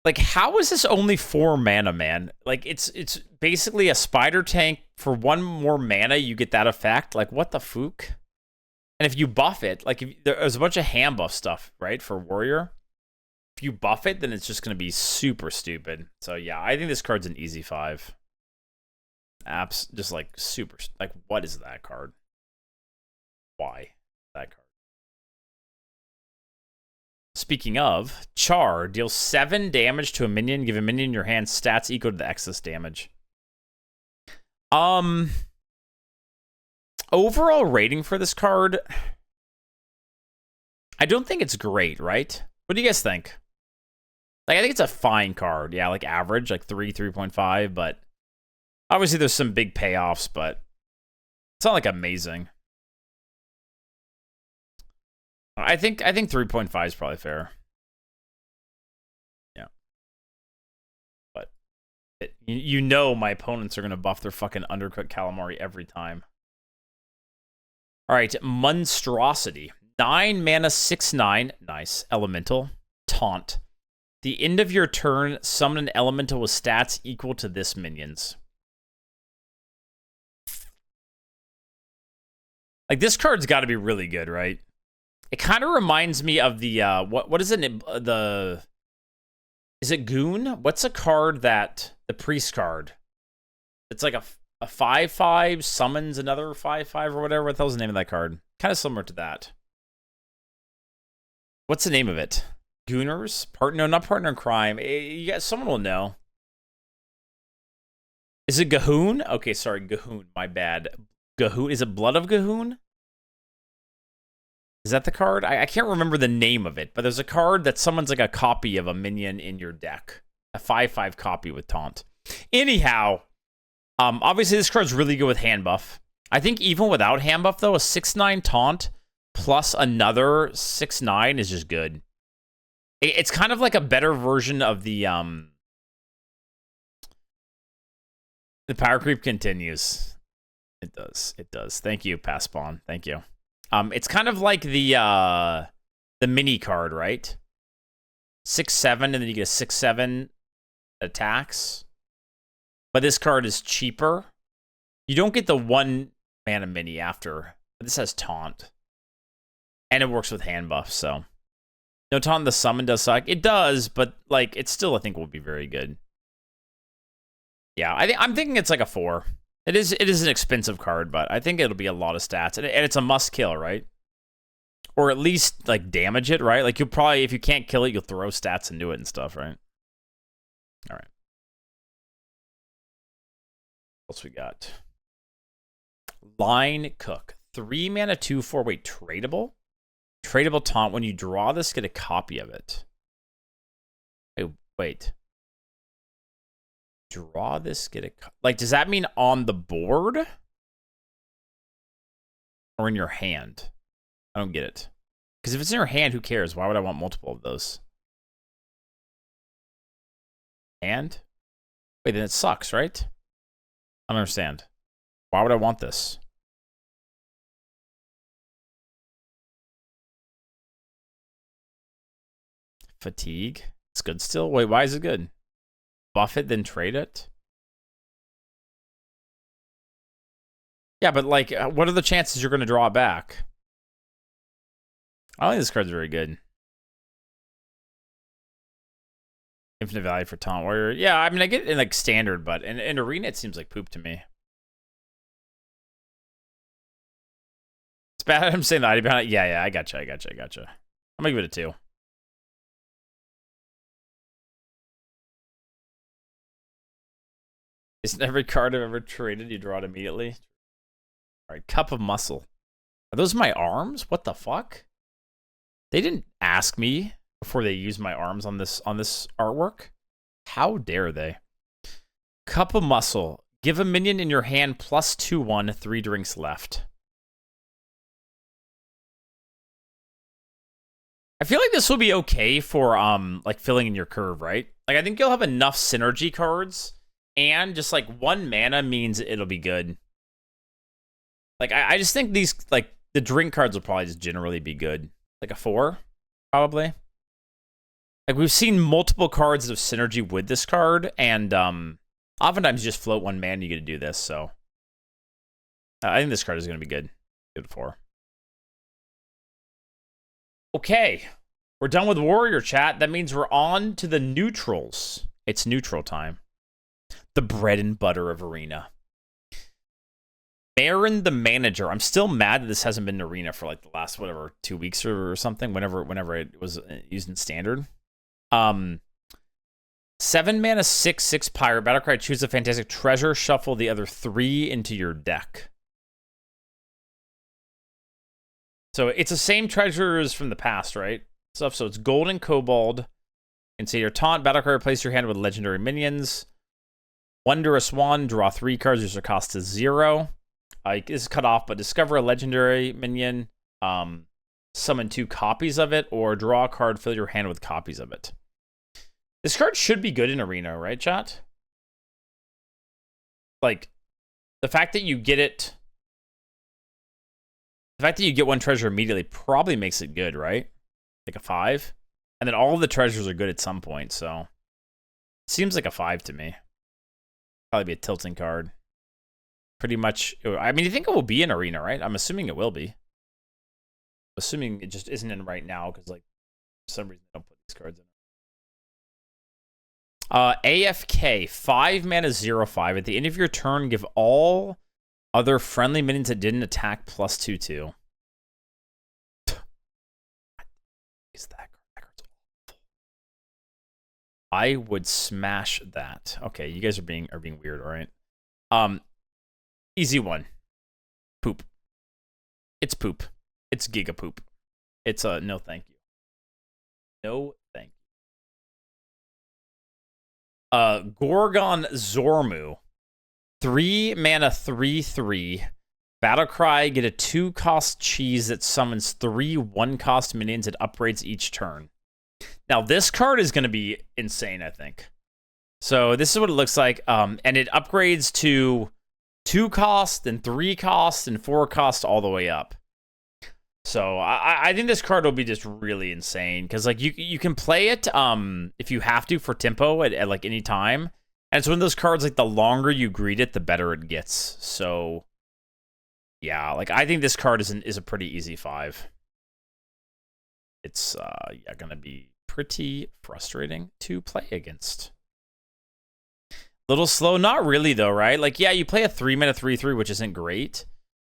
Speaker 1: Like, how is this only 4 mana, man? Like, it's basically a spider tank. For 1 more mana, you get that effect. Like, what the fook? And if you buff it, like, there's a bunch of hand buff stuff, right, for Warrior. If you buff it, then it's just going to be super stupid. So, yeah, I think this card's an easy 5. Apps, just, like, super... Like, what is that card? Why that card? Speaking of, Char deals 7 damage to a minion. Give a minion in your hand stats equal to the excess damage. Overall rating for this card, I don't think it's great, right? What do you guys think? Like, I think it's a fine card. Yeah, like average, like 3.5, but obviously there's some big payoffs, but it's not like amazing. I think 3.5 is probably fair. Yeah. But you know my opponents are going to buff their fucking undercooked calamari every time. All right, Monstrosity. 9 mana, 6/9. Nice. Elemental. Taunt. The end of your turn, summon an elemental with stats equal to this minion's. Like, this card's got to be really good, right? It kind of reminds me of the, what is it? Is it Goon? What's a card that, the Priest card? It's like a 5/5 summons another 5/5 or whatever. What the hell's the name of that card? Kind of similar to that. What's the name of it? Gooners? No, not Partner in Crime. You guys, someone will know. Is it Gahoon? Okay, sorry, Gahoon. My bad. Gahoon. Is it Blood of Gahoon? Is that the card? I can't remember the name of it, but there's a card that summons like a copy of a minion in your deck. A 5/5 copy with taunt. Anyhow, obviously this card's really good with hand buff. I think even without hand buff, though, a 6/9 taunt plus another 6/9 is just good. It's kind of like a better version of the power creep continues. It does. It does. Thank you, Pass Spawn. Thank you. It's kind of like the mini card, right? 6/7, and then you get a 6/7 attacks. But this card is cheaper. You don't get the 1 mana mini after. But this has taunt. And it works with hand buff, so. No taunt, the summon does suck. It does, but like it still I think will be very good. Yeah, I'm thinking it's like a 4. It is an expensive card, but I think it'll be a lot of stats. And it's a must kill, right? Or at least like damage it, right? Like you'll probably, if you can't kill it, you'll throw stats into it and stuff, right? All right. What else we got? Line Cook. 3 mana, 2/4. Wait, tradable? Tradable taunt. When you draw this, get a copy of it. Hey, wait. Draw this, get a... Like, does that mean on the board? Or in your hand? I don't get it. Because if it's in your hand, who cares? Why would I want multiple of those? And? Wait, then it sucks, right? I don't understand. Why would I want this? Fatigue. It's good still? Wait, why is it good? Buff it, then trade it? Yeah, but like, what are the chances you're going to draw it back? I don't think this card's very good. Infinite value for Taunt Warrior. Yeah, I mean, I get it in like standard, but in Arena, it seems like poop to me. It's bad I'm saying the ID behind it. Yeah, I gotcha. I'm going to give it a 2. Isn't every card I've ever traded, you draw it immediately? All right, Cup of Muscle. Are those my arms? What the fuck? They didn't ask me before they used my arms on this artwork. How dare they? Cup of Muscle. Give a minion in your hand plus 2/1, 3 drinks left. I feel like this will be okay for like filling in your curve, right? Like I think you'll have enough synergy cards. And just like 1 mana means it'll be good. Like I just think these like the drink cards will probably just generally be good. Like a 4, probably. Like we've seen multiple cards of synergy with this card, and oftentimes you just float 1 mana, you get to do this. So I think this card is going to be good. Good 4. Okay, we're done with Warrior chat. That means we're on to the neutrals. It's neutral time. The bread and butter of Arena. Baron the Manager. I'm still mad that this hasn't been in Arena for like the last, whatever, 2 weeks or something, whenever it was used in Standard. 7 mana, 6/6 Pirate. Battlecry, choose a fantastic treasure, shuffle the other 3 into your deck. So it's the same treasures from the past, right? Stuff. So it's gold and kobold. And say your taunt, battle card, replace your hand with legendary minions. Wondrous Wand, draw 3 cards, use their cost to 0. This is cut off, but discover a legendary minion, summon 2 copies of it, or draw a card, fill your hand with copies of it. This card should be good in Arena, right, chat? Like, the fact that you get it, the fact that you get 1 treasure immediately probably makes it good, right? Like a 5. And then all of the treasures are good at some point, so seems like a 5 to me. Probably be a tilting card. Pretty much. I mean, you think it will be in Arena, right? I'm assuming it will be. Assuming it just isn't in right now, because, like, for some reason, they don't put these cards in. AFK, 5 mana, 0/5. At the end of your turn, give all other friendly minions that didn't attack +2/2. Is that card's awful? I would smash that. Okay, you guys are being weird, all right? Easy one. Poop. It's poop. It's giga poop. It's no thank you. No thank you. Gorgon Zormu. 3 mana, 3/3. Battlecry, get a 2-cost cheese that summons 3 1-cost minions and upgrades each turn. Now, this card is going to be insane, I think. So this is what it looks like. And it upgrades to 2 cost and 3 cost and 4 cost all the way up. So I think this card will be just really insane, because like you can play it if you have to for tempo at like any time. And it's one of those cards, like, the longer you greet it, the better it gets. So yeah, like, I think this card is a pretty easy 5. It's yeah, gonna be pretty frustrating to play against. Little slow, not really though, right? Like, yeah, you play a 3 mana 3/3, which isn't great,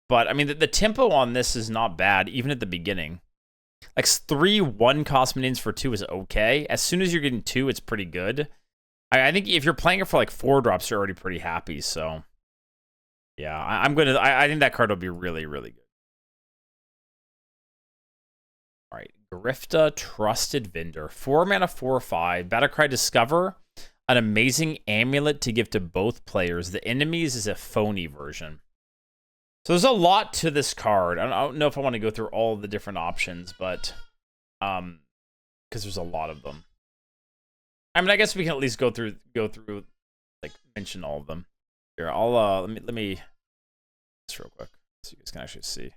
Speaker 1: but I mean the tempo on this is not bad, even at the beginning. Like 3 1-cost minions for 2 is okay. As soon as you're getting 2, it's pretty good. I think if you're playing it for like 4 drops, you're already pretty happy. So yeah, I think that card will be really, really good. All right, Grifta, Trusted Vendor, 4 mana 4/5. Battlecry, discover an amazing amulet to give to both players. The enemies is a phony version. So there's a lot to this card. I don't know if I want to go through all the different options, but because there's a lot of them. I mean, I guess we can at least go through, like, mention all of them. Here, I'll let me this real quick so you guys can actually see.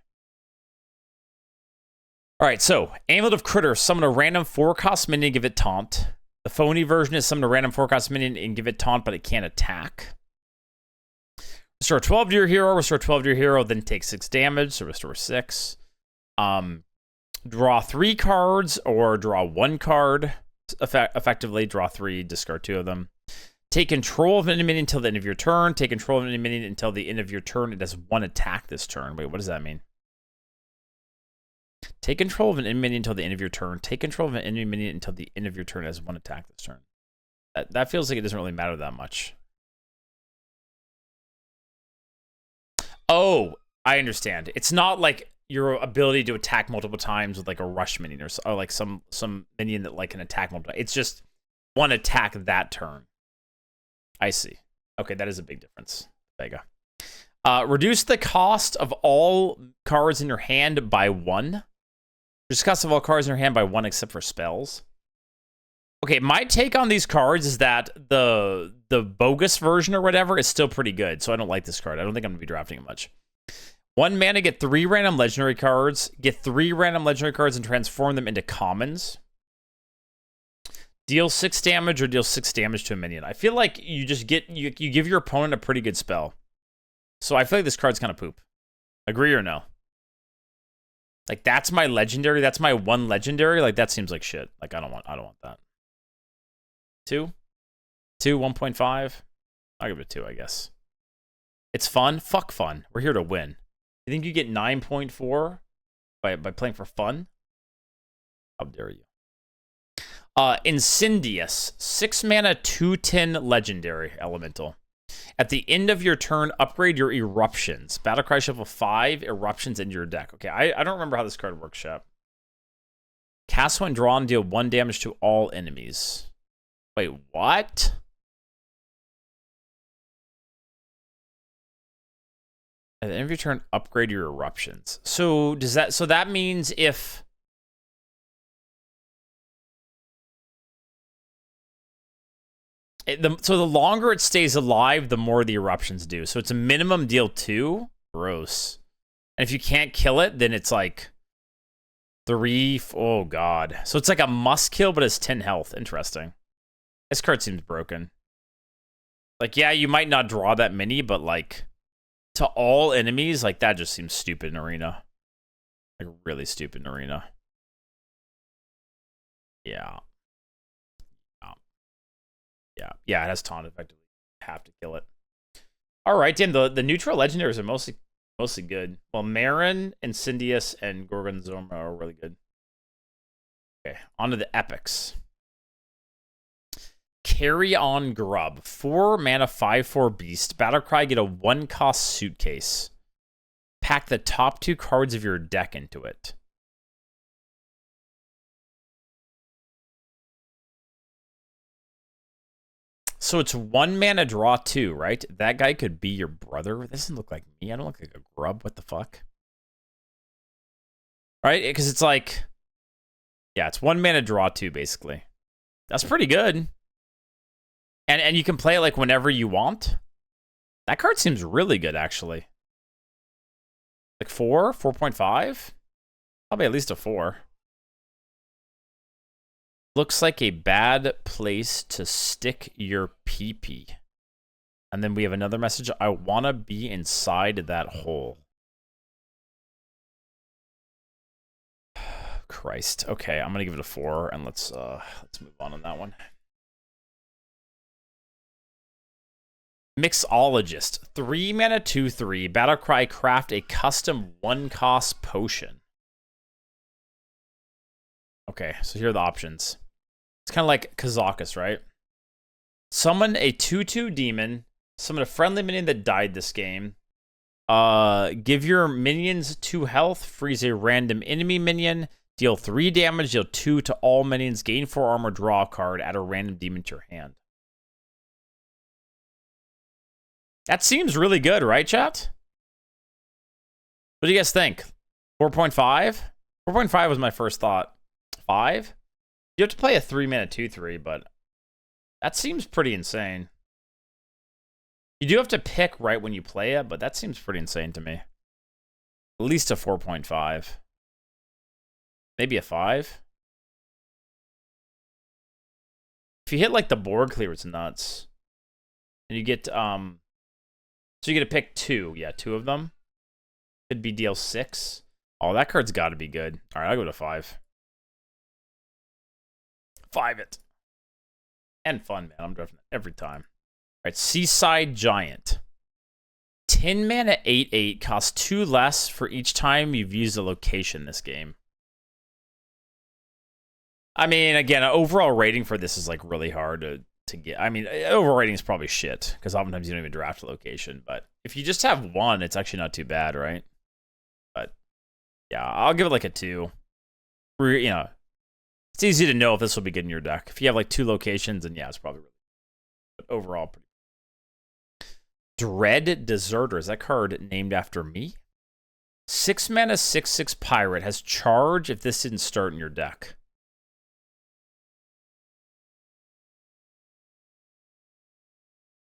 Speaker 1: All right, so Amulet of Critter, summon a random 4-cost minion, give it taunt. The phony version is summon a random 4-cost minion and give it taunt, but it can't attack. Restore 12 to your hero, restore 12 to your hero, then take 6 damage, so restore 6. Draw 3 cards or draw 1 card. Effectively, draw 3, discard 2 of them. Take control of an enemy until the end of your turn. Take control of an enemy until the end of your turn. It has 1 attack this turn. Wait, what does that mean? Take control of an enemy until the end of your turn. Take control of an enemy minion until the end of your turn. It has 1 attack this turn. That feels like it doesn't really matter that much. Oh, I understand. It's not like your ability to attack multiple times with like a rush minion or like some minion that like can attack multiple times. It's just 1 attack that turn. I see. Okay, that is a big difference. Vega. Reduce the cost of all cards in your hand by 1. Reduce the cost of all cards in your hand by 1 except for spells. Okay, my take on these cards is that the bogus version or whatever is still pretty good, so I don't like this card. I don't think I'm going to be drafting it much. 1 mana, get 3 random legendary cards. Get 3 random legendary cards and transform them into commons. Deal 6 damage or deal 6 damage to a minion. I feel like you just get, you give your opponent a pretty good spell. So I feel like this card's kind of poop. Agree or no? Like, that's my legendary. That's my 1 legendary. Like, that seems like shit. Like, I don't want that. 2? 2, 1.5? I'll give it a 2, I guess. It's fun? Fuck fun. We're here to win. You think you get 9.4 by playing for fun? How dare you? Incendious. 6 mana, 2/10 legendary elemental. At the end of your turn, upgrade your eruptions. Battlecry shuffle 5 eruptions into your deck. Okay, I don't remember how this card works, Shep. Cast when drawn, deal 1 damage to all enemies. Wait, what? At the end of your turn, upgrade your eruptions. So does that? So that means if so, the longer it stays alive, the more the eruptions do. So it's a minimum deal 2. Gross. And if you can't kill it, then it's like 3. Oh god. So it's like a must kill, but it's 10 health. Interesting. This card seems broken. Like, yeah, you might not draw that many, but like to all enemies, like that just seems stupid in Arena. Like really stupid in Arena. Yeah. Yeah, it has taunt effectively. Have to kill it. All right, damn, the neutral legendaries are mostly good. Well, Marin, Incendius, and Gorgonzorma are really good. Okay, on to the epics. Carry on Grub. 4 mana, 5/4 beast. Battlecry, get a 1-cost suitcase. Pack the top 2 cards of your deck into it. So it's 1 mana, draw 2, right? That guy could be your brother. This doesn't look like me. I don't look like a grub. What the fuck? Right? Because it's like, yeah, it's 1 mana, draw 2, basically. That's pretty good. And you can play it like whenever you want. That card seems really good, actually. Like 4, 4.5? Probably at least a 4. Looks like a bad place to stick your pee-pee. And then we have another message. I want to be inside that hole. Christ. Okay, I'm going to give it a 4, and let's move on that one. Mixologist. 3 mana, 2/3. Battlecry, craft a custom 1-cost potion. Okay, so here are the options. It's kind of like Kazakus, right? Summon a 2/2 demon. Summon a friendly minion that died this game. Give your minions 2 health. Freeze a random enemy minion. Deal 3 damage. Deal 2 to all minions. Gain 4 armor. Draw a card. Add a random demon to your hand. That seems really good, right, chat? What do you guys think? 4.5? 4.5 was my first thought. 5? You have to play a 3 mana 2/3, but that seems pretty insane. You do have to pick right when you play it, but that seems pretty insane to me. At least a 4.5. Maybe a 5. If you hit like the board clear, it's nuts. And you get so you get to pick 2. Yeah, 2 of them. Could be deal 6. Oh, that card's got to be good. All right, I'll go to 5. 5 it. And fun, man. I'm drafting that every time. All right, Seaside Giant. 10 mana, 8/8. Costs 2 less for each time you've used a location this game. I mean, again, overall rating for this is like really hard to get. I mean, overall rating is probably shit because oftentimes you don't even draft a location. But if you just have 1, it's actually not too bad, right? But yeah, I'll give it like a 2. You know, it's easy to know if this will be good in your deck. If you have like 2 locations, then yeah, it's probably really good. But overall, pretty good. Dread Deserter. Is that card named after me? 6 mana, 6/6 pirate. Has charge if this didn't start in your deck.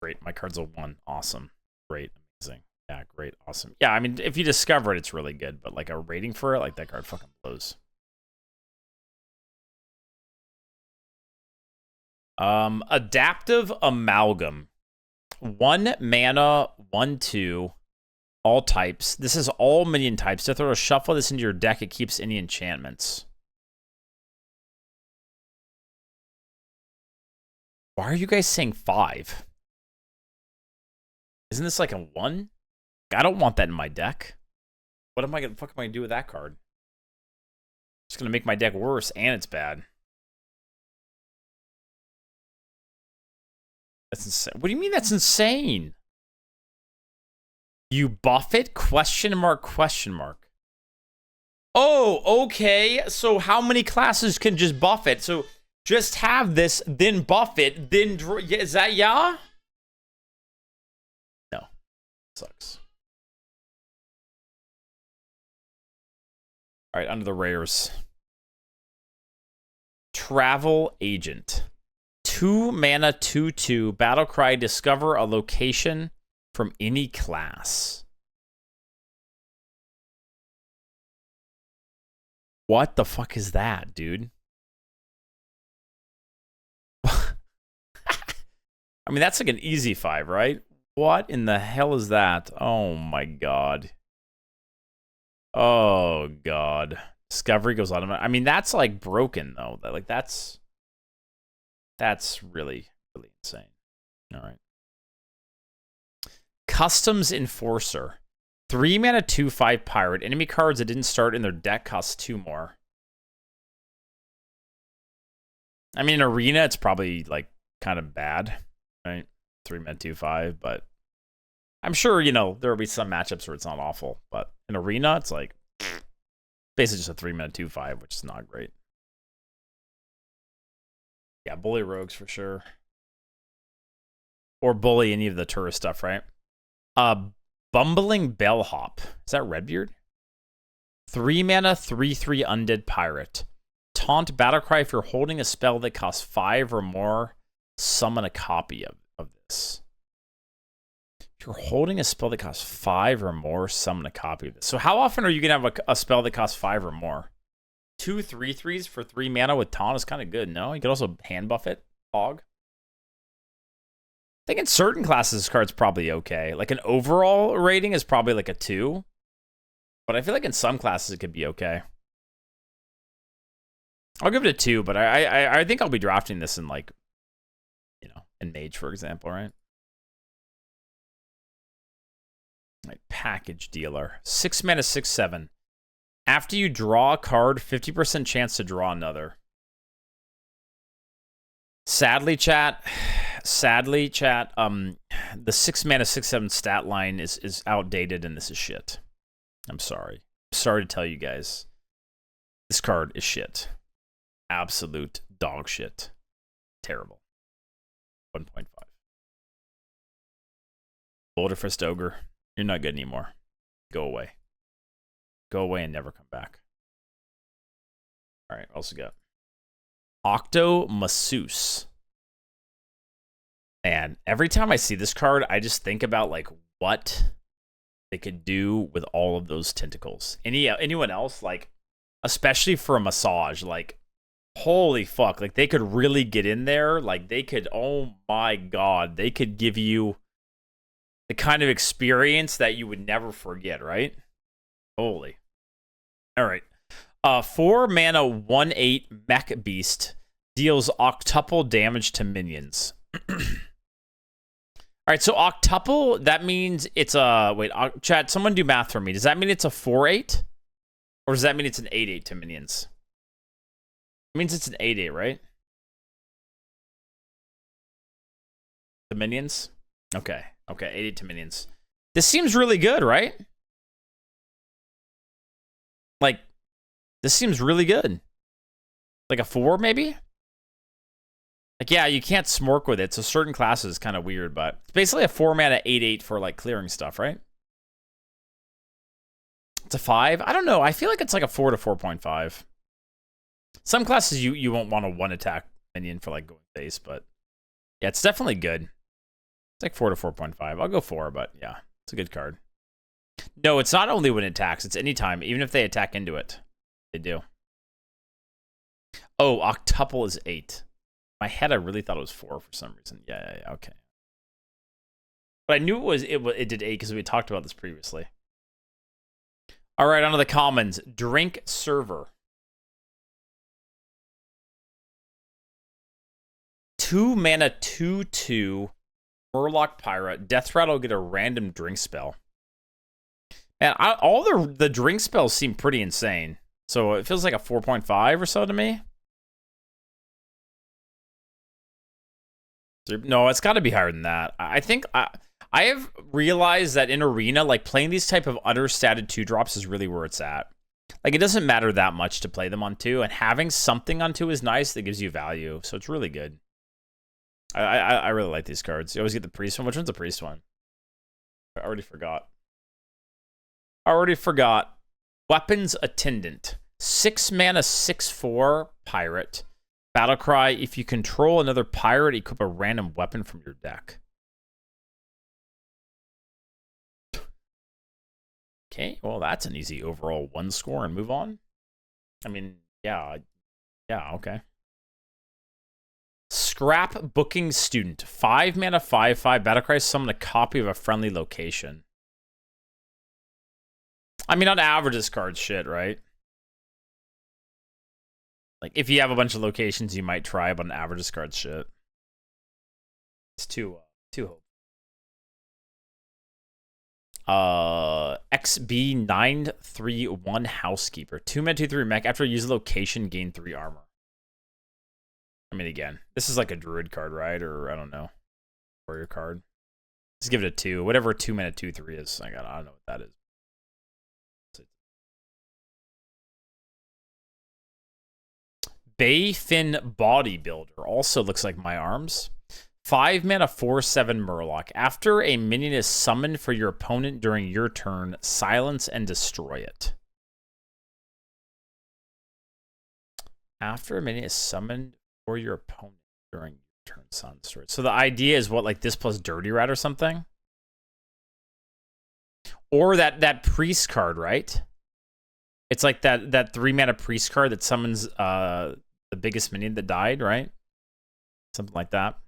Speaker 1: Great. My card's a 1. Awesome. Great. Amazing. Yeah, great. Awesome. Yeah, I mean, if you discover it, it's really good. But like a rating for it, like that card fucking blows. Adaptive Amalgam. 1 mana, 1/2. All types. This is all minion types. To throw a shuffle this into your deck, it keeps any enchantments. Why are you guys saying 5? Isn't this like a 1? I don't want that in my deck. What am I gonna fuck am I gonna do with that card? It's gonna make my deck worse, and it's bad. That's insane. What do you mean that's insane? You buff it? Question mark, question mark. Oh, okay. So how many classes can just buff it? So just have this, then buff it, then... Is that yeah? No. Sucks. All right, under the rares. Travel Agent. 2 mana, 2/2. Battlecry, discover a location from any class. What the fuck is that, dude? I mean, that's like an easy 5, right? What in the hell is that? Oh my god. Oh god. Discovery goes automatic. I mean, that's like broken though. Like that's really, really insane. All right. Customs Enforcer. 3 mana, 2/5 pirate. Enemy cards that didn't start in their deck cost 2 more. I mean, in Arena, it's probably like kind of bad, right? 3 mana, 2/5, but I'm sure, you know, there will be some matchups where it's not awful. But in Arena, it's like basically just a 3 mana, 2/5, which is not great. Yeah, bully rogues for sure. Or bully any of the tourist stuff, right? Bumbling Bellhop. Is that Redbeard? 3 mana, 3/3 undead pirate. Taunt Battlecry if you're holding a spell that costs 5 or more. Summon a copy of this. If you're holding a spell that costs 5 or more, summon a copy of this. So how often are you going to have a spell that costs 5 or more? 2 3/3s for 3 mana with Taunt is kind of good, no? You could also hand buff it. Fog. I think in certain classes, this card's probably okay. Like an overall rating is probably like a 2. But I feel like in some classes, it could be okay. I'll give it a 2, but I think I'll be drafting this in like, you know, in Mage, for example, right? Like Package Dealer. 6 mana, 6/7. After you draw a card, 50% chance to draw another. Sadly, chat, the 6 mana, 6/7 stat line is outdated and this is shit. I'm sorry. I'm sorry to tell you guys. This card is shit. Absolute dog shit. Terrible. 1.5. Boulderfist Ogre. You're not good anymore. Go away. Go away and never come back. Alright, what else we got? Octo Masseuse. And every time I see this card, I just think about like what they could do with all of those tentacles. Anyone else, like, especially for a massage, like, holy fuck, like they could really get in there. Like they could, oh my god, they could give you the kind of experience that you would never forget, right? Holy. All right. 4 mana, 1/8 Mech Beast deals octuple damage to minions. All right, so octuple, that means it's a... Wait, chat, someone do math for me. Does that mean it's a 4/8? Or does that mean it's an 8/8 to minions? It means it's an 8/8, right? The minions? Okay, okay, 8/8 to minions. This seems really good, right? Like, this seems really good. Like a 4, maybe? Like, yeah, you can't smork with it, so certain classes is kind of weird, but it's basically a 4 mana 8/8 for, like, clearing stuff, right? It's a 5? I don't know. I feel like it's like a 4 to 4.5. Some classes you won't want a 1-attack minion for, like, going face, but yeah, it's definitely good. It's like 4 to 4.5. I'll go 4, but yeah, it's a good card. No, it's not only when it attacks. It's anytime, even if they attack into it. They do. Oh, octuple is 8. In my head, I really thought it was 4 for some reason. Yeah, okay. But I knew it did 8 because we talked about this previously. All right, on to the commons. Drink Server. 2 mana, 2/2 Murloc Pirate. Death Rattle will get a random drink spell. And all the drink spells seem pretty insane. So it feels like a 4.5 or so to me. No, it's got to be higher than that. I think I have realized that in Arena, like, playing these type of understated 2-drops is really where it's at. Like, it doesn't matter that much to play them on 2, and having something on 2 is nice. That gives you value, so it's really good. I really like these cards. You always get the priest one. Which one's the priest one? I already forgot. Weapons Attendant. 6 mana, 6/4 pirate. Battlecry. If you control another pirate, equip a random weapon from your deck. Okay, well, that's an easy overall 1 score and move on. I mean, yeah, okay. Scrapbooking Student. 5 mana, 5/5. Battlecry. Summon a copy of a friendly location. I mean, on average, this card's shit, right? Like, if you have a bunch of locations, you might try, but on average, this card's shit. It's too hope. XB931 Housekeeper. 2 mana, 2/3 mech. After you use a location, gain 3 armor. I mean, again, this is like a druid card, right? Or I don't know. Warrior card. Just give it a 2. Whatever 2 mana, 2/3 is. I don't know what that is. Bayfin Bodybuilder. Also looks like my arms. 5 mana, 4/7 Murloc. After a minion is summoned for your opponent during your turn, silence and destroy it. After a minion is summoned for your opponent during your turn, silence and destroy it. So the idea is what, like this plus Dirty Rat or something? Or that priest card, right? It's like that 3 mana priest card that summons the biggest minion that died, right? Something like that.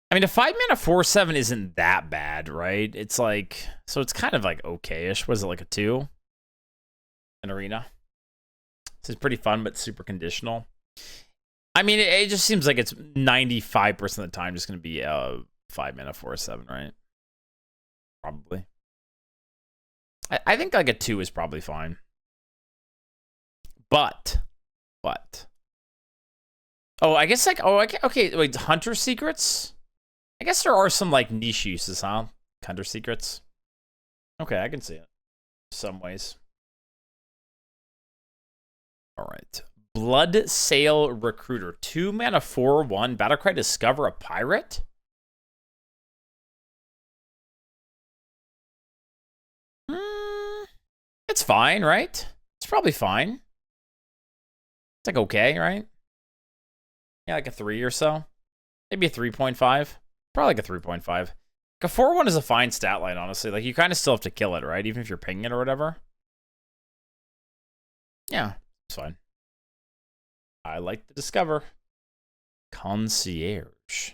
Speaker 1: I mean, a 5 mana 4/7 isn't that bad, right? It's like, so it's kind of like okay-ish. Was it like a 2 in Arena? This is pretty fun, but super conditional. I mean, it just seems like it's 95% of the time just going to be a 5 mana 4/7, right? Probably. I think like a 2 is probably fine. But. Oh, I guess like, okay, wait, Hunter Secrets? I guess there are some like niche uses, huh? Hunter Secrets. Okay, I can see it. Some ways. All right. Blood Sail Recruiter. 2 mana 4/1. Battlecry. Discover a pirate. It's fine, right? It's probably fine. It's like okay, right? Yeah, like a 3 or so. Maybe a 3.5. Probably like a 3.5. Like a 4/1 is a fine stat line, honestly. Like, you kind of still have to kill it, right? Even if you're pinging it or whatever. Yeah, it's fine. I like the Discover. Concierge.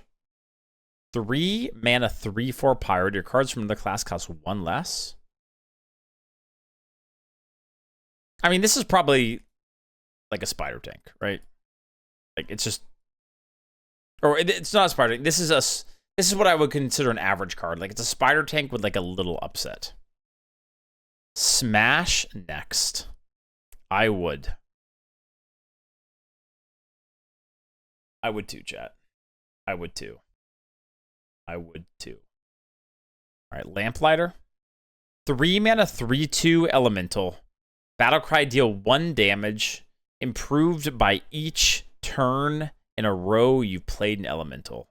Speaker 1: 3 mana 3/4 pirate. Your cards from another class cost 1 less. I mean, this is probably like a spider tank, right? Like, it's just, or it's not a spider tank. This is what I would consider an average card. Like, it's a spider tank with like a little upset. Smash next. I would too, chat. I would too. All right, Lamplighter. 3 mana 3/2 elemental. Battlecry. Deal 1 damage. Improved by each turn in a row you played an elemental.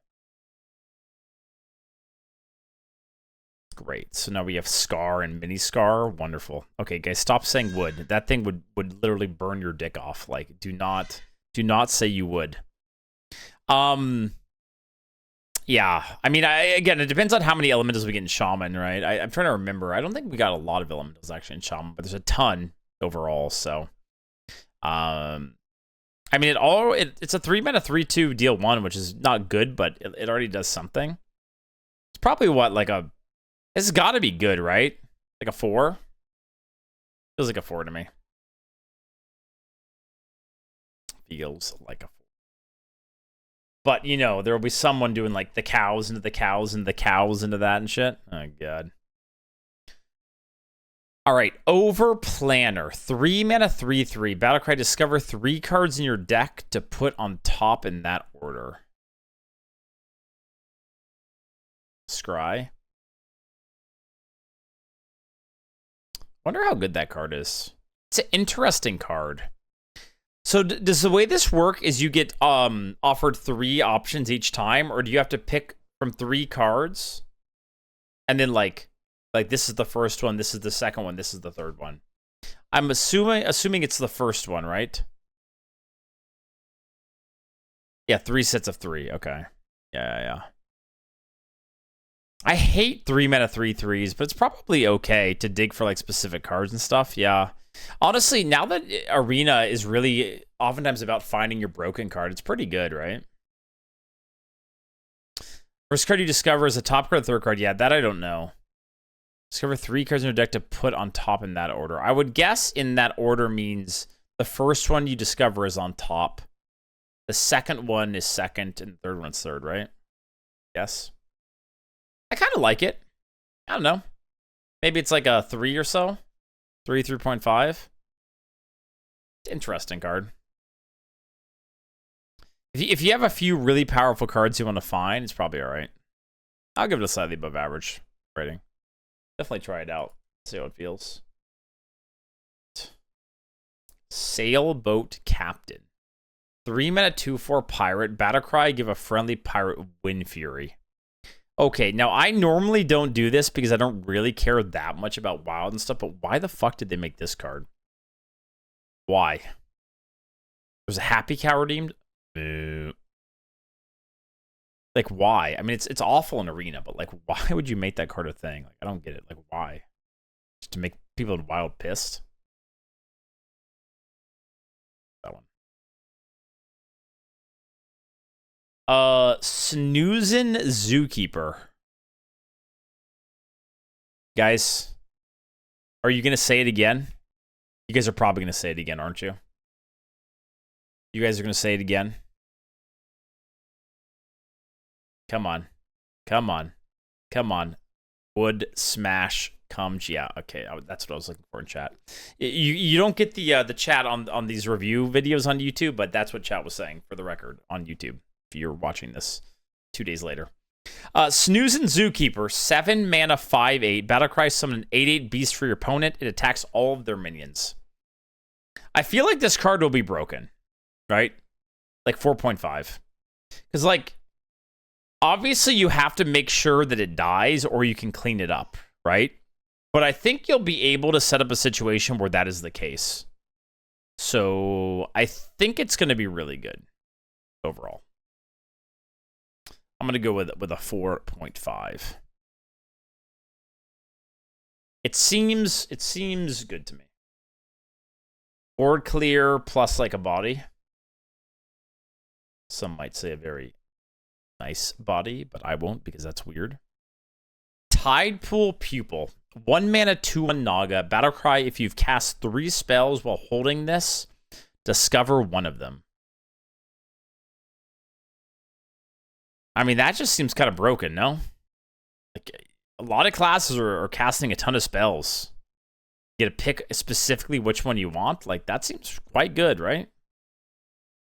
Speaker 1: Great. So now we have Scar and Mini Scar. Wonderful. Okay, guys, stop saying would. That thing would literally burn your dick off. Like, do not say you would. Yeah. I mean, again, it depends on how many elementals we get in Shaman, right? I'm trying to remember. I don't think we got a lot of elementals actually in Shaman, but there's a ton overall. So, I mean, it's a 3 mana 3/2 deal 1, which is not good, but it already does something. It's probably what, like a, it's got to be good, right? Like a 4. Feels like a 4 to me. Feels like a 4. But, you know, there will be someone doing, like, the cows into the cows and the cows into that and shit. Oh, God. All right. Over Planner. 3 mana 3/3. Battlecry. Discover 3 cards in your deck to put on top in that order. Scry. Wonder how good that card is. It's an interesting card. So does the way this work is you get offered 3 options each time, or do you have to pick from 3 cards? And then like this is the first one, this is the second one, this is the third one. I'm assuming it's the first one, right? Yeah, 3 sets of 3. Okay. Yeah. I hate 3-mana 3/3s, but it's probably okay to dig for like specific cards and stuff. Yeah. Honestly, now that Arena is really oftentimes about finding your broken card, it's pretty good, right? First card you discover is a top card, third card. Yeah, that I don't know. Discover 3 cards in your deck to put on top in that order. I would guess in that order means the first one you discover is on top. The second one is second, and the third one's third, right? Yes. I kind of like it. I don't know. Maybe it's like a 3 or so. 3.5. Interesting card. If you have a few really powerful cards you want to find, it's probably all right. I'll give it a slightly above average rating. Definitely try it out. See how it feels. Sailboat Captain. 3-mana 2/4 pirate. Battlecry, give a friendly pirate Wind Fury. Okay, now I normally don't do this because I don't really care that much about Wild and stuff, but why the fuck did they make this card? Why? There's a Happy Cow redeemed? Like, why? I mean, it's awful in Arena, but like, why would you make that card a thing? Like, I don't get it. Like, why? Just to make people in Wild pissed? That one. Snoozin' Zookeeper. Guys, are you gonna say it again? You guys are probably gonna say it again, aren't you? You guys are gonna say it again? Come on. Come on. Come on. Wood smash comes. Yeah, okay. That's what I was looking for in chat. You don't get the chat on these review videos on YouTube, but that's what chat was saying for the record on YouTube. If you're watching this 2 days later. Snoozin' Zookeeper, 7-mana 5/8. Battlecry, summon an 8/8 beast for your opponent. It attacks all of their minions. I feel like this card will be broken, right? Like 4.5. Because, like, obviously you have to make sure that it dies or you can clean it up, right? But I think you'll be able to set up a situation where that is the case. So I think it's going to be really good overall. I'm going to go with a 4.5. It seems good to me. Board clear plus like a body. Some might say a very nice body, but I won't because that's weird. Tidepool Pupil. 1-mana 2/1 Naga. Battlecry, if you've cast 3 spells while holding this, discover one of them. I mean, that just seems kind of broken, no? Like, a lot of classes are casting a ton of spells. You get to pick specifically which one you want. Like, that seems quite good, right?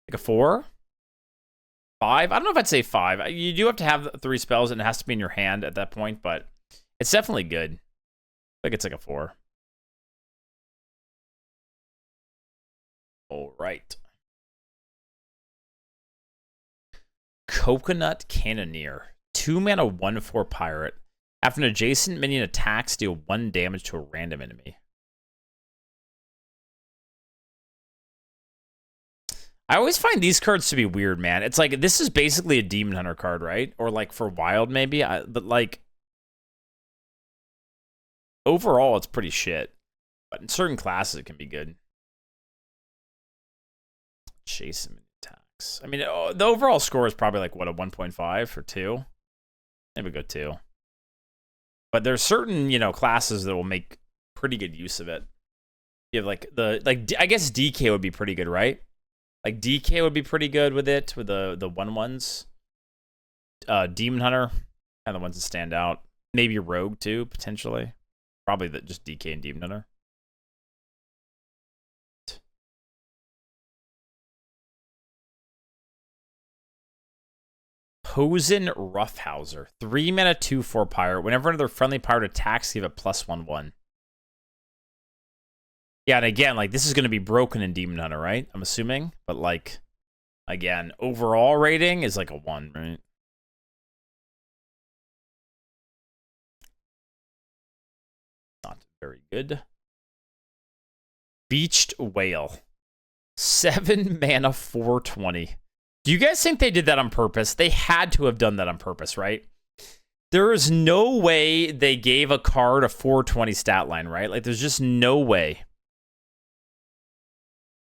Speaker 1: Like a 4? 5? I don't know if I'd say 5. You do have to have 3 spells, and it has to be in your hand at that point, but it's definitely good. I think it's like a 4. All right. Coconut Cannoneer. 2-mana 1/4 pirate. After an adjacent minion attacks, deal 1 damage to a random enemy. I always find these cards to be weird, man. It's like, this is basically a Demon Hunter card, right? Or like for Wild, maybe. But like, overall, it's pretty shit. But in certain classes, it can be good. Chase him. I mean, the overall score is probably like, what, a 1.5 or 2? Maybe go 2. But there's certain, you know, classes that will make pretty good use of it. You have like I guess DK would be pretty good, right? Like DK would be pretty good with it, with the 1/1s. Demon Hunter, kind of the ones that stand out. Maybe Rogue too, potentially. Probably just DK and Demon Hunter. Cozen Roughhouser. 3 mana, 2/4 pirate. Whenever another friendly pirate attacks, give it +1/1. Yeah, and again, like, this is going to be broken in Demon Hunter, right? I'm assuming. But, like, again, overall rating is like a 1, right? Not very good. Beached Whale. 7 mana, 4/20. Do you guys think they did that on purpose? They had to have done that on purpose, right? There is no way they gave a card a 4/20 stat line, right? Like, there's just no way.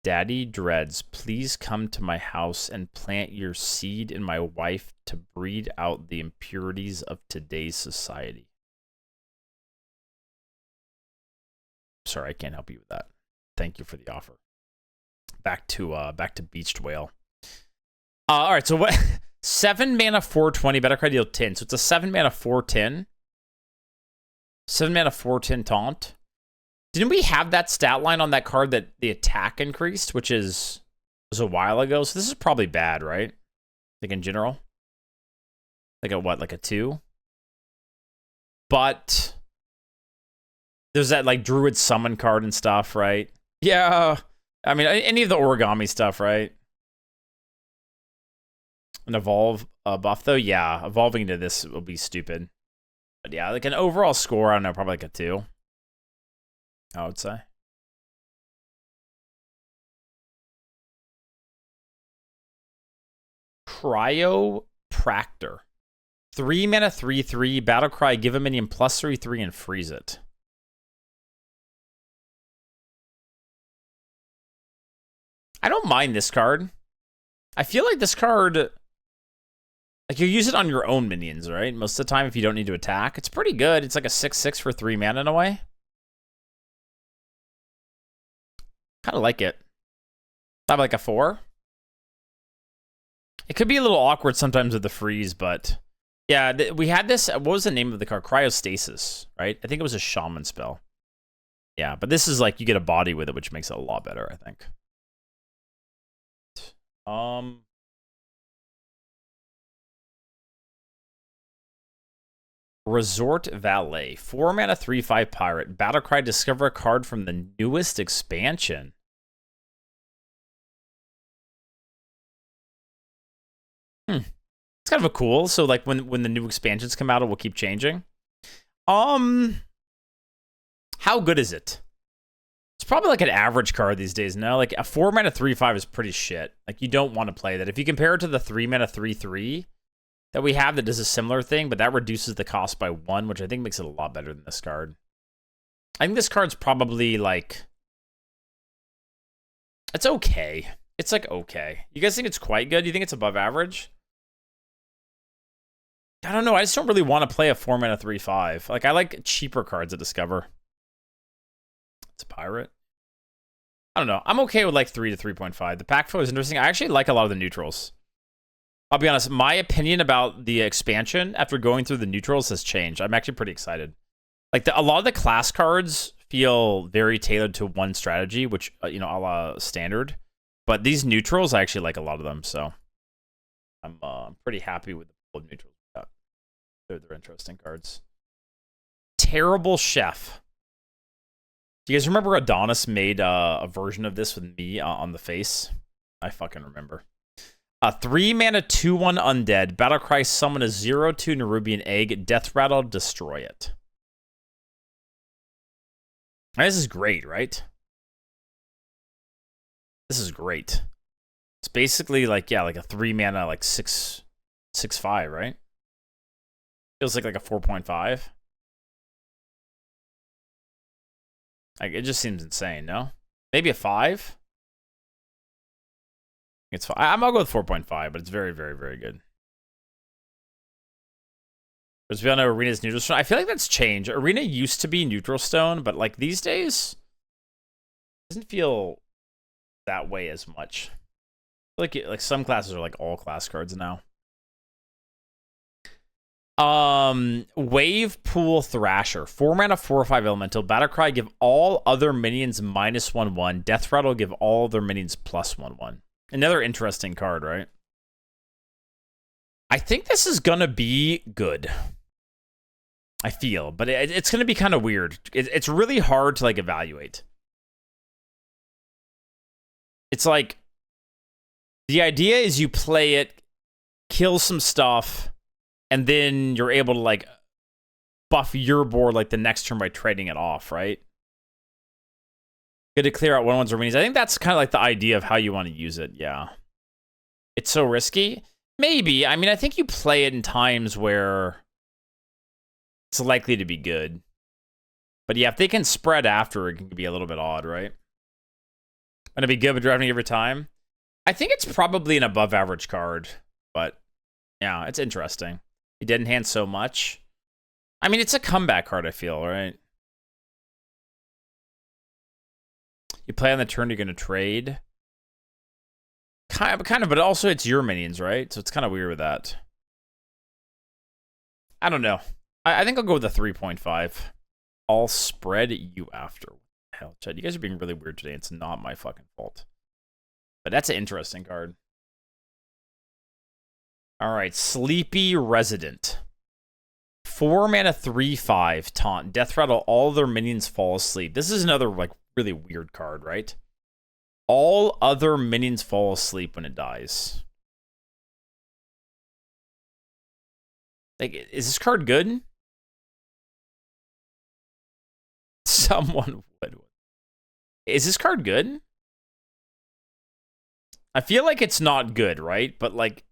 Speaker 1: Daddy Dreads, please come to my house and plant your seed in my wife to breed out the impurities of today's society. Sorry, I can't help you with that. Thank you for the offer. Back to Beached Whale. All right, so what? 7 mana, 4/20. Better card deal 10. So it's a 7 mana, 4/10. 7 mana, 4/10 taunt. Didn't we have that stat line on that card that the attack increased, which was a while ago? So this is probably bad, right? Like in general, like a what? Like a 2. But there's that like Druid summon card and stuff, right? Yeah. I mean, any of the origami stuff, right? An evolve buff, though? Yeah, evolving into this will be stupid. But yeah, like an overall score, I don't know, probably like a 2, I would say. Cryopractor. 3 mana, 3/3. Battlecry, give a minion +3/3 and freeze it. I don't mind this card. I feel like this card, like, you use it on your own minions, right? Most of the time if you don't need to attack. It's pretty good. It's like a 6/6 for 3 mana in a way. Kind of like it. Have like a 4. It could be a little awkward sometimes with the freeze, but yeah, we had this. What was the name of the card? Cryostasis, right? I think it was a shaman spell. Yeah, but this is like you get a body with it, which makes it a lot better, I think. Resort Valet. 4 mana, 3/5 pirate. Battlecry, discover a card from the newest expansion. It's kind of a cool. So like when the new expansions come out, it will keep changing. How good is it? It's probably like an average card these days, no? Like a 4 mana, 3/5 is pretty shit. Like you don't want to play that. If you compare it to the 3 mana, 3/3 that we have that does a similar thing, but that reduces the cost by 1, which I think makes it a lot better than this card. I think this card's probably like, it's okay. It's like okay. You guys think it's quite good? Do you think it's above average? I don't know. I just don't really want to play a 4 mana, 3/5. Like I like cheaper cards at Discover. It's a pirate. I don't know. I'm okay with like 3 to 3.5. The pack flow is interesting. I actually like a lot of the neutrals. I'll be honest. My opinion about the expansion after going through the neutrals has changed. I'm actually pretty excited. Like a lot of the class cards feel very tailored to one strategy, which, you know, a la standard. But these neutrals, I actually like a lot of them. So I'm pretty happy with the pool of neutrals. They're interesting cards. Terrible Chef. Do you guys remember Adonis made a version of this with me on the face? I fucking remember. 3 mana, 2/1 undead. Battlecry, summon a 0/2 Nerubian egg. Death Rattle, destroy it. This is great, right? This is great. It's basically like, yeah, like a 3 mana, like 6/5, right? Feels like a 4.5. Like, it just seems insane, no? Maybe a 5? It's fine. I'll go with 4.5, but it's very, very, very good. There's been Arena's neutral stone. I feel like that's changed. Arena used to be neutral stone, but like these days, it doesn't feel that way as much. I feel like some classes are like all class cards now. Wave Pool Thrasher. 4 mana, 4/5 elemental. Battlecry, give all other minions -1/1. Death Rattle, give all their minions +1/1. Another interesting card, right? I think this is gonna be good. I feel, but it's gonna be kind of weird. It's really hard to like evaluate. It's like the idea is you play it, kill some stuff, and then you're able to like buff your board like the next turn by trading it off, right? Good to clear out one-ones or minis. I think that's kind of like the idea of how you want to use it. Yeah. It's so risky. Maybe. I mean, I think you play it in times where it's likely to be good. But yeah, if they can spread after, it can be a little bit odd, right? Gonna be good with drafting every time. I think it's probably an above average card, but yeah, it's interesting. He didn't hand so much. I mean, it's a comeback card, I feel, right? You play on the turn, you're gonna trade. Kind of, but also it's your minions, right? So it's kind of weird with that. I don't know. I think I'll go with a 3.5. I'll spread you after. Hell, Chad, you guys are being really weird today. It's not my fucking fault. But that's an interesting card. All right, Sleepy Resident. 4 mana, 3/5 taunt. Death rattle. All their minions fall asleep. This is another like really weird card, right? All other minions fall asleep when it dies. Like, is this card good? Someone would. Is this card good? I feel like it's not good, right? But like,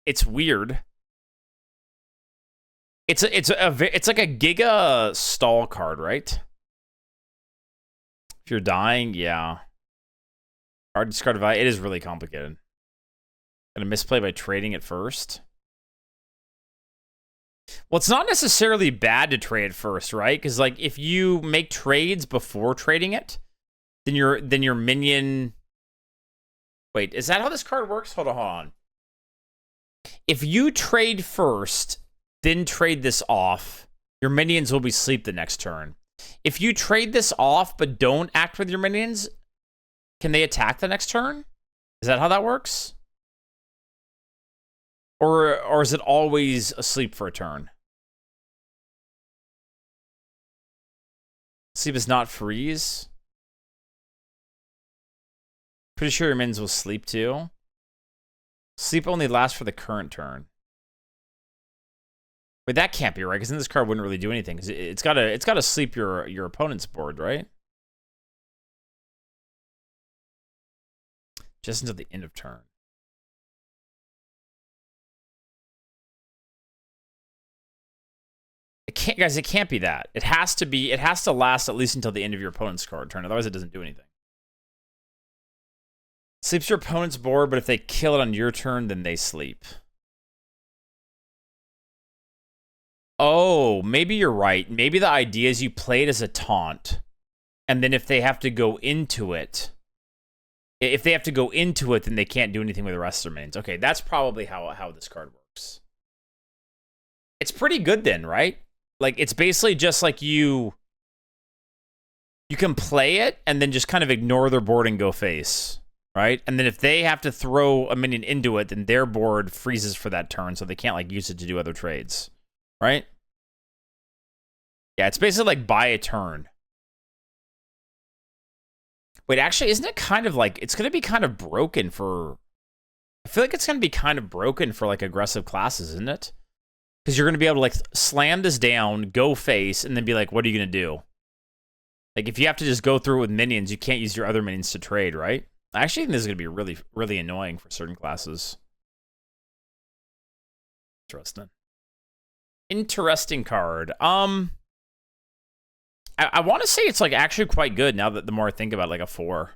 Speaker 1: it's weird. It's like a Giga stall card, right? If you're dying, yeah. Hard discard value. It is really complicated. Gonna misplay by trading it first. Well, it's not necessarily bad to trade first, right? Because like if you make trades before trading it, then your minion. Wait, is that how this card works? Hold on. If you trade first, then trade this off, your minions will be asleep the next turn. If you trade this off but don't act with your minions, can they attack the next turn? Is that how that works? Or is it always asleep for a turn? Sleep is not freeze. Pretty sure your minions will sleep too. Sleep only lasts for the current turn. But that can't be right, because then this card wouldn't really do anything. Because it's gotta sleep your opponent's board, right? Just until the end of turn. It can't, guys. It can't be that. It has to be. It has to last at least until the end of your opponent's card turn. Otherwise, it doesn't do anything. Sleeps your opponent's board, but if they kill it on your turn, then they sleep. Oh, maybe you're right. Maybe the idea is you play it as a taunt, and then if they have to go into it, then they can't do anything with the rest of their minions. Okay, that's probably how this card works. It's pretty good then, right? Like, it's basically just like you can play it and then just kind of ignore their board and go face, right? And then if they have to throw a minion into it, then their board freezes for that turn, so they can't like use it to do other trades, right? Yeah, it's basically like buy a turn. Wait, actually, isn't it kind of like, it's going to be kind of broken for, I feel like it's going to be kind of broken for like aggressive classes, isn't it? Because you're going to be able to like slam this down, go face, and then be like, what are you going to do? Like, if you have to just go through it with minions, you can't use your other minions to trade, right? I actually think this is going to be really, really annoying for certain classes. Interesting card. I want to say it's like actually quite good now that the more I think about it, like a 4.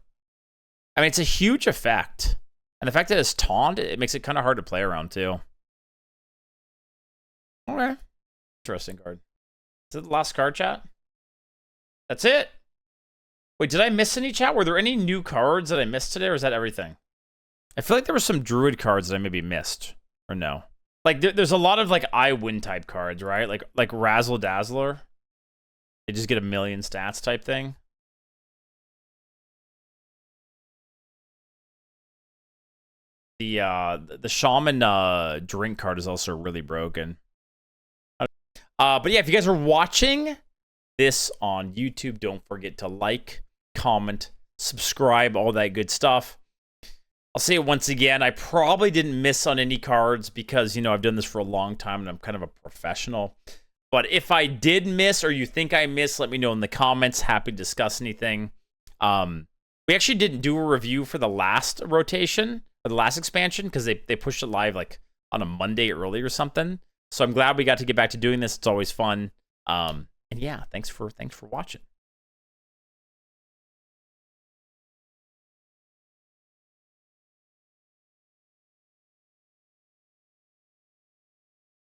Speaker 1: I mean, it's a huge effect. And the fact that it's taunt, it makes it kind of hard to play around too. Okay. Interesting card. Is it the last card, chat? That's it. Wait, did I miss any, chat? Were there any new cards that I missed today, or is that everything? I feel like there were some druid cards that I maybe missed. Or no. Like, there's a lot of, like, I win type cards, right? Like Razzle Dazzler. They just get a million stats type thing. The shaman drink card is also really broken. But yeah, if you guys are watching this on YouTube, don't forget to like, comment, subscribe, all that good stuff. I'll say it once again, I probably didn't miss on any cards because, you know, I've done this for a long time and I'm kind of a professional. But if I did miss or you think I missed, let me know in the comments. Happy to discuss anything. We actually didn't do a review for the last rotation, or the last expansion, because they pushed it live like on a Monday early or something. So I'm glad we got to get back to doing this. It's always fun. And yeah, thanks for watching.